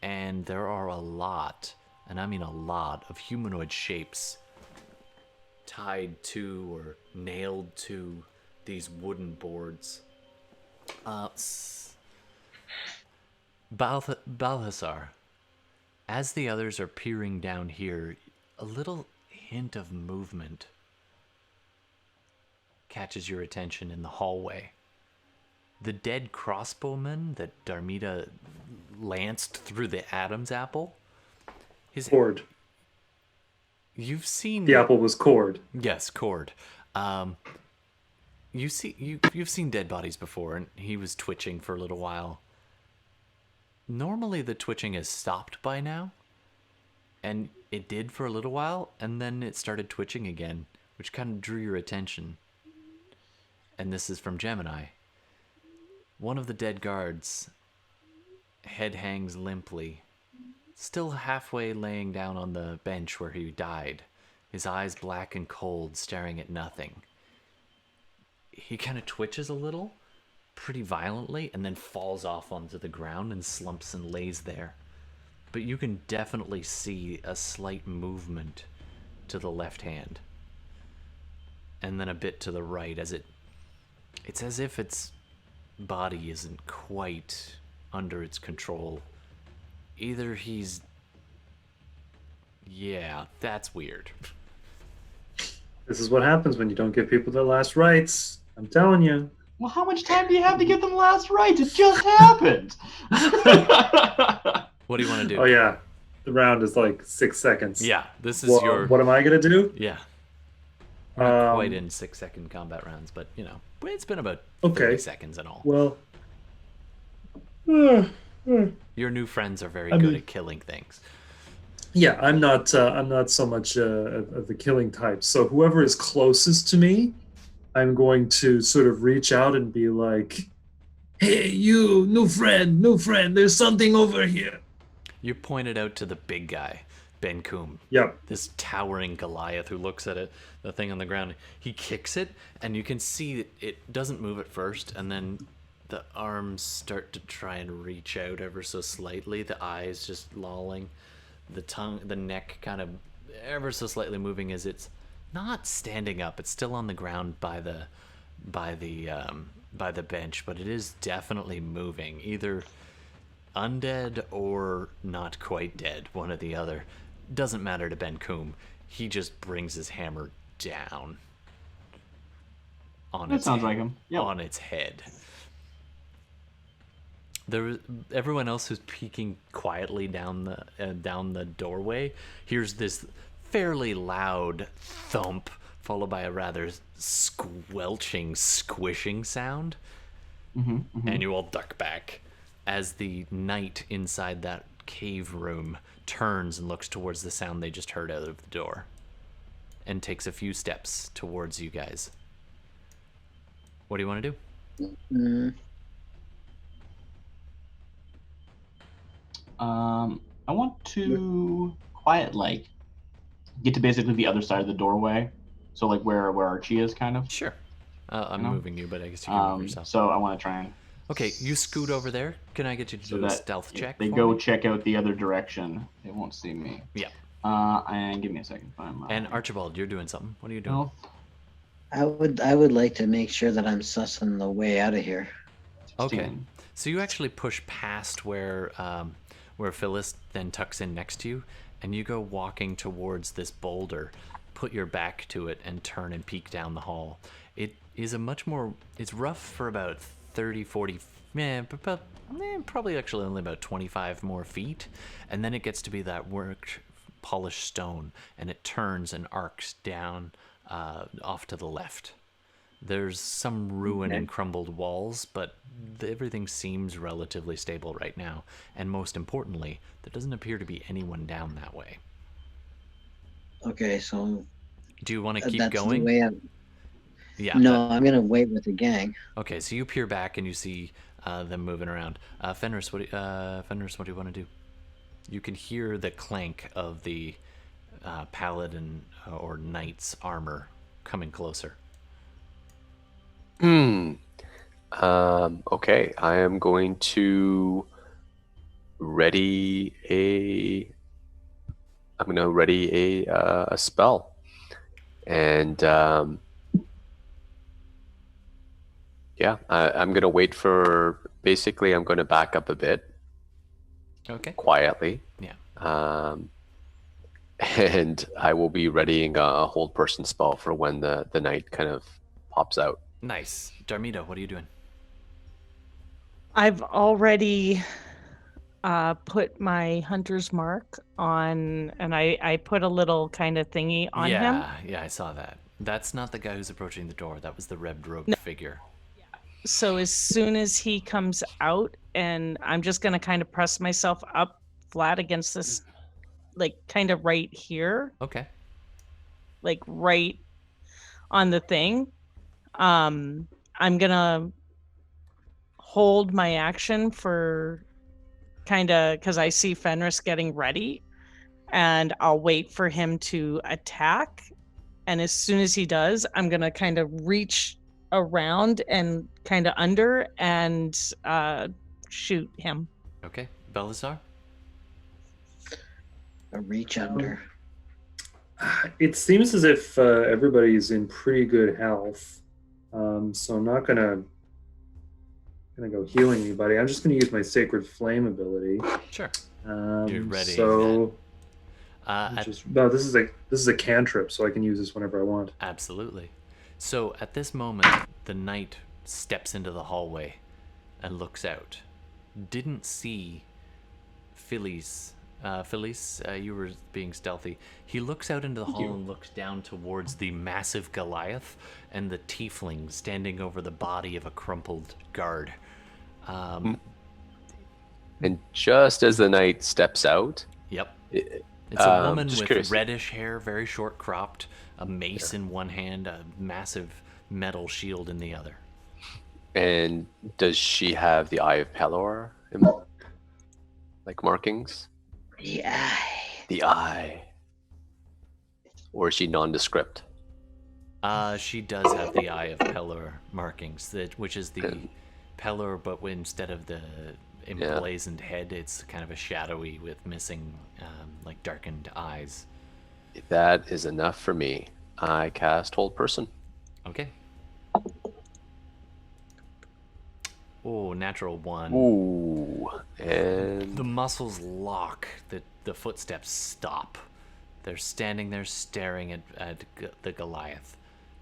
and there are a lot, and I mean a lot, of humanoid shapes tied to or nailed to these wooden boards. Balthasar, as the others are peering down here, a little hint of movement catches your attention in the hallway. The dead crossbowman that Darmita lanced through the Adam's apple, Cord. You've seen The apple was cord. Yes, Cord. You've seen dead bodies before, and he was twitching for a little while. Normally, the twitching has stopped by now, and it did for a little while, and then it started twitching again, which kind of drew your attention. And this is from Gemini. One of the dead guards' head hangs limply, still halfway laying down on the bench where he died, his eyes black and cold, staring at nothing. He kind of twitches a little, pretty violently, and then falls off onto the ground and slumps and lays there. But you can definitely see a slight movement to the left hand, and then a bit to the right, as it's as if its body isn't quite under its control. Either he's... Yeah, that's weird. This is what happens when you don't give people their last rites. I'm telling you. Well, how much time do you have to get them last rites? It just happened. What do you want to do? Oh yeah, the round is like 6 seconds. Yeah, this is Well, what am I gonna do? Yeah. We're not quite in 6-second combat rounds, but, you know, it's been about 30 seconds and all. Well, Your new friends are very good at killing things. yeah, I'm not so much of the killing type. So whoever is closest to me, I'm going to sort of reach out and be like, "Hey, you, new friend, there's something over here." You pointed out to the big guy, Ben Coombe. Yep. This towering Goliath who looks at it, the thing on the ground. He kicks it, and you can see it doesn't move at first, and then the arms start to try and reach out ever so slightly. The eyes just lolling, the tongue, the neck kind of ever so slightly moving as it's not standing up. It's still on the ground by the bench, but it is definitely moving, either undead or not quite dead, one or the other. Doesn't matter to Ben Coombe. He just brings his hammer down on That sounds like him. Yep. on its head. Everyone else who's peeking quietly down the doorway hears this fairly loud thump, followed by a rather squelching, squishing sound. And you all duck back as the knight inside that cave room turns and looks towards the sound they just heard out of the door, and takes a few steps towards you guys. What do you want to do? I want to get to basically the other side of the doorway, so like where Archie is, kind of. Sure. I'm moving you, but I guess you can move yourself. So I want to try and. Okay, you scoot over there. Can I get you to do a stealth check? They for go me? check out the other direction. They won't see me. Yeah. And give me a second. And Archibald, you're doing something. What are you doing? No. I would like to make sure that I'm sussing the way out of here. Okay. 16. So you actually push past where Phyllis then tucks in next to you, and you go walking towards this boulder, put your back to it, and turn and peek down the hall. It is it's rough for about 30, 40, probably actually only about 25 more feet, and then it gets to be that worked polished stone, and it turns and arcs down off to the left. There's some ruin and crumbled walls, but everything seems relatively stable right now. And most importantly, there doesn't appear to be anyone down that way. Okay, so Do you want to keep that's going? the way I'm... Yeah. No, I'm gonna wait with the gang. Okay, so you peer back and you see them moving around. Fenris, what do you want to do? You can hear the clank of the paladin or knight's armor coming closer. Okay, I am going to ready a spell, and I'm gonna wait for. Basically, I'm going to back up a bit. Okay. Quietly. Yeah. And I will be readying a hold person spell for when the knight kind of pops out. Nice. Darmita, what are you doing? I've already put my hunter's mark on, and I put a little kind of thingy on him. Yeah, I saw that. That's not the guy who's approaching the door. That was the red-robed figure. So as soon as he comes out, and I'm just going to kind of press myself up flat against this, like kind of right here, Okay. like right on the thing. I'm going to hold my action for kind of, because I see Fenris getting ready, and I'll wait for him to attack. And as soon as he does, I'm going to kind of reach around and kind of under and shoot him. Okay. Belisar? A reach under. It seems as if everybody's in pretty good health, so I'm not gonna go healing anybody. I'm just gonna use my Sacred Flame ability. Sure. You're ready. So, At- no, this is a cantrip, so I can use this whenever I want. Absolutely. So at this moment, the knight steps into the hallway and looks out. Didn't see Phyllis. Phyllis, you were being stealthy. He looks out into the hall and looks down towards the massive Goliath and the tiefling standing over the body of a crumpled guard. And just as the knight steps out, Yep. it, It's a woman just with curious. reddish hair, very short cropped, a mace in one hand, a massive metal shield in the other. And does she have the Eye of Pelor, like markings? The eye. The eye. Or is she nondescript? She does have the Eye of Pelor markings, which is the Good. Pelor, but instead of the emblazoned head, it's kind of a shadowy with missing, like darkened eyes. That is enough for me. I cast Hold Person. Okay. Oh, natural 1. Ooh. And The muscles lock. The footsteps stop. They're standing there staring at the Goliath.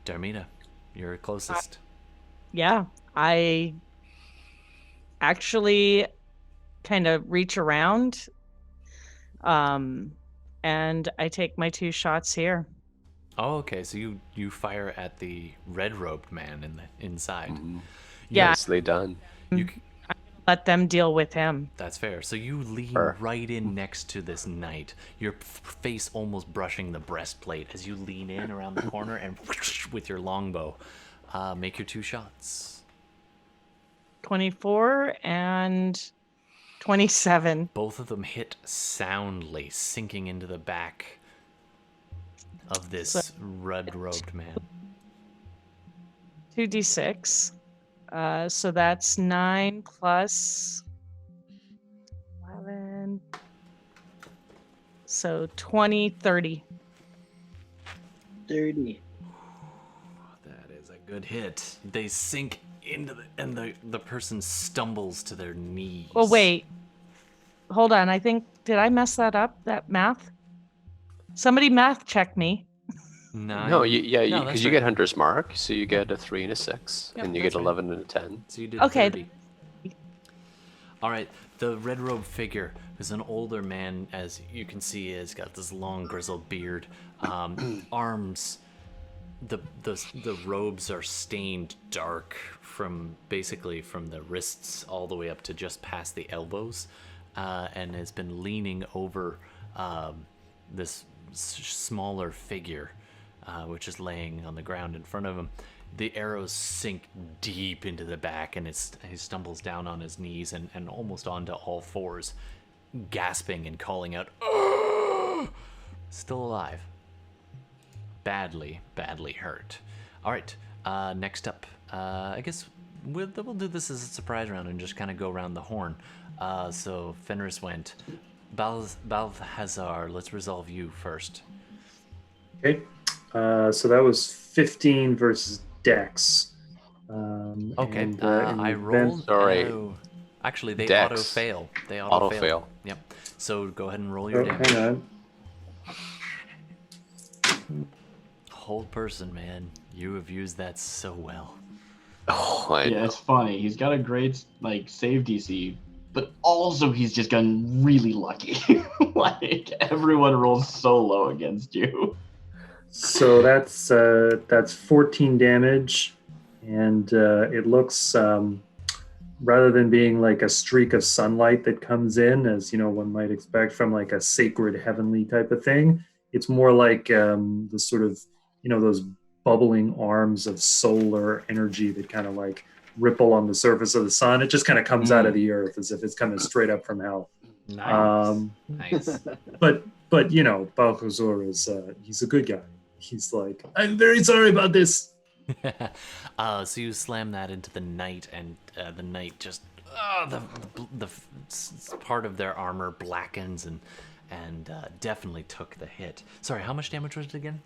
Darmita, you're closest. Yeah, I actually kind of reach around, and I take my 2 shots here. Oh, okay. So you fire at the red-robed man inside. Yeah. nicely done. You, Let them deal with him. that's fair. So you lean Sure. right in next to this knight, your face almost brushing the breastplate as you lean in around the corner and with your longbow, make your 2 shots. 24 and 27. Both of them hit soundly, sinking into the back of this red-robed man. 2d6. So that's 9 plus 11. So 20, 30. 30. That is a good hit. They sink into the person stumbles to their knees. Well, wait. Hold on. I think, did I mess that up? That math? Somebody math check me. Nine. No, No, because that's you right. get Hunter's Mark, so you get a 3 and a 6, Yep, and you that's get right. 11 and a 10. So you did Okay. 30. All right, the red robe figure is an older man, as you can see. Has got this long grizzled beard, arms. The robes are stained dark from the wrists all the way up to just past the elbows, and has been leaning over this smaller figure, which is laying on the ground in front of him. The arrows sink deep into the back, and he stumbles down on his knees and almost onto all fours, gasping and calling out, "Ugh!" Still alive. Badly hurt. All right, next up, I guess we'll do this as a surprise round and just kind of go around the horn. So Fenris went. Balthazar, let's resolve you first. Okay, so that was 15 versus Dex. Okay, and, I and rolled. Sorry. Actually, they Dex. auto fail. They Auto auto fail. Yep. So go ahead and roll Oh, your damage. hang on. Hold person, man. You have used that so well. Oh, I Yeah, know. it's funny. He's got a great save DC but also he's just gotten really lucky. Like everyone rolls so low against you. So that's 14 damage, and it looks rather than being like a streak of sunlight that comes in, as one might expect from like a sacred heavenly type of thing. It's more like the sort of those bubbling arms of solar energy that kind of like ripple on the surface of the sun. It just kind of comes out of the earth as if it's coming straight up from hell. Nice. Nice. But Balthazar is he's a good guy. He's like, I'm very sorry about this. So you slam that into the knight, and the knight just the part of their armor blackens and definitely took the hit. Sorry, how much damage was it again?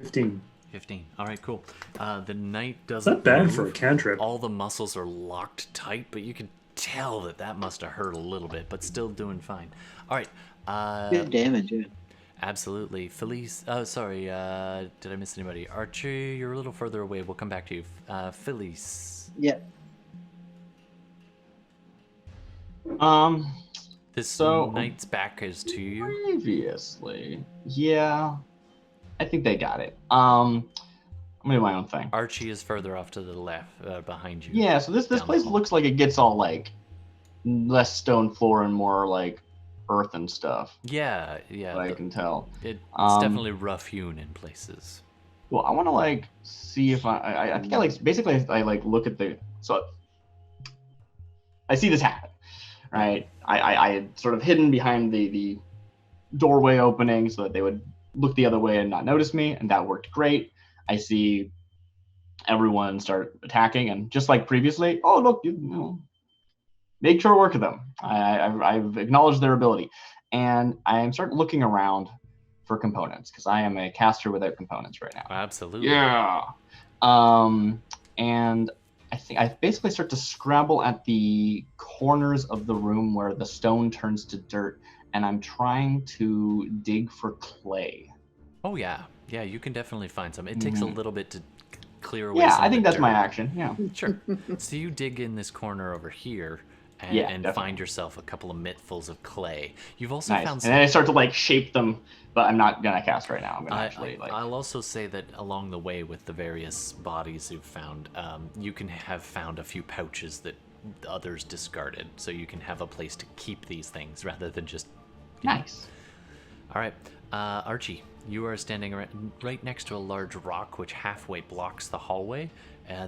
15. 15. All right, cool. The knight It's doesn't not bad move. for a cantrip. All the muscles are locked tight, but you can tell that must have hurt a little bit, but still doing fine. All right. Good damage, yeah. Absolutely. Felice. Oh, sorry. Did I miss anybody? Archie, you're a little further away. We'll come back to you. Felice. Yeah. This So- knight's back is to you. Previously, yeah, I think they got it. I'm gonna do my own thing. Archie is further off to the left, behind you. Yeah, so this Down the place hall. looks like it gets all like less stone floor and more like earth and stuff. Yeah, yeah. I can tell. It's Um, definitely rough hewn in places. Well, I want to like see if I think I like basically I like look at the so I see this happen, right? I had sort of hidden behind the doorway opening so that they would look the other way and not notice me, and that worked great. I see everyone start attacking, and just like previously, oh look, make sure work of them. I've acknowledged their ability, and I am starting looking around for components because I am a caster without components right now. Absolutely. Yeah. And I think I basically start to scrabble at the corners of the room where the stone turns to dirt, and I'm trying to dig for clay. Oh yeah, yeah. You can definitely find some. It takes a little bit to clear away. Yeah, some I of think the that's my dirt. action. Yeah. Sure. So you dig in this corner over here and, Yeah, and definitely. find yourself a couple of mittfuls of clay. You've also Nice. found And some. then I start to like shape them, but I'm not gonna cast right now. I'm gonna actually like. I'll also say that along the way with the various bodies you've found, you can have found a few pouches that others discarded, so you can have a place to keep these things rather than just. Nice. All right, Archie, you are standing right next to a large rock which halfway blocks the hallway.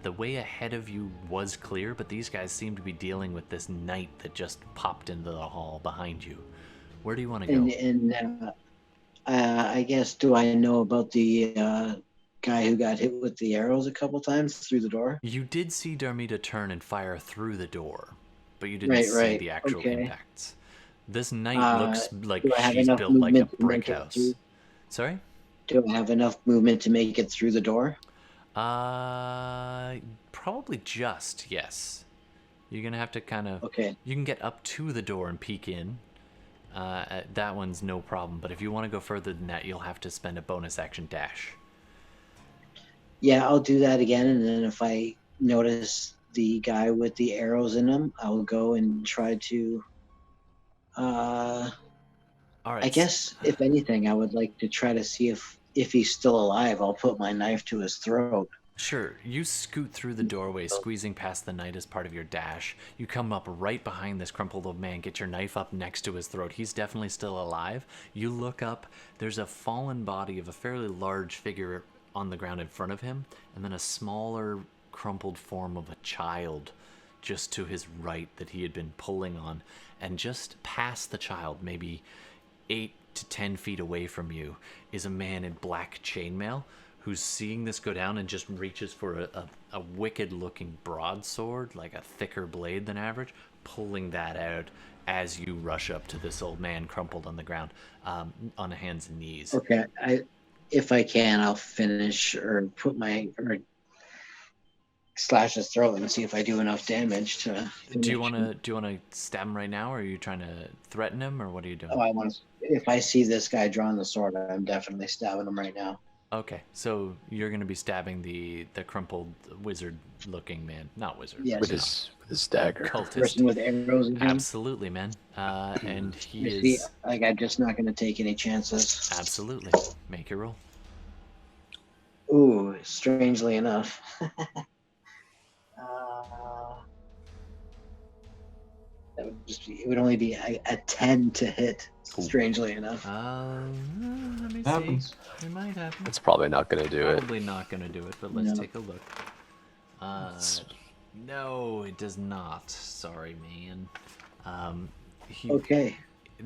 The way ahead of you was clear, but these guys seem to be dealing with this knight that just popped into the hall behind you. Where do you want to go? And I guess, do I know about the guy who got hit with the arrows a couple times through the door? You did see Darmita turn and fire through the door, but you didn't Right, see right, the actual okay. impacts. This knight looks like do I have she's enough built like a movement to brick make it house. through? Sorry? Do I have enough movement to make it through the door? Probably just, yes. You're gonna have to kind of. Okay. You can get up to the door and peek in. That one's no problem, but if you want to go further than that, you'll have to spend a bonus action dash. Yeah, I'll do that again, and then if I notice the guy with the arrows in him, I'll go and try to. All right. I guess, if anything, I would like to try to see if he's still alive. I'll put my knife to his throat. Sure. You scoot through the doorway, squeezing past the knight as part of your dash. You come up right behind this crumpled old man, get your knife up next to his throat. He's definitely still alive. You look up, there's a fallen body of a fairly large figure on the ground in front of him, and then a smaller, crumpled form of a child just to his right that he had been pulling on. And just past the child, maybe 8 to 10 feet away from you, is a man in black chainmail who's seeing this go down and just reaches for a wicked-looking broadsword, like a thicker blade than average, pulling that out as you rush up to this old man crumpled on the ground, on hands and knees. Okay, if I can, I'll finish or slash his throat and see if I do enough damage to. Do you want to stab him right now, or are you trying to threaten him, or what are you doing? Oh, I want to. If I see this guy drawing the sword, I'm definitely stabbing him right now. Okay, so you're gonna be stabbing the crumpled wizard-looking man, not wizard, Yes. with you his dagger. know, cultist. Person with arrows in hand. Absolutely, man. And he You see, is like, I'm just not going to take any chances. absolutely. Make your roll. Ooh, strangely enough. That would it would only be a 10 to hit, strangely enough. Let me see. Happens. It might happen. It's probably not going to do it. Probably not gonna do it, but let's No. take a look. No, it does not. Sorry, man. Okay.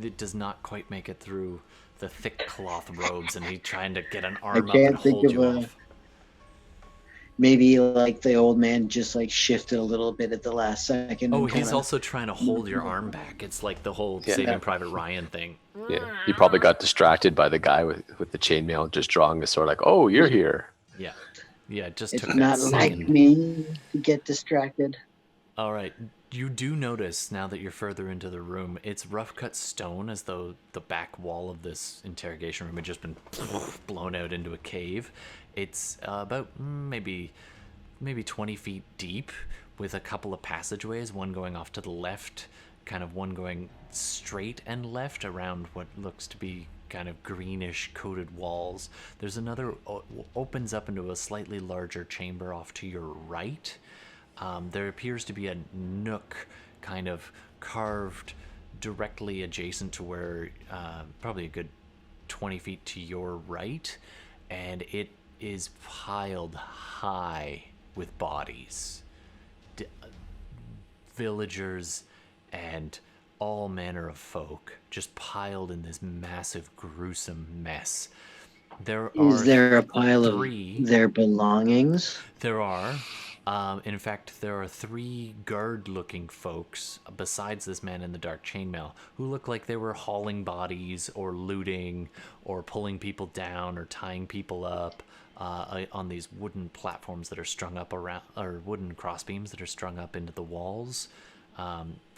It does not quite make it through the thick cloth robes, and he's trying to get an I arm up and can't think hold of you a. off. Maybe like the old man just like shifted a little bit at the last second. Oh, and he's kinda- also trying to hold your arm back. It's like the whole Yeah. Saving Private Ryan thing. Yeah, he probably got distracted by the guy with the chainmail just drawing the sword, like, "Oh, you're here." Yeah. Yeah, it just It's took not that like second. me to get distracted. All right. You do notice now that you're further into the room, it's rough cut stone, as though the back wall of this interrogation room had just been blown out into a cave. It's about maybe 20 feet deep, with a couple of passageways, one going off to the left, kind of one going straight and left around what looks to be kind of greenish coated walls. There's another opens up into a slightly larger chamber off to your right. There appears to be a nook kind of carved directly adjacent to where, probably a good 20 feet to your right, and it is piled high with bodies. Villagers and all manner of folk just piled in this massive, gruesome mess. Is there a pile three- of their belongings? There are. In fact, there are 3 guard-looking folks besides this man in the dark chainmail who look like they were hauling bodies or looting or pulling people down or tying people up on these wooden platforms that are strung up around, or wooden crossbeams that are strung up into the walls,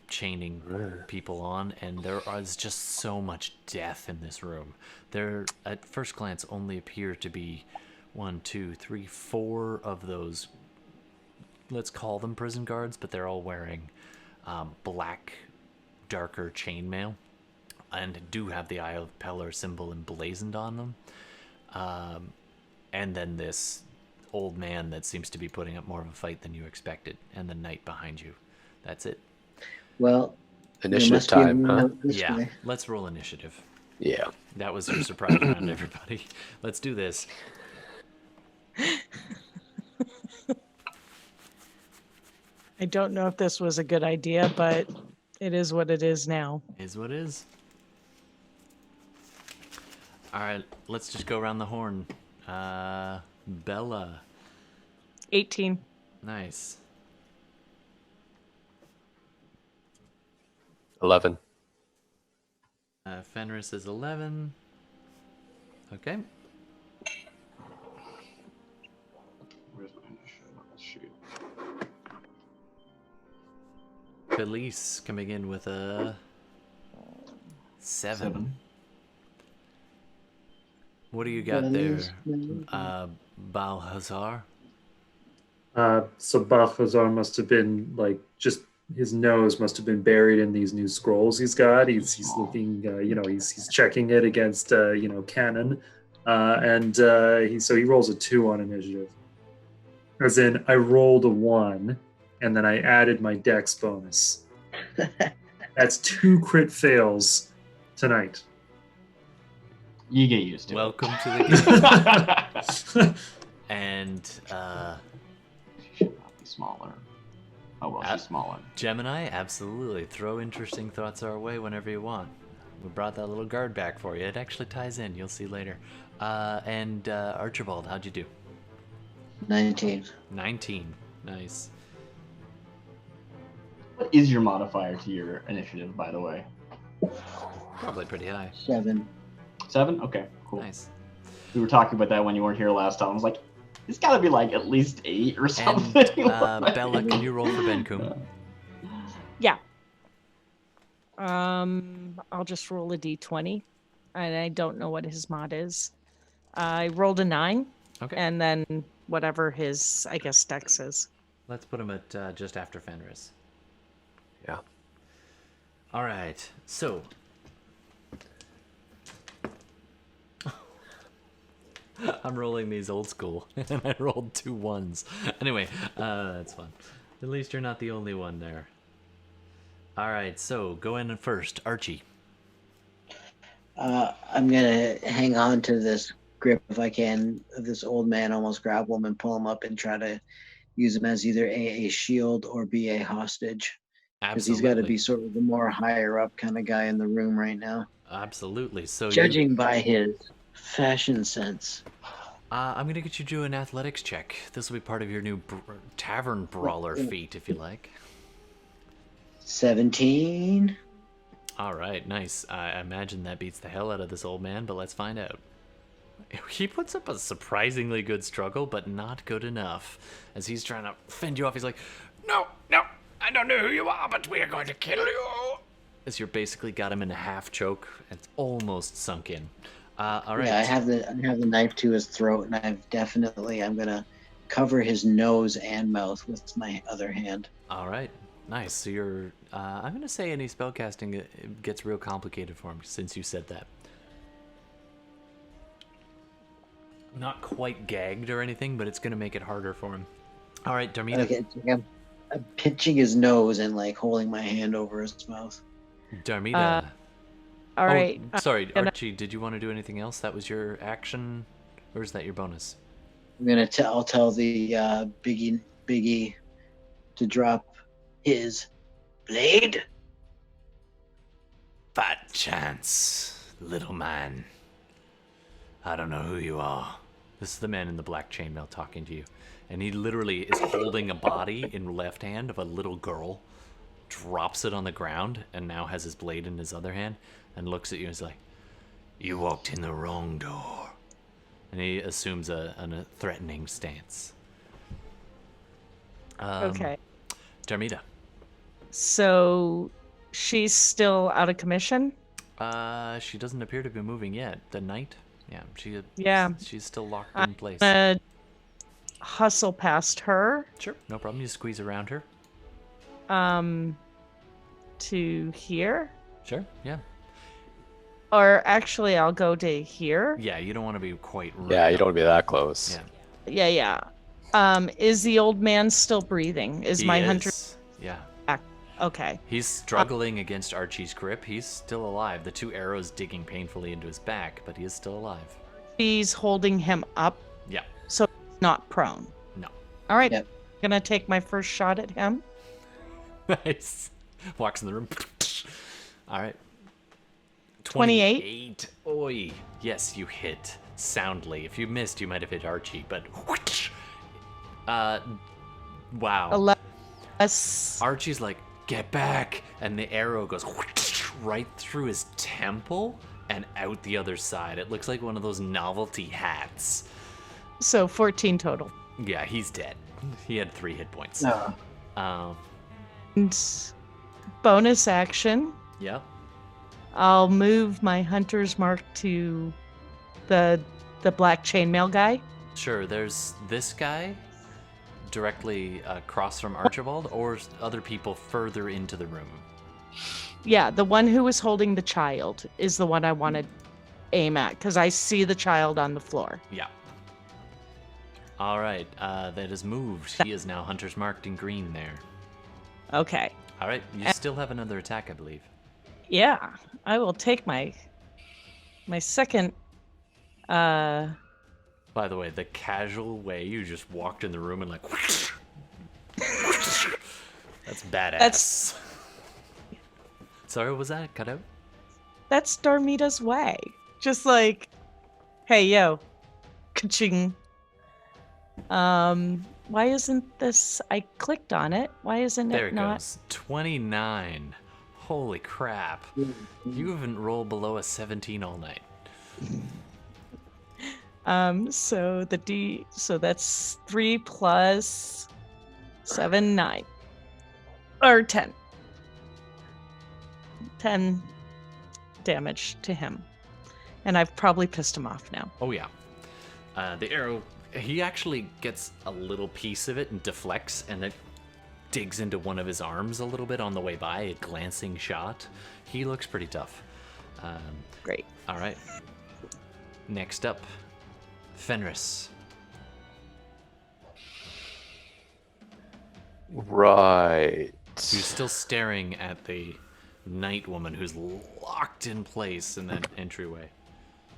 chaining people on. And there is just so much death in this room. There, at first glance, only appear to be 1, 2, 3, 4 of those, let's call them prison guards, but they're all wearing black, darker chainmail, and do have the Eye of Pelor symbol emblazoned on them. And then this old man that seems to be putting up more of a fight than you expected, and the knight behind you. That's it. Well, there Initiative must be a time, huh? note this Yeah, way. let's roll initiative. Yeah. That was your surprise round, everybody. Let's do this. I don't know if this was a good idea, but it is what it is now. Is what is. All right, let's just go around the horn. Bella. 18. Nice. 11. Fenris is 11. Okay. Where's my initiative? Let's shoot. Felice coming in with a 7. What do you got there, Balhazar? So Balthazar must have been like just his nose must have been buried in these new scrolls he's got. He's looking, he's checking it against, canon, and he rolls a 2 on initiative. As in, I rolled a 1, and then I added my dex bonus. That's 2 crit fails tonight. You get used to Welcome to the game. it. And She should not be smaller. Oh well, she's smaller. Gemini, absolutely. Throw interesting thoughts our way whenever you want. We brought that little guard back for you. It actually ties in. You'll see later. And Archibald, how'd you do? 19. 19. Nice. What is your modifier to your initiative, by the way? Probably pretty high. 7. 7? Okay, cool. Nice. We were talking about that when you weren't here last time. I was like, it's got to be like at least 8 or And something. Bella, can you roll for Ben Kum? Yeah. I'll just roll a d20. And I don't know what his mod is. I rolled a 9, Okay. and then whatever his, I guess, dex is. Let's put him at just after Fenris. Yeah. All right. So. I'm rolling these old school, and I rolled 2 1s. Anyway, that's fun. At least you're not the only one there. All right, so go in first, Archie. I'm gonna hang on to this grip if I can of this old man, almost grapple him and pull him up and try to use him as either a shield or be a hostage. Because he's got to be sort of the more higher up kind of guy in the room right now. Absolutely. So judging by his fashion sense. I'm gonna get you to do an athletics check. This will be part of your new tavern brawler feat, if you like. 17. All right, nice. I imagine that beats the hell out of this old man, but let's find out. He puts up a surprisingly good struggle, but not good enough. As he's trying to fend you off, he's like, no, I don't know who you are, but we are going to kill you. As you're basically got him in a half choke, and it's almost sunk in. All right. Yeah, I have the knife to his throat, and I'm gonna cover his nose and mouth with my other hand. All right, nice. So you're, I'm gonna say any spellcasting it gets real complicated for him since you said that. Not quite gagged or anything, but it's gonna make it harder for him. All right, Darmita. Okay, I'm pinching his nose and like holding my hand over his mouth. Darmita. All right. Sorry, Archie. Did you want to do anything else? That was your action, or is that your bonus? I'll tell the Biggie to drop his blade. Fat chance, little man. I don't know who you are. This is the man in the black chainmail talking to you. And he literally is holding a body in left hand of a little girl, drops it on the ground, and now has his blade in his other hand, and looks at you and is like, you walked in the wrong door. And he assumes a threatening stance. Okay. Darmita. So she's still out of commission? She doesn't appear to be moving yet. The knight? Yeah. She's still locked in place. I'm gonna hustle past her. Sure, no problem. You squeeze around her. To here? Sure, yeah. Or actually, I'll go to here. Yeah, you don't want to be quite right. Yeah, you don't want to be that close. Yeah. Yeah. Is the old man still breathing? Is my hunter? Yeah. Okay. He's struggling against Archie's grip. He's still alive. The 2 arrows digging painfully into his back, but he is still alive. He's holding him up. Yeah. So he's not prone. No. All right. Yep. Gonna take my first shot at him. Nice. Walks in the room. All right. 28. Oi. Yes, you hit soundly. If you missed, you might have hit Archie, but wow. 11. Archie's like, get back, and the arrow goes right through his temple and out the other side. It looks like one of those novelty hats. So 14 total. Yeah, he's dead. He had 3 hit points. No. And bonus action. Yeah. I'll move my hunter's mark to the black chainmail guy. Sure, there's this guy directly across from Archibald, or other people further into the room. Yeah, the one who was holding the child is the one I want to aim at, because I see the child on the floor. Yeah. All right, that is moved. He is now hunter's marked in green there. Okay. All right, you still have another attack, I believe. Yeah, I will take my second. By the way, the casual way you just walked in the room and like, that's badass. Sorry, what was that? Cut out? That's Darmita's way. Just like, hey, yo, ka-ching. Why isn't this? I clicked on it. Why isn't There it it not? goes. 29. Holy crap. You haven't rolled below a 17 all night. So so that's 3 plus 7, 9. Or 10. 10 damage to him. And I've probably pissed him off now. Oh, yeah. The arrow, he actually gets a little piece of it and deflects, and it digs into one of his arms a little bit on the way by, a glancing shot. He looks pretty tough. Great. All right. Next up, Fenris. Right. Who's still staring at the night woman who's locked in place in that entryway.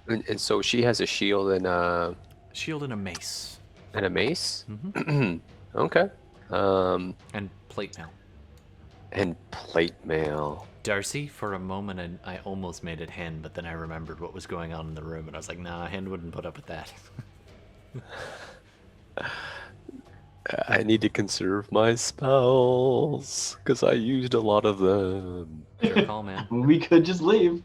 And so she has a shield and Shield and a mace. a mace? Mm-hmm. Okay. And plate mail. And plate mail. Darcy, for a moment, I almost made it Hen, but then I remembered what was going on in the room, and I was like, nah, Hen wouldn't put up with that. I need to conserve my spells because I used a lot of them. Sure call, man. We could just leave.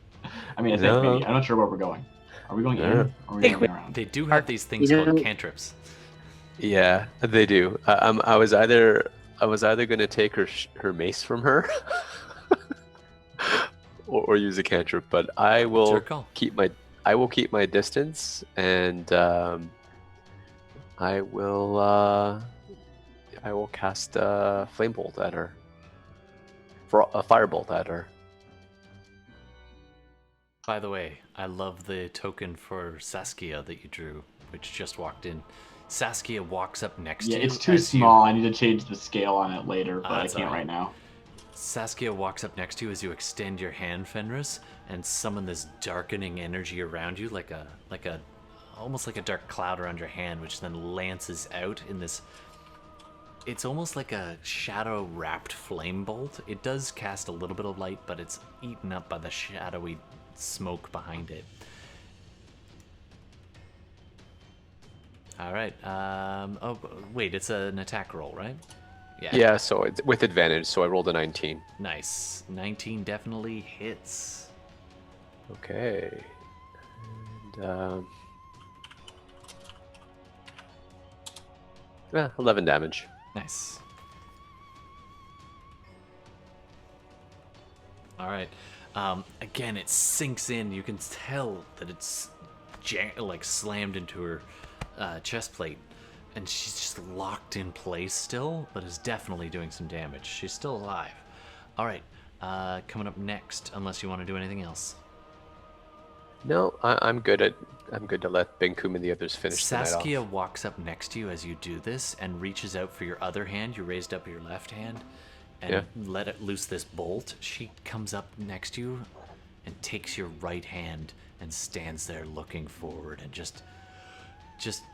I mean, I think No. maybe. I'm not sure where we're going. Are we going in? Yeah. Or are we going around? They do have these things You know- called cantrips. Yeah, they do. I was either going to take her mace from her, or use a cantrip, but I It's your will call. keep my distance, and I will cast a flame bolt at her, for a firebolt at her. By the way, I love the token for Saskia that you drew, which just walked in. Saskia walks up next Yeah, to you. it's too as you- small. I need to change the scale on it later, but I that's can't alright. right now. Saskia walks up next to you as you extend your hand, Fenris, and summon this darkening energy around you, almost like a dark cloud around your hand, which then lances out in this. It's almost like a shadow-wrapped flame bolt. It does cast a little bit of light, but it's eaten up by the shadowy smoke behind it. All right. Oh, wait. It's an attack roll, right? Yeah, so it's with advantage. So I rolled a 19. Nice. 19 definitely hits. Okay. And 11 damage. Nice. All right. Again, it sinks in. You can tell that it's slammed into her chest plate, and she's just locked in place still, but is definitely doing some damage. She's still alive. All right. Coming up next, unless you want to do anything else. No, I'm good to let Benkum and the others finish the night Saskia off. walks up next to you as you do this and reaches out for your other hand. You raised up your left hand and Yeah. let it loose this bolt. She comes up next to you and takes your right hand and stands there looking forward and just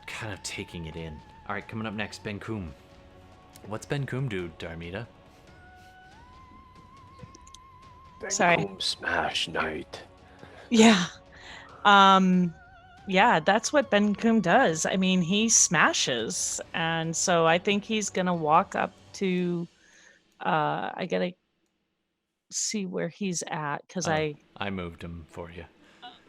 kind of taking it in. All right, coming up next, Benkum. What's Benkum do, Darmita? Sorry. Benkum Smash Night. Yeah. Yeah, that's what Ben Kum does. I mean, he smashes. And so I think he's going to walk up to, I got to see where he's at because I moved him for you.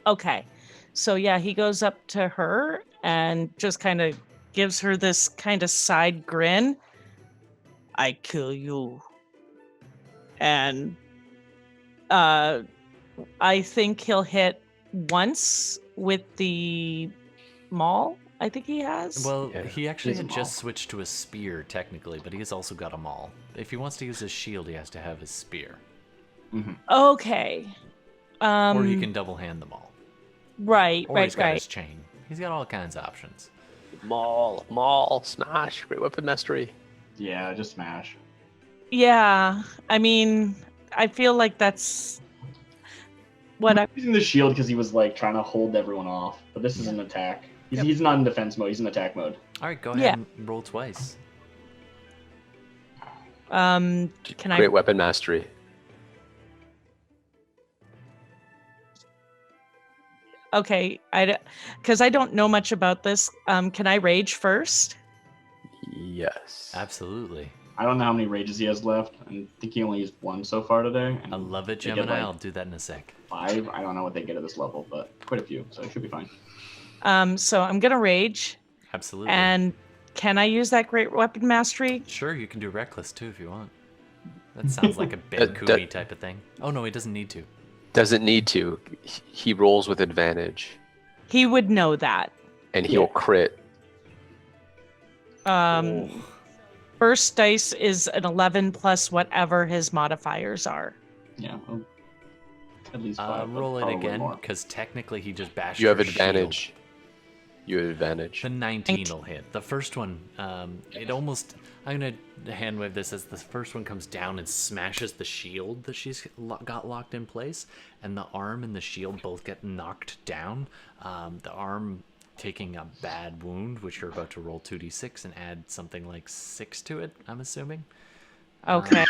okay. So yeah, he goes up to her and just kind of gives her this kind of side grin. I kill you. And, I think he'll hit once with the maul. I think he has. Well, Yeah. he actually He's a had maul. just switched to a spear, technically, but he has also got a maul. If he wants to use his shield, he has to have his spear. Okay. Or he can double hand the maul. Right, Or he's got right. his chain. He's got all kinds of options. Maul, Smash, great weapon mastery. Yeah, just smash. Yeah. I mean, I feel like that's what I. Using the shield because he was like trying to hold everyone off, but this is an attack. He's not in defense mode. He's in attack mode. All right, go ahead Yeah. and roll twice. Can Great I? weapon mastery. Okay, because I don't know much about this. Can I rage first? Yes. Absolutely. I don't know how many rages he has left. I think he only used one so far today. And I love it, they get, Gemini. like, I'll do that in a sec. 5. I don't know what they get at this level, but quite a few, so it should be fine. So I'm gonna rage, Absolutely. and can I use that great weapon mastery? Sure, you can do reckless too if you want. That sounds like a Ben that- Kumi type of thing. Oh no, he doesn't need to. Doesn't need to. He rolls with advantage. He would know that. And he'll crit. First dice is an 11 plus whatever his modifiers are. Yeah, well, at least 5. but Roll it probably again, more. because technically he just bashed You have her shield. advantage. You have advantage. The 19 will hit. The first one, it almost... I'm going to hand wave this as the first one comes down and smashes the shield that she's got locked in place, and the arm and the shield both get knocked down. The arm taking a bad wound, which you're about to roll 2d6 and add something like 6 to it, I'm assuming. Okay.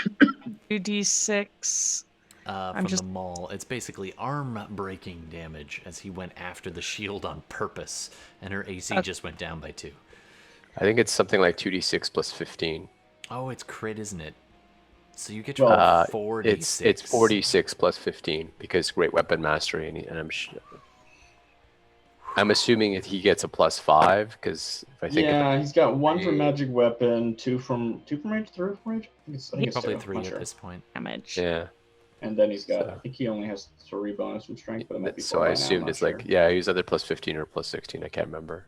2d6. From the maul. It's basically arm breaking damage as he went after the shield on purpose, and her AC just went down by 2. I think it's something like 2d6 plus 15. Oh, it's crit, isn't it? So you get to roll 4d6. It's 46 plus 15 because Great Weapon Mastery, and I'm assuming that he gets a plus 5 because if I think he's got 1 from magic weapon, 2 from rage, 3 from rage. I think it's Probably 2, 3 not at sure. this point. Damage. yeah. And then he's got. So- I think he only has 3 bonus from strength, but it might be. So 4 I by now, assumed I'm not it's sure. like he's either plus 15 or plus 16. I can't remember.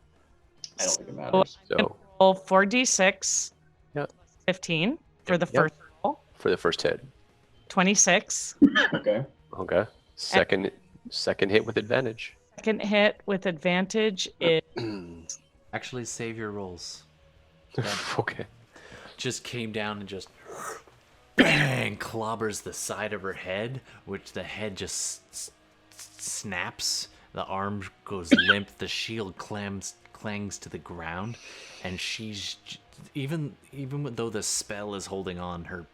I don't think it matters. So Roll 4d6. Yep. 15 for the Yep. first roll. for the first hit, 26. Okay. okay. Second hit with advantage. Second hit with advantage is Actually, save your rolls. Okay. Just came down and just bang clobbers the side of her head, which the head just snaps. The arm goes limp. The shield clangs to the ground, and she's even though the spell is holding on her.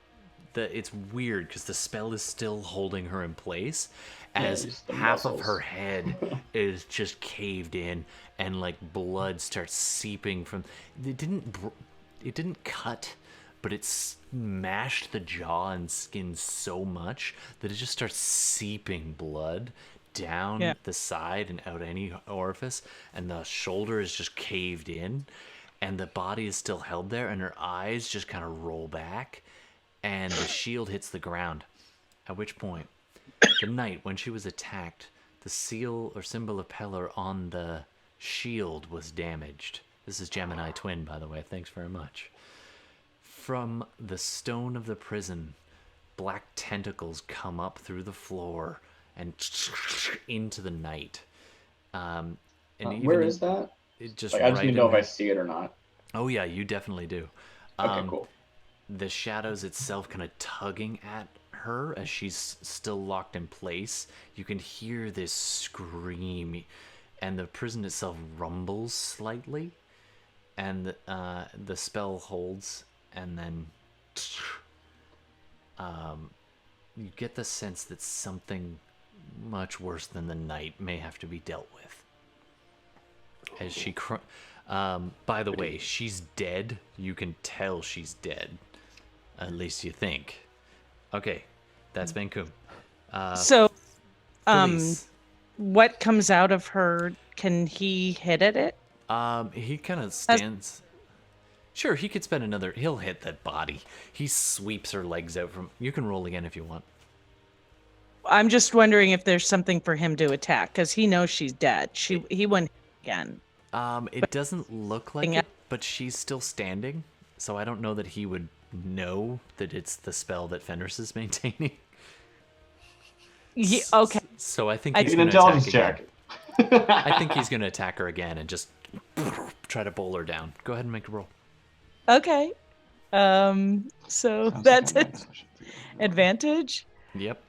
It's weird because the spell is still holding her in place, as just the half of muscles. her head is just caved in, and like blood starts seeping from. It didn't cut, but it smashed the jaw and skin so much that it just starts seeping blood down the side and out any orifice, and the shoulder is just caved in, and the body is still held there, and her eyes just kind of roll back, and the shield hits the ground. At which point, the night when she was attacked, the seal or symbol of Pelor on the shield was damaged. This is Gemini Twin, by the way. Thanks very much. From the stone of the prison, black tentacles come up through the floor and into the night. And Where is that? It just Like, I just right need to know in if I see it or not. Oh yeah, you definitely do. Okay, cool. The shadows itself kind of tugging at her as she's still locked in place. You can hear this scream, and the prison itself rumbles slightly, and the spell holds, and then you get the sense that something much worse than the night may have to be dealt with. As she by the way, she's dead. You can tell she's dead. At least you think. Okay, that's Vancouver. so. Felice. What comes out of her? Can he hit at it? He kind of stands. Sure, he could spend another. He'll hit that body. He sweeps her legs out from. You can roll again if you want. I'm just wondering if there's something for him to attack because he knows she's dead. He wouldn't hit again. It doesn't look like it, but she's still standing. So I don't know that he would know that it's the spell that Fenris is maintaining. Yeah, okay. So I think It's he's an going to attack intelligence again. check. I think he's going to attack her again and just try to bowl her down. Go ahead and make a roll. Okay. So that's it. Advantage. Yep.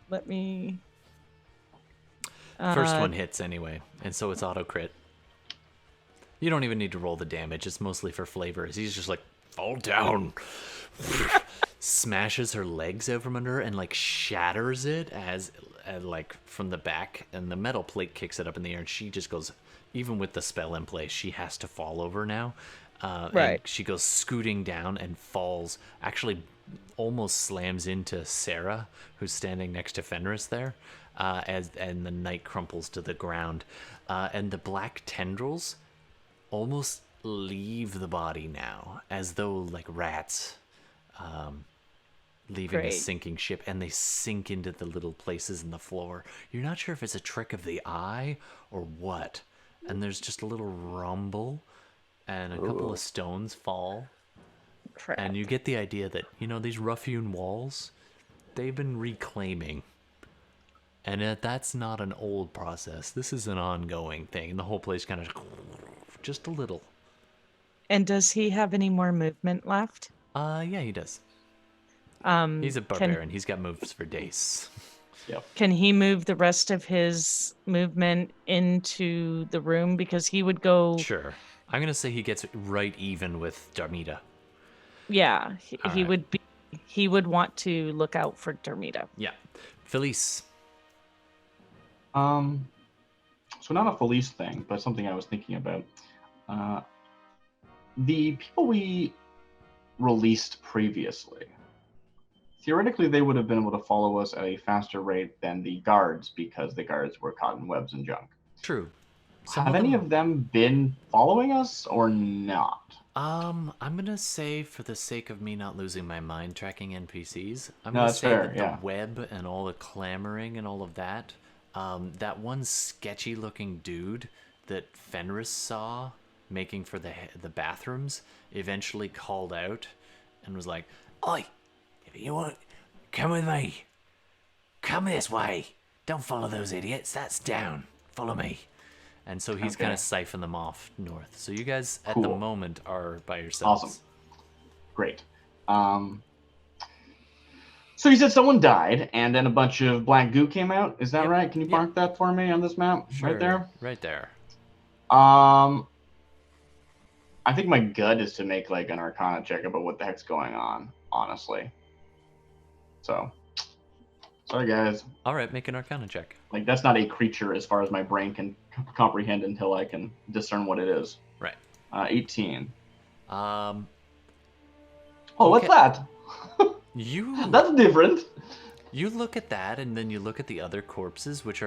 Let me. First one hits anyway, and so it's auto crit. You don't even need to roll the damage. It's mostly for flavor. He's just like, fall down. Smashes her legs out from under her and like shatters it as like from the back, and the metal plate kicks it up in the air, and she just goes, even with the spell in place, she has to fall over now. Right. And she goes scooting down and falls, actually almost slams into Sarah, who's standing next to Fenris there, and the knight crumples to the ground. And the black tendrils almost leave the body now, as though like rats leaving a Great. sinking ship, and they sink into the little places in the floor. You're not sure if it's a trick of the eye or what, and there's just a little rumble, and a couple of stones fall, Crap. and you get the idea that, these rough-hewn walls, they've been reclaiming. And that's not an old process. This is an ongoing thing, and the whole place kind of just a little. And does he have any more movement left? Yeah, he does. He's a barbarian. He's got moves for days. Yep. Can he move the rest of his movement into the room? Because he would go... Sure. I'm gonna say he gets right even with Darmita. Yeah, All he right. would be... He would want to look out for Darmita. Yeah. Felice. So not a Felice thing, but something I was thinking about. The people we released previously, theoretically, they would have been able to follow us at a faster rate than the guards because the guards were caught in webs and junk. True. Have any of them been following us or not? I'm gonna say, for the sake of me not losing my mind tracking NPCs, I'm No, gonna that's say fair, that yeah. the web and all the clamoring and all of that, that one sketchy looking dude that Fenris saw making for the bathrooms eventually called out and was like, "Oi, if you want, come with me. Come this way. Don't follow those idiots. That's down. Follow me." And so he's kind Okay. of siphoned them off north. So you guys, at the Cool. moment, are by yourselves. Awesome. Great. So you said someone died, and then a bunch of black goo came out. Is that Yep, right? Can you yep. mark that for me on this map? Sure, Right there? Right there. I think my gut is to make like an Arcana check about what the heck's going on, honestly. So, sorry guys. All right, make an Arcana check. Like that's not a creature as far as my brain can comprehend until I can discern what it is. Right. 18. Um, Oh, what's okay. that? you That's different. you look at that, and then you look at the other corpses, which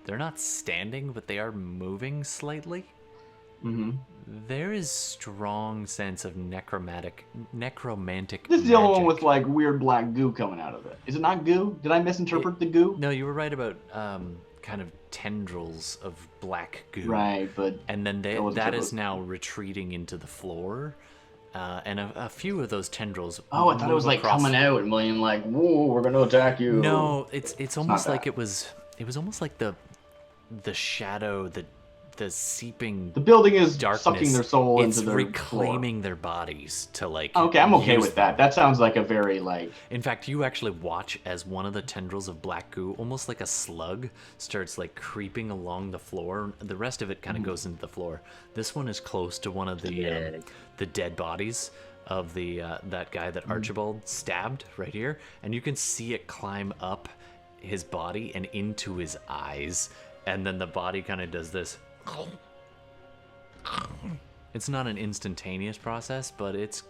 they're not standing, but they are moving slightly. Mm-hmm. There is strong sense of necromantic This is the only one magic. with like weird black goo coming out of it. Is it not goo? Did I misinterpret the goo? No, you were right about kind of tendrils of black goo. Right, but And then I wasn't that sure is what- now retreating into the floor. And a few of those tendrils. oh, I thought it was like coming out and being like, "Whoa, we're gonna attack you." No, it's almost not like that. it was almost like the shadow, the seeping The building is darkness. sucking their soul it's into their reclaiming their bodies to like. floor. Okay, I'm okay use with that. That sounds like a very like. In fact, you actually watch as one of the tendrils of black goo, almost like a slug, starts like creeping along the floor. The rest of it kind of goes into the floor. This one is close to one of the dead bodies of that guy that Archibald stabbed right here, and you can see it climb up his body and into his eyes, and then the body kind of does this. It's not an instantaneous process, but it's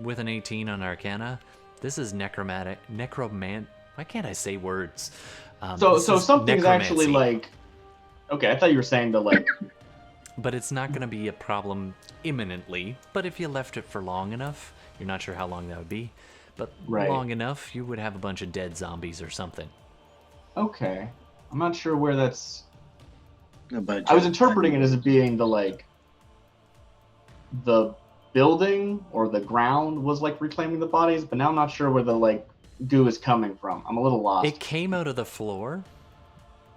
with an 18 on Arcana. This is necromant. Why can't I say words? So This is something's actually necromancy. like. Okay, I thought you were saying the like. But it's not going to be a problem imminently. But if you left it for long enough, you're not sure how long that would be, but Right. long enough, you would have a bunch of dead zombies or something. Okay, I'm not sure where that's. But I was interpreting it as being the like. The building or the ground was like reclaiming the bodies, but now I'm not sure where the like goo is coming from. I'm a little lost. It came out of the floor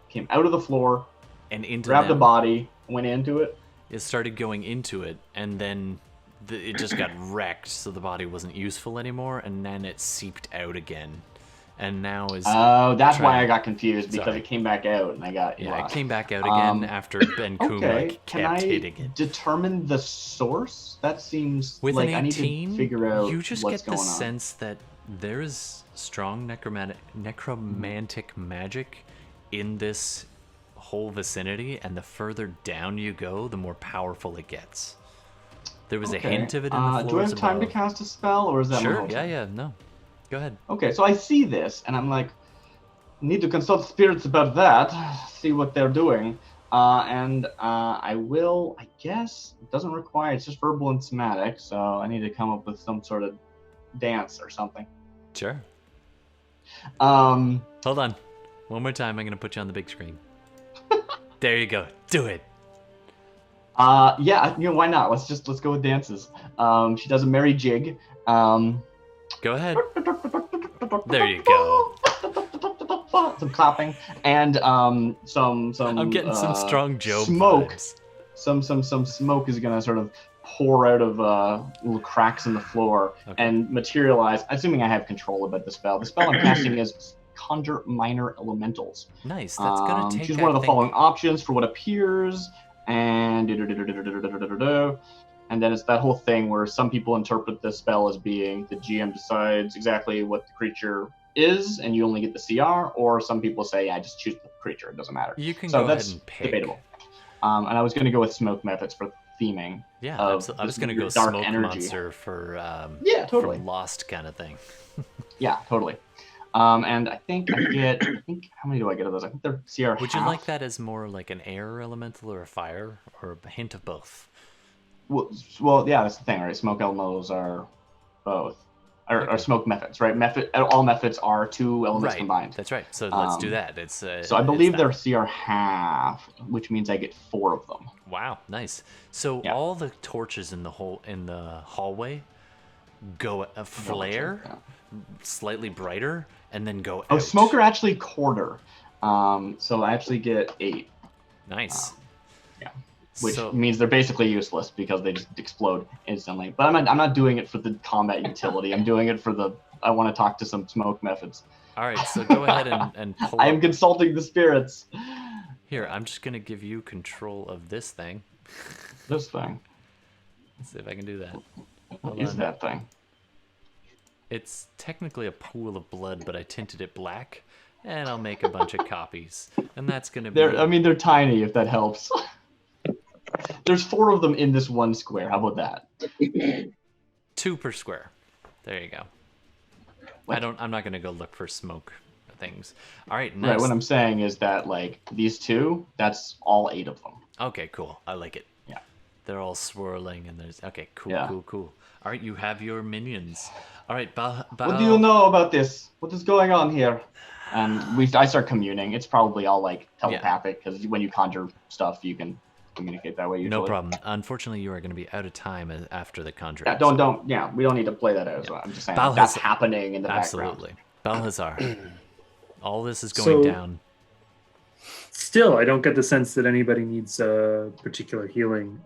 Came out of the floor, and into grabbed the them. body, went into it. It started going into it, and then it just got wrecked, so the body wasn't useful anymore, and then it seeped out again. And now is Oh, that's why trying- I got confused because Sorry. it came back out and I got yeah, it lost. came back out again after Ben Coom like, Can kept I hitting it. determine the source? That seems With like an I need 18, to figure out you just what's get the going on. sense that there is strong necromantic magic in this whole vicinity, and the further down you go, the more powerful it gets. There was a hint of it in the floors do I have time to above. cast a spell, or is that my Sure, whole turn? yeah, no. Go ahead. Okay, so I see this, and I'm like, need to consult spirits about that, see what they're doing. I will, I guess, it doesn't require, it's just verbal and somatic, so I need to come up with some sort of dance or something. Sure. Um, Hold on. One more time, I'm going to put you on the big screen. There you go. Do it. Yeah, why not? Let's go with dances. She does a merry jig. Go ahead. There you go. Some clapping and some I'm getting some strong Job smoke. vibes. Some smoke is gonna sort of pour out of little cracks in the floor and materialize. Assuming I have control about the spell. The spell I'm casting is Conjure Minor Elementals. Nice. That's gonna take. Choose one of the following options for what appears, and then it's that whole thing where some people interpret the spell as being the GM decides exactly what the creature is, and you only get the CR, or some people say, I just choose the creature, it doesn't matter. You can so go that's ahead and pick. Debatable. And I was going to go with smoke methods for theming. Yeah, I was going to go dark smoke energy. Monster for totally. for Lost kind of thing. Yeah, totally. And I think how many do I get of those? I think they're CR Would half. you like that as more like an air elemental or a fire, or a hint of both? Well, yeah, that's the thing, right? Smoke elementals are both. Or smoke methods, right? All methods are 2 elements combined. That's right. So let's do that. It's so I believe they're CR half, which means I get 4 of them. Wow, nice. So all the torches in the hallway go flare, slightly brighter, and then go out. Oh, smoke are actually quarter. So I actually get 8. Nice. Which means they're basically useless because they just explode instantly. But I'm not doing it for the combat utility. I'm doing it for I want to talk to some smoke methods. All right, so go ahead and pull I'm consulting the spirits. Here, I'm just going to give you control of this thing. This thing? Let's see if I can do that. What is that thing? It's technically a pool of blood, but I tinted it black, and I'll make a bunch of copies. And that's going to be... they're tiny, if that helps. There's 4 of them in this one square. How about that? 2 per square. There you go. I'm not gonna go look for smoke things. All right, nice. Right. What I'm saying is that these 2, that's all 8 of them. Okay, cool. I like it. Yeah. They're all swirling, and there's cool. All right, you have your minions. All right, What do you know about this? What is going on here? And I start communing. It's probably all telepathic because when you conjure stuff, you can communicate that way usually. No problem. Unfortunately, you are going to be out of time after the conjuring. Yeah, don't. Yeah, we don't need to play that out. I'm just saying that's happening in the background. Absolutely. Balthazar, all this is going down. Still, I don't get the sense that anybody needs particular healing.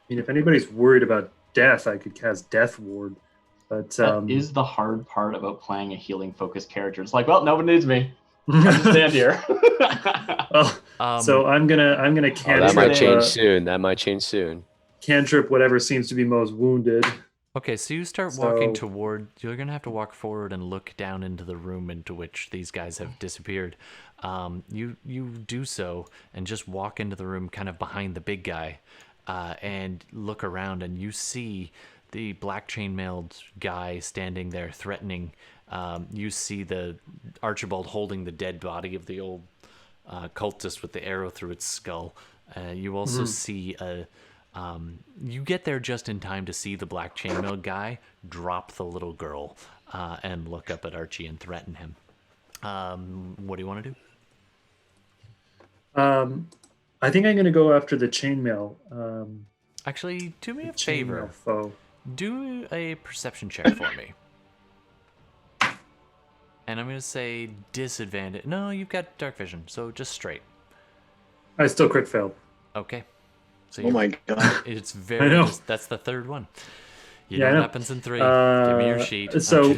If anybody's worried about death, I could cast Death Ward. But that is the hard part about playing a healing-focused character. It's well, nobody needs me. I just stand here. So I'm gonna cantrip. That might change soon. That might change soon. Cantrip whatever seems to be most wounded. Okay, so you start walking toward. You're gonna have to walk forward and look down into the room into which these guys have disappeared. You do so and just walk into the room, kind of behind the big guy, and look around, and you see the black chainmailed guy standing there threatening. You see the Archibald holding the dead body of the old cultist with the arrow through its skull. You also see you get there just in time to see the black chainmail guy drop the little girl and look up at Archie and threaten him. What do you want to do? I think I'm going to go after the chainmail. Actually, do me a favor. Foe. Do a perception check for me. And I'm going to say disadvantage. No, you've got dark vision, so just straight. I still crit failed. Okay. So Oh my god. It's very... that's the 3rd one. You know what happens in 3. Give me your sheet. So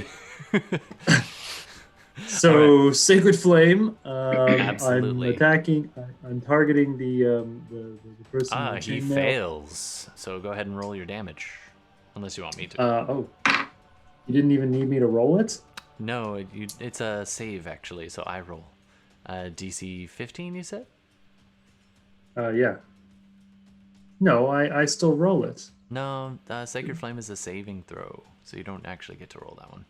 right. Sacred Flame. Absolutely. I'm attacking. I'm targeting the person. He fails. So go ahead and roll your damage. Unless you want me to. You didn't even need me to roll it? No, it's a save, actually, so I roll. DC 15, you said? Yeah. No, I still roll it. No, Sacred Flame is a saving throw, so you don't actually get to roll that one.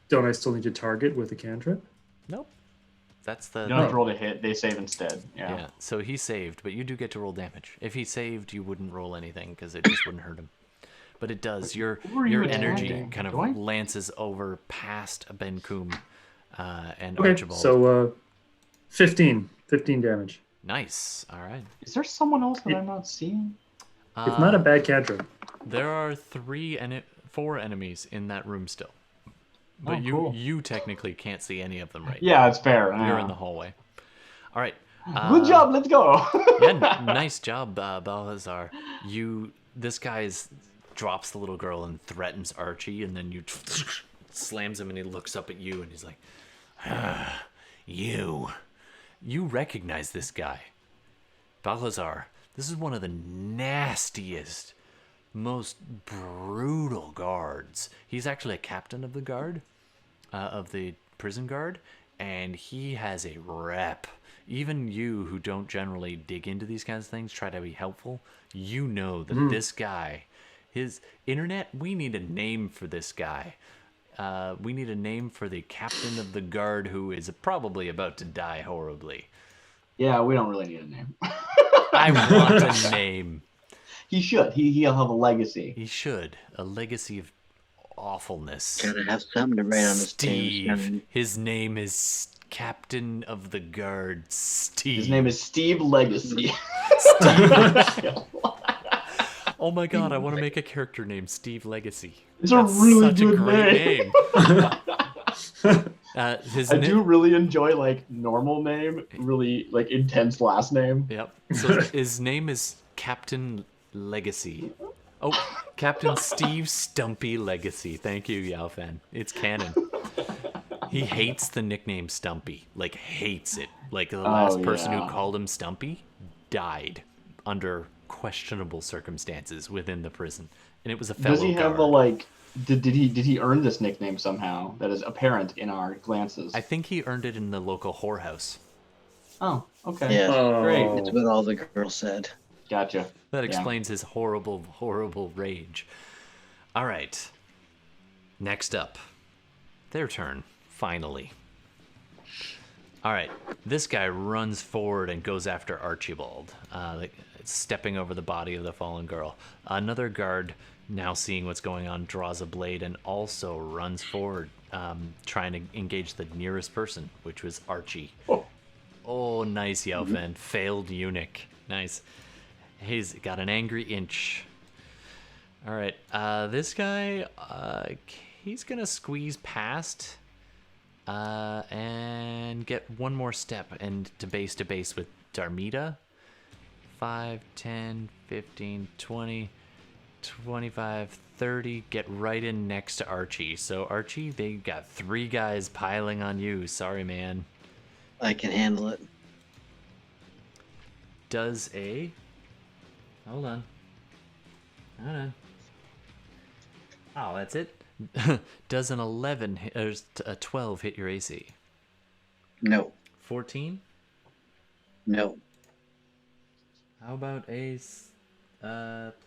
Don't I still need to target with a cantrip? Nope. That's the... You don't have to roll to hit, they save instead. Yeah, so he saved, but you do get to roll damage. If he saved, you wouldn't roll anything, because it just wouldn't hurt him. But it does. Your energy kind of lances over past Ben Koom and Archibald. So 15 damage. Nice. All right. Is there someone else that I'm not seeing? It's not a bad cantrip. There are 4 enemies in that room still, but Oh, cool. you technically can't see any of them right Yeah, it's fair. now. You're yeah. in the hallway. All right. Good job. Let's go. Yeah, nice job, Balthazar. This guy drops the little girl and threatens Archie, and then you slams him, and he looks up at you, and he's like, You recognize this guy. Balthazar, this is one of the nastiest, most brutal guards. He's actually a captain of the guard, of the prison guard, and he has a rep. Even you, who don't generally dig into these kinds of things, try to be helpful, you know that this guy, his internet, we need a name for this guy. We need a name for the captain of the guard who is probably about to die horribly. Yeah, we don't really need a name. I want a name. He should. He'll have a legacy. He should. A legacy of awfulness. Gotta have something to write on his Steve. tombstone. His name is Captain of the Guard, Steve. His name is Steve Legacy. Oh my god, I want to make a character named Steve Legacy. It's a really such good a great name. His I do really enjoy like normal name, really like intense last name. Yep. So his name is Captain Legacy. Oh, Captain Steve Stumpy Legacy. Thank you, Yaofan. It's canon. He hates the nickname Stumpy. Like, hates it. Like, the last person who called him Stumpy died under questionable circumstances within the prison. And it was a fellow Does he have guard. the like? Did he earn this nickname somehow? That is apparent in our glances. I think he earned it in the local whorehouse. Oh, okay. Yeah. Great. It's what all the girls said. Gotcha. That Yeah. explains his horrible, horrible rage. All right. Next up. Their turn, finally. All right. This guy runs forward and goes after Archibald, stepping over the body of the fallen girl. Another guard, now seeing what's going on, draws a blade and also runs forward, trying to engage the nearest person, which was Archie. Oh, nice, Yaofan. Failed eunuch. Nice. He's got an angry inch. All right. This guy, he's going to squeeze past and get one more step and to base with Darmita. 5, 10, 15, 20, 25, 30. Get right in next to Archie. So, Archie, they got 3 guys piling on you. Sorry, man. I can handle it. Does a... Hold on. Oh, that's it? Does an 11 or a 12 hit your AC? No. 14? No. How about a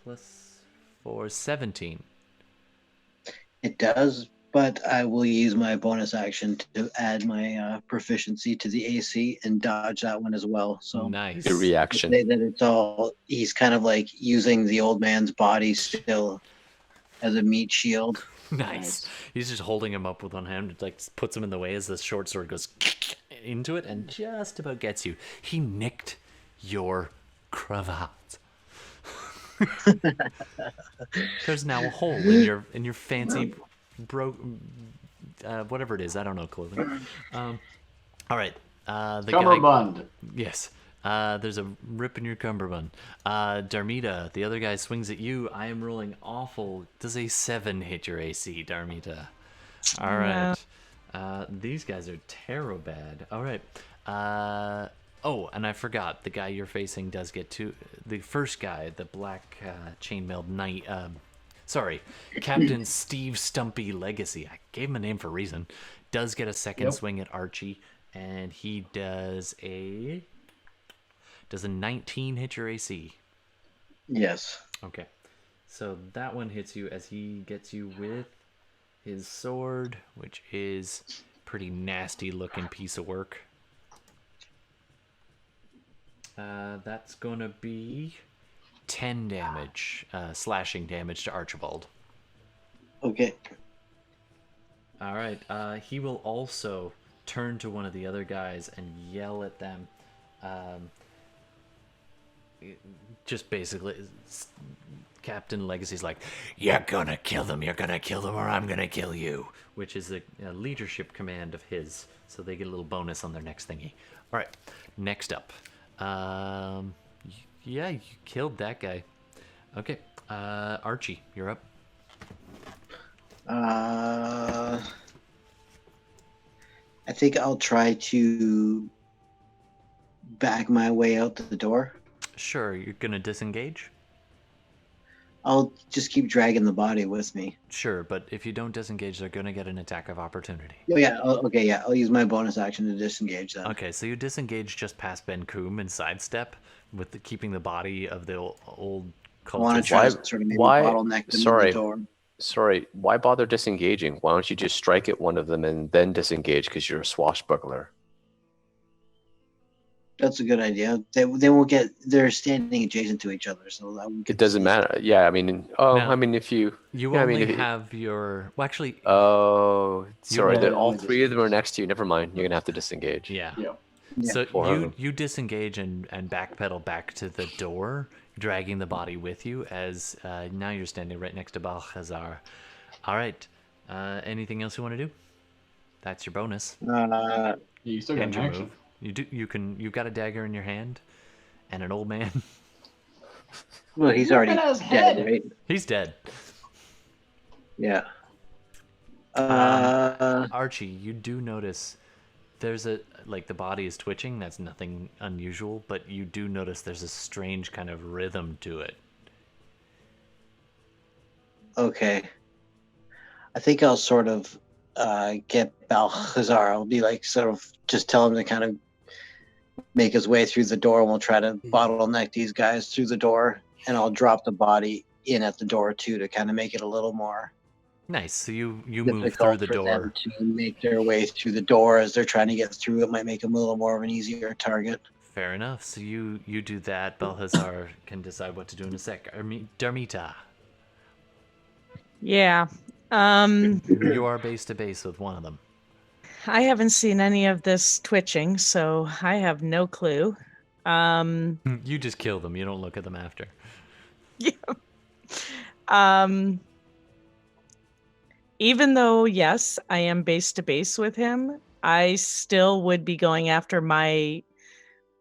plus 4, 17? It does, but I will use my bonus action to add my proficiency to the AC and dodge that one as well. So Nice. Good I reaction. say that it's all, he's kind of like using the old man's body still as a meat shield. Nice. He's just holding him up with one hand, like puts him in the way as the short sword goes into it and just about gets you. He nicked your cravat. There's now a hole in your fancy whatever it is. I don't know, clothing. All right. The guy. Cummerbund. Yes. There's a rip in your cummerbund. Darmita, the other guy swings at you. I am rolling awful. Does a 7 hit your AC, Darmita? All right. These guys are terrible bad. All right. Oh, and I forgot. The guy you're facing does get to... The first guy, the black chainmailed knight... sorry. Captain Steve Stumpy Legacy. I gave him a name for a reason. Does get a second swing at Archie. And he does a... Does a 19 hit your AC? Yes. Okay. So that one hits you as he gets you with his sword, which is pretty nasty looking piece of work. That's going to be 10 damage, slashing damage to Archibald. Okay. All right. He will also turn to one of the other guys and yell at them. just basically, Captain Legacy's like, you're gonna kill them, or I'm gonna kill you, which is a leadership command of his, so they get a little bonus on their next thingy. All right, next up. Yeah, you killed that guy. Okay, Archie, you're up. I think I'll try to back my way out the door. Sure, you're gonna disengage? I'll just keep dragging the body with me. Sure, but if you don't disengage, they're gonna get an attack of opportunity. Oh, yeah. Okay, yeah. I'll use my bonus action to disengage then. Okay, so you disengage just past Ben Coom and sidestep with keeping the body of the old I want cultist. to try to sort of maybe bottleneck them in the door. Sorry, why bother disengaging? Why don't you just strike at one of them and then disengage because you're a swashbuckler? That's a good idea. They won't get. They're standing adjacent to each other, so that won't get It doesn't matter. Yeah, I mean, if you... You yeah, only if you- have your... Well, actually, Oh, sorry. roll All it. three of them are next to you. Never mind. You're going to have to disengage. yeah. Yeah. Yeah. So Four of them. you disengage and backpedal back to the door, dragging the body with you as now you're standing right next to Balthazar. All right. Anything else you want to do? That's your bonus. You still got And an your action. move. You've got a dagger in your hand and an old man. Well, he's already Look at his dead, head. right? He's dead. Yeah. Archie, you do notice there's the body is twitching. That's nothing unusual, but you do notice there's a strange kind of rhythm to it. Okay. I think I'll sort of get Balthazar. I'll be like, sort of just tell him to kind of make his way through the door, and we'll try to bottleneck these guys through the door, and I'll drop the body in at the door too to kind of make it a little more Nice. So you move through difficult the for door. them to make their way through the door as they're trying to get through. It might make them a little more of an easier target. Fair enough. So you do that. Balthazar can decide what to do in a sec. Darmita, Yeah. you are base to base with one of them. I haven't seen any of this twitching, so I have no clue. You just kill them. You don't look at them after. Even though, yes, I am base to base with him, I still would be going after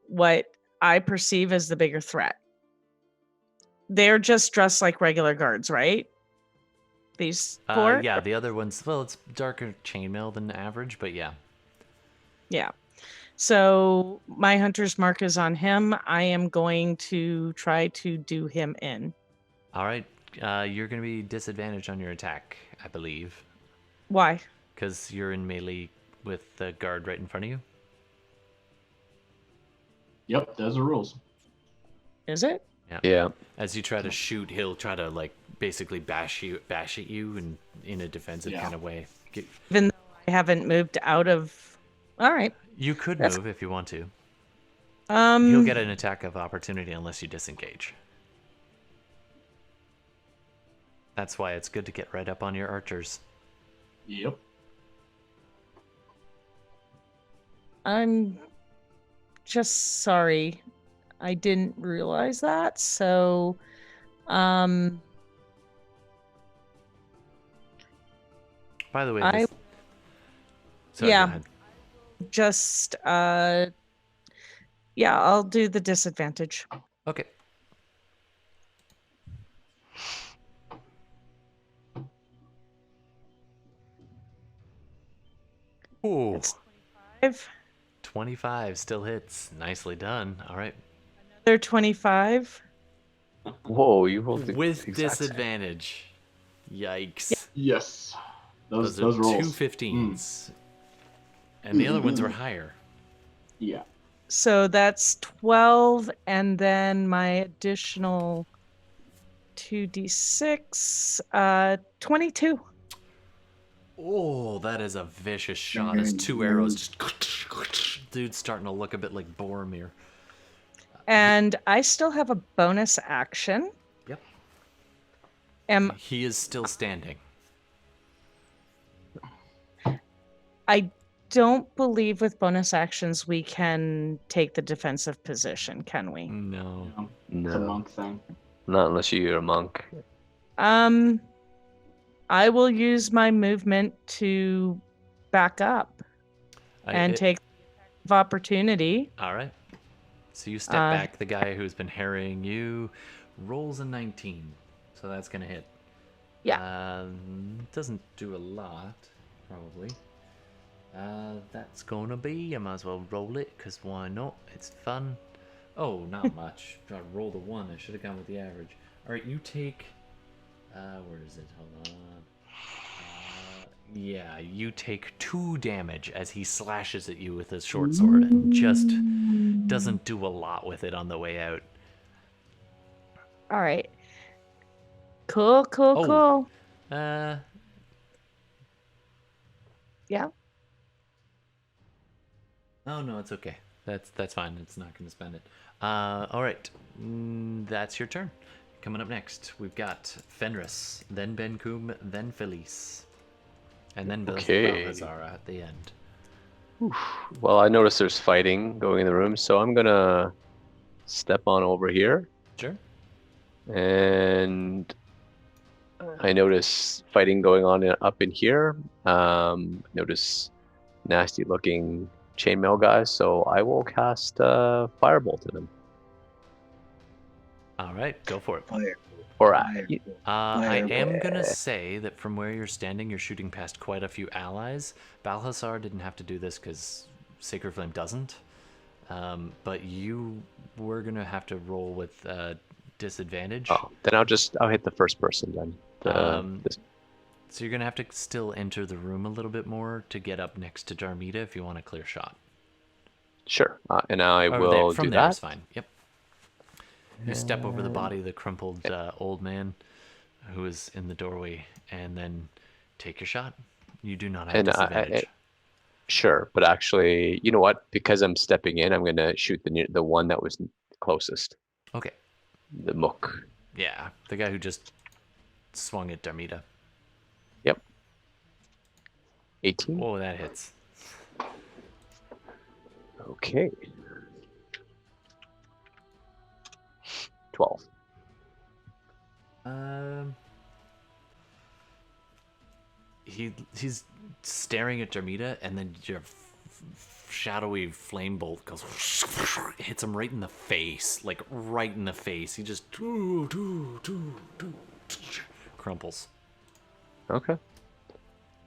what I perceive as the bigger threat. They're just dressed like regular guards, right? These four? Yeah, the other one's, well, it's darker chainmail than average, but yeah. Yeah. So my hunter's mark is on him. I am going to try to do him in. All right. You're going to be disadvantaged on your attack, I believe, Why? because you're in melee with the guard right in front of you. Yep, those are rules. Is it? Yeah. As you try to shoot, he'll try to basically bash at you and in a defensive Yeah. kind of way. Even though I haven't moved out of. All right. You could That's- move if you want to. He'll He'll get an attack of opportunity unless you disengage. That's why it's good to get right up on your archers. Yep. I'm just sorry. I didn't realize that. So, By the way, I- Sorry, Yeah. go ahead. just yeah, I'll do the disadvantage. Okay. Ooh, It's 25. 25 still hits. Nicely done. All right. They're 25. Whoa, you rolled the With exact same. disadvantage. Yikes. Yes. Those Those are rolls. two 15s. And the other ones were higher. Yeah. So that's 12, and then my additional 2d6, 22. Oh, that is a vicious shot. As two arrows just... Dude's starting to look a bit like Boromir. And I still have a bonus action. Yep. Am He is still standing. I don't believe with bonus actions we can take the defensive position, can we? No. It's a No, monk thing. not unless you're a monk. I will use my movement to back up and take the opportunity. All right. So you step back. The guy who's been harrying you rolls a 19. So that's going to hit. Yeah. Doesn't do a lot, probably. That's going to be, I might as well roll it, because why not? It's fun. Oh, not much. I rolled a 1. I should have gone with the average. All right, you take... where is it? Hold on. Yeah, you take 2 damage as he slashes at you with his short sword and just doesn't do a lot with it on the way out. All right. Cool. Oh. Yeah. Oh, no, it's okay. That's fine. It's not going to spend it. All right. That's your turn. Coming up next, we've got Fenris, then Benkum, then Felice. And then Okay. Balthazar at the end. Well, I noticed there's fighting going in the room, so I'm gonna step on over here. Sure. And I notice fighting going on up in here. Notice nasty looking chainmail guys, so I will cast Firebolt at him. All right, go for it. Fire. Or Fire. I am Firebolt. going to say that from where you're standing, you're shooting past quite a few allies. Balthazar didn't have to do this because Sacred Flame doesn't. But you were going to have to roll with disadvantage. Oh, then I'll hit the first person then. So you're going to have to still enter the room a little bit more to get up next to Darmita if you want a clear shot. Sure, and I Or will there, from do there that. is fine. Yep. You step over the body of the crumpled old man who is in the doorway, and then take your shot. You do not have And disadvantage. Sure, but actually, you know what? Because I'm stepping in, I'm gonna shoot the one that was closest, Okay. the mook. Yeah, the guy who just swung at Darmita. Yep. 18. Whoa, that hits. Okay. 12. He's staring at Darmita, and then your shadowy flame bolt goes hits him right in the face, like right in the face. He just crumples. Okay.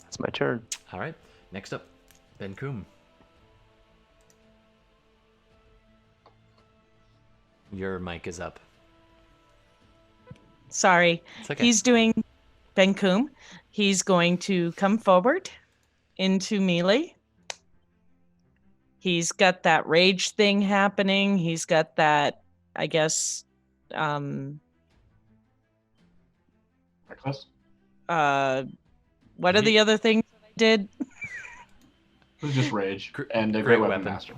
That's my turn. All right. Next up, Benkum. Your mic is up. Sorry. It's okay. He's doing Benkum. He's going to come forward into melee. He's got that rage thing happening. He's got that, I guess, Reckless? what are the other things I did? It was just rage Gr- and a great great weapon weapon. master.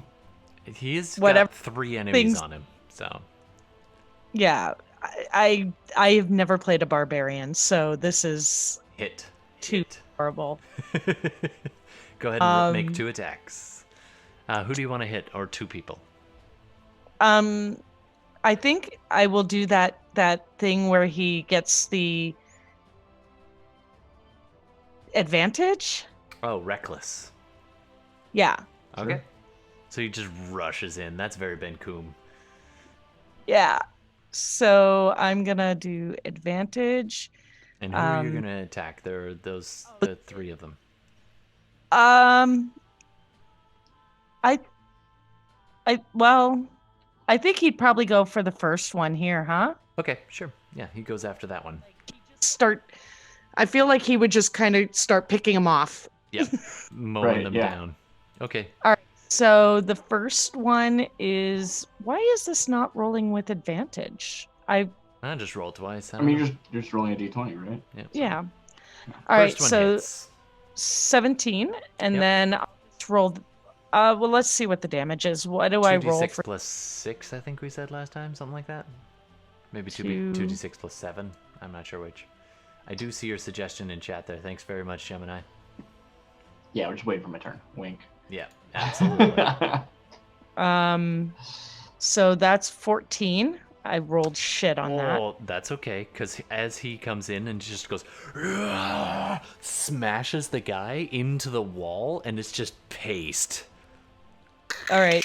He's Whatever got 3 enemies things- on him, so Yeah, I have never played a barbarian, so this is hit. too horrible. Go ahead and make 2 attacks. Who do you want to hit, or 2 people? I think I will do that thing where he gets the advantage. Oh, reckless. Yeah. Okay. So he just rushes in. That's very Benkum. Yeah. So I'm gonna do advantage. And who are you gonna attack? There are the 3 of them. I think he'd probably go for the first one here, huh? Okay, sure. Yeah, he goes after that one. I feel like he would just kind of start picking them off. Yep, mowing Right, them yeah. down. Okay. So the first one is, why is this not rolling with advantage? I just rolled twice. I mean, you're just rolling a d20, right? Yeah. All right, First one so hits. 17, and Yep. then I'll just roll. Well, let's see what the damage is. What do I roll 2d6 for? plus 6, I think we said last time, something like that. Maybe 2. 2d6 plus 7. I'm not sure which. I do see your suggestion in chat there. Thanks very much, Gemini. Yeah, we're just waiting for my turn. Wink. Yeah, absolutely. So that's 14. I rolled shit on that. Oh, that's okay, because as he comes in and just goes, "Rah!" smashes the guy into the wall, and it's just paste. All right.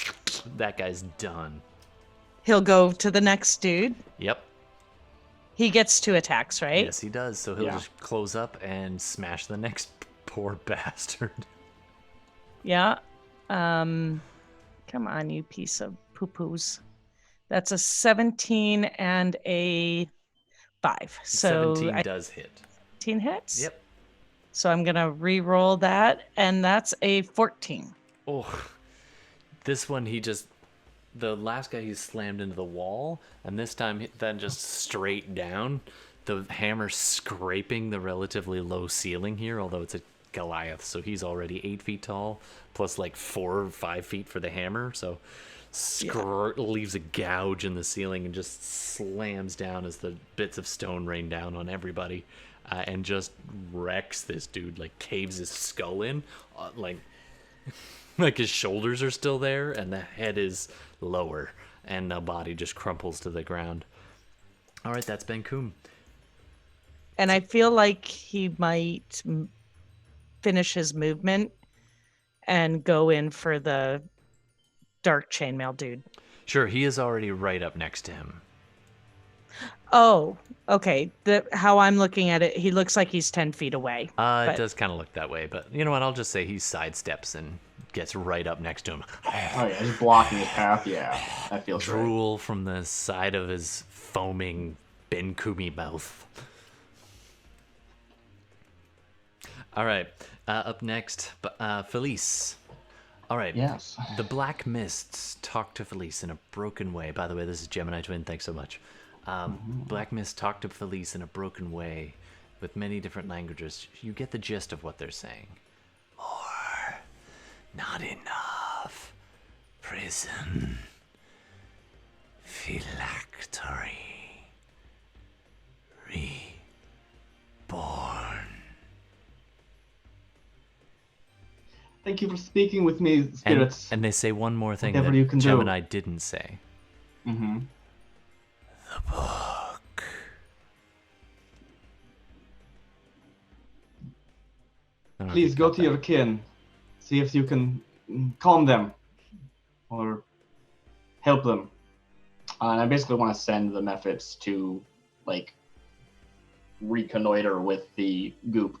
That guy's done. He'll go to the next dude. Yep. He gets 2 attacks, right? Yes, he does. So he'll Yeah. just close up and smash the next poor bastard. Yeah. Come on, you piece of poo-poos. That's a 17 and a 5. So 17 does hit. 18 hits? Yep. So I'm going to re-roll that, and that's a 14. Oh, this one the last guy he slammed into the wall, and this time then just straight down, the hammer scraping the relatively low ceiling here, although it's a Goliath, so he's already 8 feet tall, plus like 4 or 5 feet for the hammer, so leaves a gouge in the ceiling and just slams down as the bits of stone rain down on everybody, and just wrecks this dude, like caves his skull in, like his shoulders are still there and the head is lower and the body just crumples to the ground. All right, that's Ben Koom. And I feel like he might finish his movement and go in for the dark chainmail dude. Sure, he is already right up next to him. Oh, okay. How I'm looking at it, he looks like he's 10 feet away. It does kind of look that way, but you know what? I'll just say he sidesteps and gets right up next to him. Oh yeah, just blocking his path. Yeah, that feels right. Drool from the side of his foaming Ben Kumi mouth. All right, up next, Felice. All right. Yes. The black mists talk to Felice in a broken way. By the way, this is Gemini Twin. Thanks so much. Black mists talk to Felice in a broken way with many different languages. You get the gist of what they're saying. More. Not enough. Prison. Phylactery. Reborn. Thank you for speaking with me, spirits. And they say one more thing Whatever that you can do. Gemini didn't say. Mm-hmm. The book. I don't know if Please you go caught to that. your kin. See if you can calm them or help them. And I basically want to send the Mephits to, like, reconnoiter with the goop.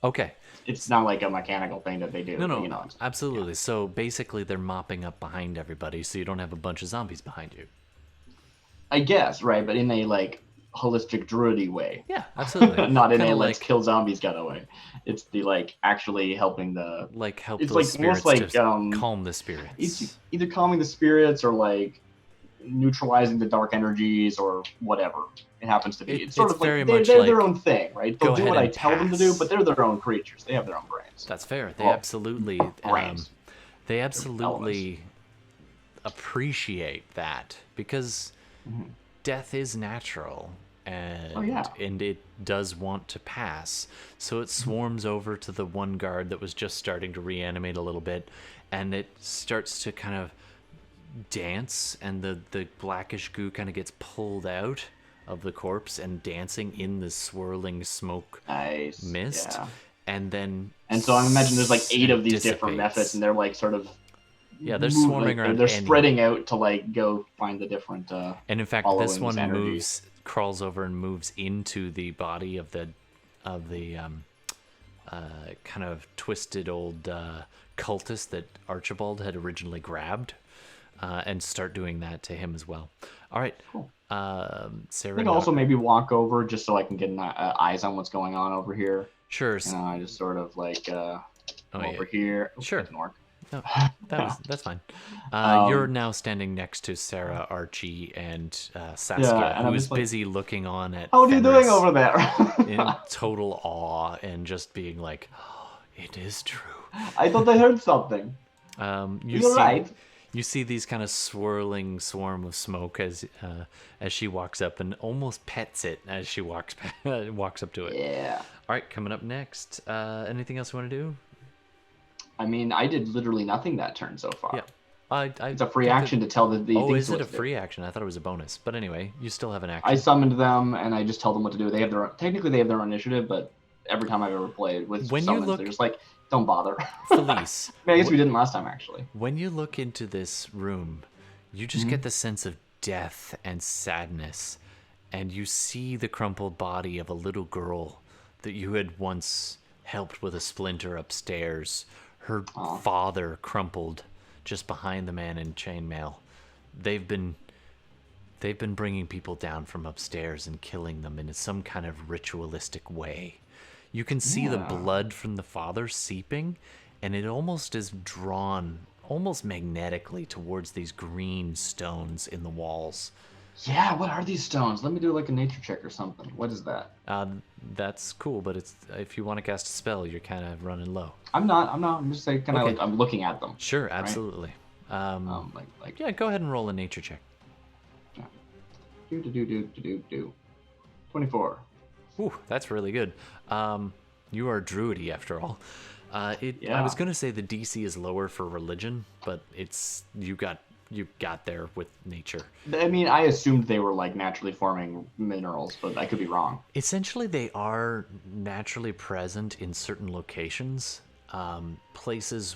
Okay. It's not like a mechanical thing that they do. No, You know, absolutely. So basically, they're mopping up behind everybody, so you don't have a bunch of zombies behind you. I guess, right? But in a, like, holistic druidy way. Yeah, absolutely. Not in Kinda a let's like, kill zombies kind of way. It's the, like, actually helping the... like help It's those like almost spirits like, to calm the spirits. It's either calming the spirits or, like, neutralizing the dark energies or whatever it happens to be. It's sort it's of like very they're much their like, own thing, right? go They'll do ahead what I and tell them to do, pass. but they're their own creatures. They have their own brains. That's fair. They Well, absolutely, brains. they absolutely appreciate that because death is natural, and Oh, yeah. and it does want to pass. So it swarms over to the one guard that was just starting to reanimate a little bit, and it starts to kind of dance, and the blackish goo kind of gets pulled out of the corpse and dancing in the swirling smoke Nice. mist, Yeah. and then And so I imagine there's like 8 of these different dissipates. methods, and they're like sort of Yeah, they're swarming around They're any- spreading out to like go find the different. And in fact, following this one energies. crawls over and moves into the body of the kind of twisted old cultist that Archibald had originally grabbed, and start doing that to him as well. All right, Cool. Sarah. I think also maybe walk over just so I can get eyes on what's going on over here. Sure. And I just sort of like come Oh, yeah. over here. Oops, Sure. that didn't work. No, that's fine. You're now standing next to Sarah, Archie, and Saskia, Yeah, and I'm who's just like, busy looking on at. How are you doing Fenris over there? in total awe and just being like, oh, "It is true." I thought I heard something. You're right. You see these kind of swirling swarm of smoke as she walks up and almost pets it as she walks up to it. Yeah. All right, coming up next. Anything else you want to do? I mean, I did literally nothing that turn so far. Yeah. It's a free action to tell the Oh, things is it what a to do. free action? I thought it was a bonus. But anyway, you still have an I action. summoned them, and I just tell them what to do. They have technically they have their own initiative, but every time I've ever played with When you summons, look- they're just like, don't bother. Felice, I guess we didn't last time, actually. when you look into this room, you just get the sense of death and sadness, and you see the crumpled body of a little girl that you had once helped with a splinter upstairs. Her father crumpled just behind the man in chainmail. They've been bringing people down from upstairs and killing them in some kind of ritualistic way. You can see the blood from the father seeping, and it almost is drawn almost magnetically towards these green stones in the walls. Yeah, what are these stones? Let me do like a nature check or something. What is that? That's cool, but it's if you want to cast a spell, you're kind of running low. I'm not. I'm just saying, kind of Okay. like I'm looking at them. Sure, absolutely. Like Yeah, go ahead and roll a nature check. do. 24. Ooh, that's really good. You are druidy after all. I Yeah. was gonna say the DC is lower for religion, but it's you got there with nature. I mean, I assumed they were like naturally forming minerals, but I could be wrong. Essentially, they are naturally present in certain locations, places.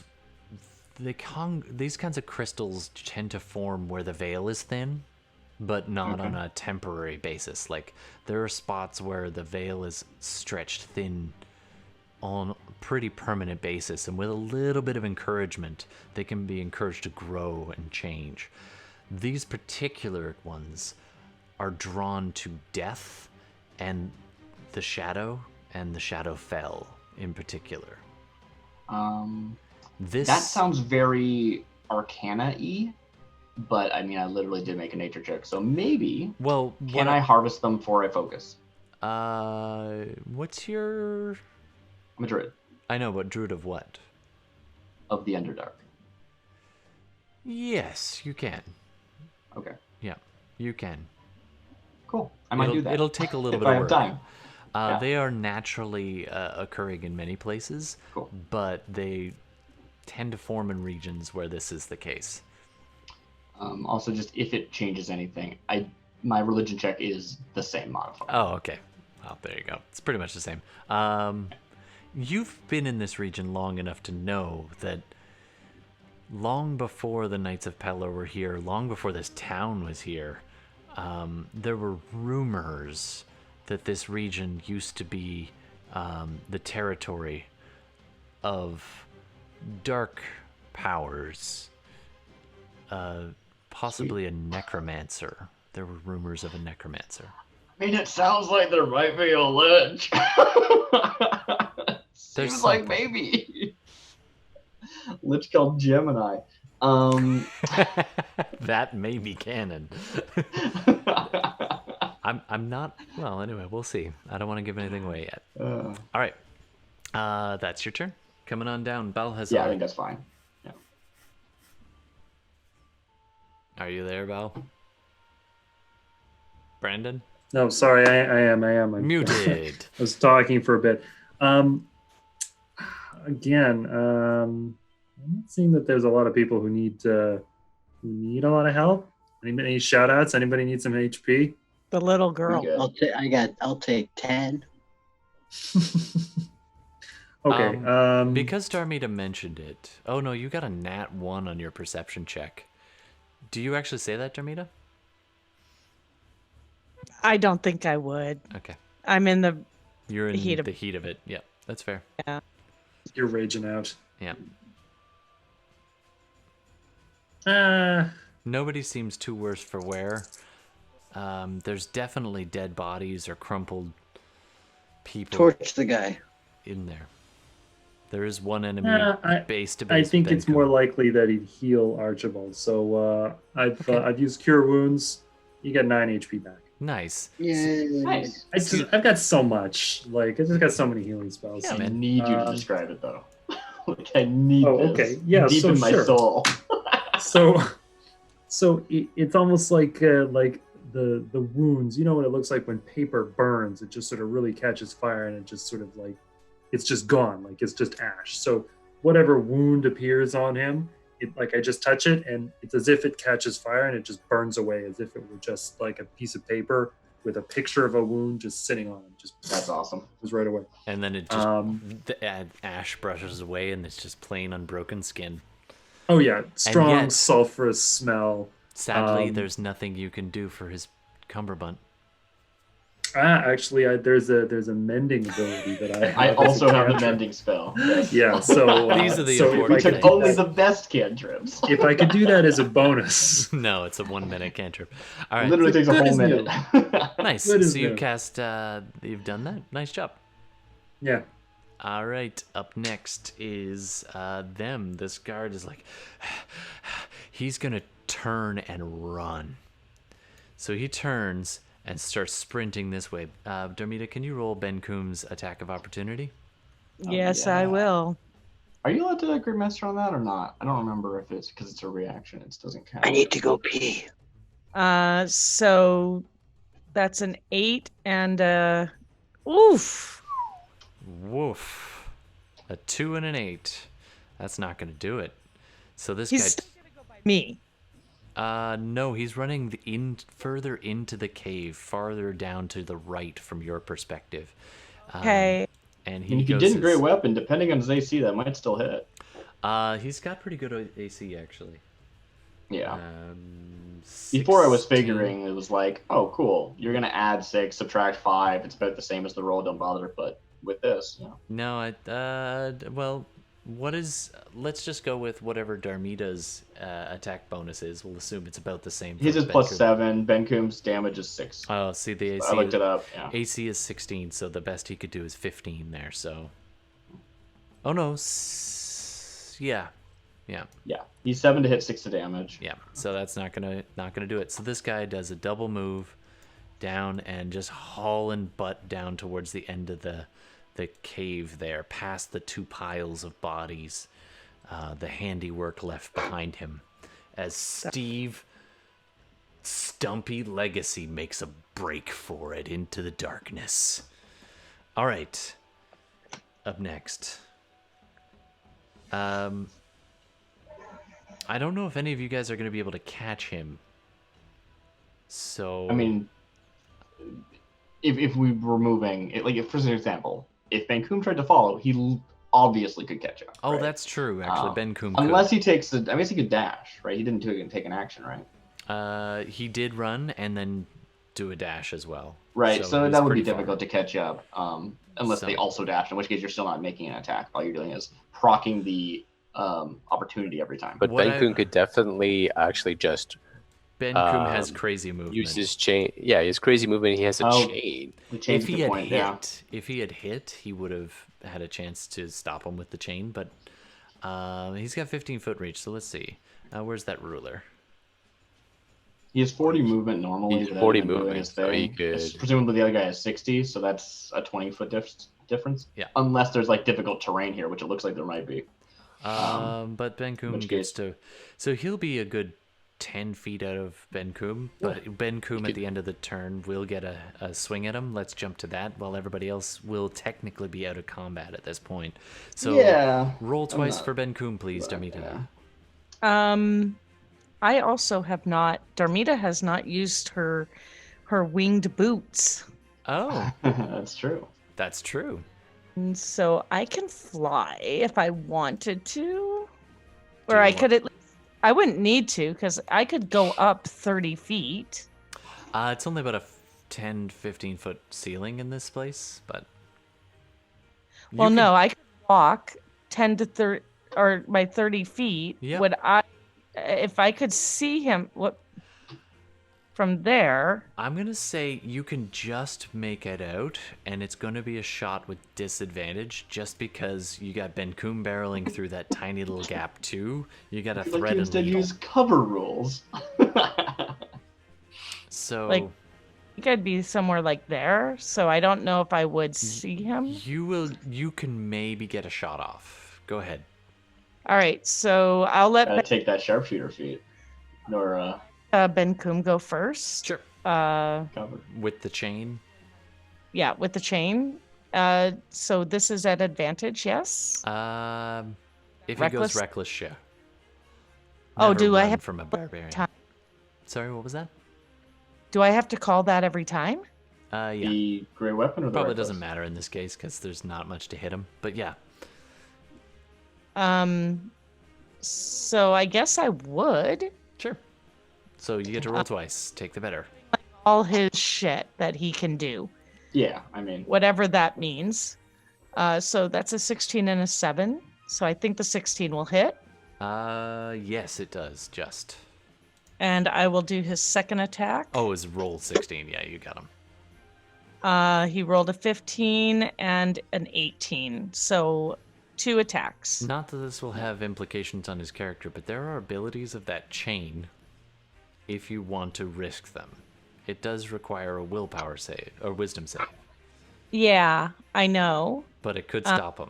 These kinds of crystals tend to form where the veil is thin, but not on a temporary basis. Like there are spots where the veil is stretched thin on a pretty permanent basis, and with a little bit of encouragement, they can be encouraged to grow and change. These particular ones are drawn to death and the shadow fell in particular. This That sounds very Arcana-y, but I mean, I literally did make a nature check, so maybe well. can I harvest them for a focus? What's your? I'm a druid I know, but druid of what? of the Underdark. Yes, you can. Okay, Yeah, you can. cool. I might do that. It'll take a little if bit I of have work. time. Yeah. They are naturally occurring in many places, Cool. but they tend to form in regions where this is the case. Also, just if it changes anything, my religion check is the same modifier. Oh, okay. Well, there you go. It's pretty much the same. You've been in this region long enough to know that long before the Knights of Pelor were here, long before this town was here, there were rumors that this region used to be the territory of dark powers, possibly a necromancer. There were rumors of a necromancer. I mean, it sounds like there might be a lich. There's Seems like something. maybe. Lich called Gemini. That may be canon. I'm not. Well, anyway, we'll see. I don't want to give anything away yet. All right. That's your turn. Coming on down, Balhazar. Yeah, I think that's fine. Yeah. Are you there, Val? Brandon? No, sorry, I am. I'm Muted. I was talking for a bit. Again, I'm not seeing that there's a lot of people who need a lot of help. Any shout outs? Anybody need some HP? The little girl. Good. I'll take 10. Okay. Because Darmita mentioned it. Oh no, you got a nat 1 on your perception check. Do you actually say that, Darmita? I don't think I would. Okay. I'm in the You're in Heat of- the heat of it. Yeah, that's fair. You're raging out. Yeah. Nobody seems too worse for wear. There's definitely dead bodies or crumpled people Torch the guy. in there. There is one enemy base to I base. think with it's more Benko. likely that he'd heal Archibald. So I've used Cure Wounds. You get 9 HP back. Nice. Yeah. Nice. I've got so much. Like I just got so many healing spells. Yeah, I man. need you to describe it though. Like I need Oh, this okay. Yeah, deep so in my sure. soul. So it's almost like the wounds. You know what it looks like when paper burns? It just sort of really catches fire and it just sort of like it's just gone. Like it's just ash. So whatever wound appears on him, I just touch it, and it's as if it catches fire and it just burns away, as if it were just like a piece of paper with a picture of a wound just sitting on it. That's awesome. Just right away. And then it just the ash brushes away, and it's just plain unbroken skin. Oh yeah, strong yet- sulfurous smell. Sadly, there's nothing you can do for his cummerbund. Actually, there's a mending ability that I have. I as a also have the cantrip. mending spell. Yes. Yeah, so These are the so important if I We could took things. only the best cantrips. if I could do that as a bonus. No, it's a 1 minute cantrip. All right, Literally takes a Good whole as minute. nice. Good as So you new. cast. You've done that. Nice job. Yeah. All right. Up next is them. This guard is like, he's gonna turn and run. So he turns and starts sprinting this way. Darmita, can you roll Ben Coom's attack of opportunity? Yes, yeah. I will. Are you allowed to Great Master on that or not? I don't remember if it's because it's a reaction. It doesn't count. I need to go pee. So that's an 8 and oof. Woof. A 2 and an 8. That's not gonna do it. So this He's guy. still gonna go by me. No, he's running further into the cave, farther down to the right from your perspective. Okay. And And he if you goes didn't as- Great Weapon, depending on his AC, that might still hit. He's got pretty good AC actually. Yeah. Before I was 16. figuring, it was like, oh, cool. You're gonna add 6, subtract 5. It's about the same as the roll. Don't bother. But with this, you know. No, well, what is? Let's just go with whatever Darmita's attack bonus is. We'll assume it's about the same. His for is Ben plus Coom. 7. Ben Coom's damage is 6. Oh, see the AC. I looked it up. Yeah. AC is 16, so the best he could do is 15 there. So. Oh no. Yeah. Yeah. He's 7 to hit, 6 to damage. Yeah, so that's not gonna do it. So this guy does a double move down and just hauling butt down towards the end of the cave there, past the 2 piles of bodies, the handiwork left behind him, as Steve Stumpy Legacy makes a break for it into the darkness. All right, up next. I don't know if any of you guys are going to be able to catch him. So I mean, if we were moving, like, if, for example, if Ben Coom tried to follow, he obviously could catch up. oh, right? that's true. Actually, Ben Coom could. Unless he takes I guess he could dash, right? He didn't take an action, right? He did run and then do a dash as well. Right. So he's that would be pretty far. difficult to catch up. Unless they So- also dash, in which case you're still not making an attack. All you're doing is proccing the opportunity every time. But What Ben I- Coon could definitely actually just Ben Coom has Um, crazy movement. use his chain. Yeah, his crazy movement. He has a Oh. chain. We changed If he the had point. hit, Yeah. if he had hit, he would have had a chance to stop him with the chain. But he's got 15-foot reach. So let's see. Where's that ruler? He has 40 movement normally. He's without 40 even doing movement, his so he thing. could- Presumably the other guy has 60, so that's a 20-foot difference. Yeah. Unless there's like difficult terrain here, which it looks like there might be. But Ben Coom which gets case- to, so he'll be a good 10 feet out of Ben Coom. But Ben Coom at the end of the turn will get a swing at him. Let's jump to that. While everybody else will technically be out of combat at this point. So Yeah, roll I'm twice not- for Ben Coom, please, Darmita. yeah. I also have not. Darmita has not used her winged boots, Oh, That's true. that's true. and so I can fly if I wanted to, Do or I you could at least. I wouldn't need to because I could go up 30 feet. It's only about a 10, 15-foot ceiling in this place, but. you Well, could- no, I could walk 10 to 30 or by 30 feet. Yep. Would I, if I could see him, what from there? I'm going to say you can just make it out, and it's going to be a shot with disadvantage just because you got Ben Coom barreling through that tiny little gap, too. You got a Like thread you and instead needle. use cover rules. So Like- I think I'd be somewhere like there, so I don't know if I would see him. you can maybe get a shot off. Go ahead. All right, so I'll let Gotta take that sharpshooter feat. Or Ben Coom go first. Sure. cover. With the chain. Yeah, with the chain. So this is at advantage, yes. If Reckless? he goes reckless, sure. Oh, Never do I run have from a to- barbarian? time? Sorry, what was that? Do I have to call that every time? Yeah. The gray weapon or the Probably reckless? doesn't matter in this case because there's not much to hit him. But yeah, So I guess I would. sure. So you get to roll twice. Take the better. All his shit that he can do, Yeah, I mean, whatever that means. So that's a 16 and a 7. So I think the 16 will hit. Yes, it does. Just. And I will do his second attack. Oh, it's roll 16. Yeah, you got him. He rolled a 15 and an 18. So 2 attacks. Not that this will have implications on his character, but there are abilities of that chain if you want to risk them. It does require a willpower save, or wisdom save, Yeah, I know. but it could stop him.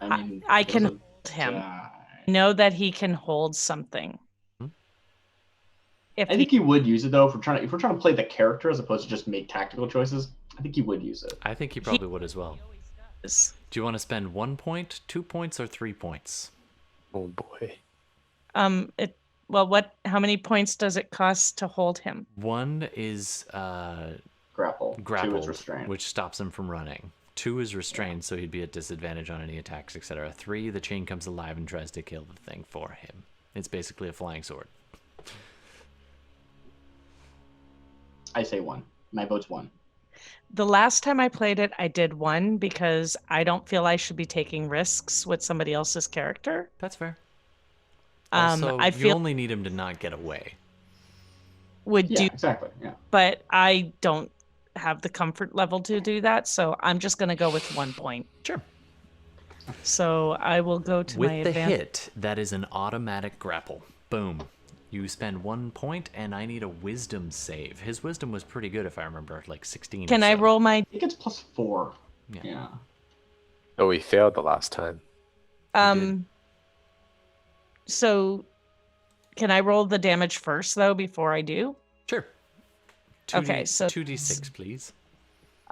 I mean, I can doesn't hold him. die. I know that he can hold something. Hmm? If I think he would use it though. If we're trying to play the character as opposed to just make tactical choices, I think he would use it. I think he probably would as well. does. Do you want to spend 1 point, 2 points, or 3 points? Oh boy. How many points does it cost to hold him? 1 is Grapple. 2 grappled, is restraint. which stops him from running. 2 is restrained, so he'd be at disadvantage on any attacks, etc. 3, the chain comes alive and tries to kill the thing for him. It's basically a flying sword. I say 1. My vote's 1. The last time I played it, I did 1 because I don't feel I should be taking risks with somebody else's character. That's fair. Also, I you feel only need him to not get away. would Yeah, do, exactly. Yeah. but I don't have the comfort level to do that, so I'm just going to go with 1 point. Sure. So I will go to my With the advantage. hit, that is an automatic grapple. Boom. You spend 1 point, and I need a wisdom save. His wisdom was pretty good, if I remember, like 16. Can or I so. roll my I think it's +4. Yeah. Yeah. Oh, we failed the last time. So can I roll the damage first though before I do? Sure. Okay, so 2d6, please.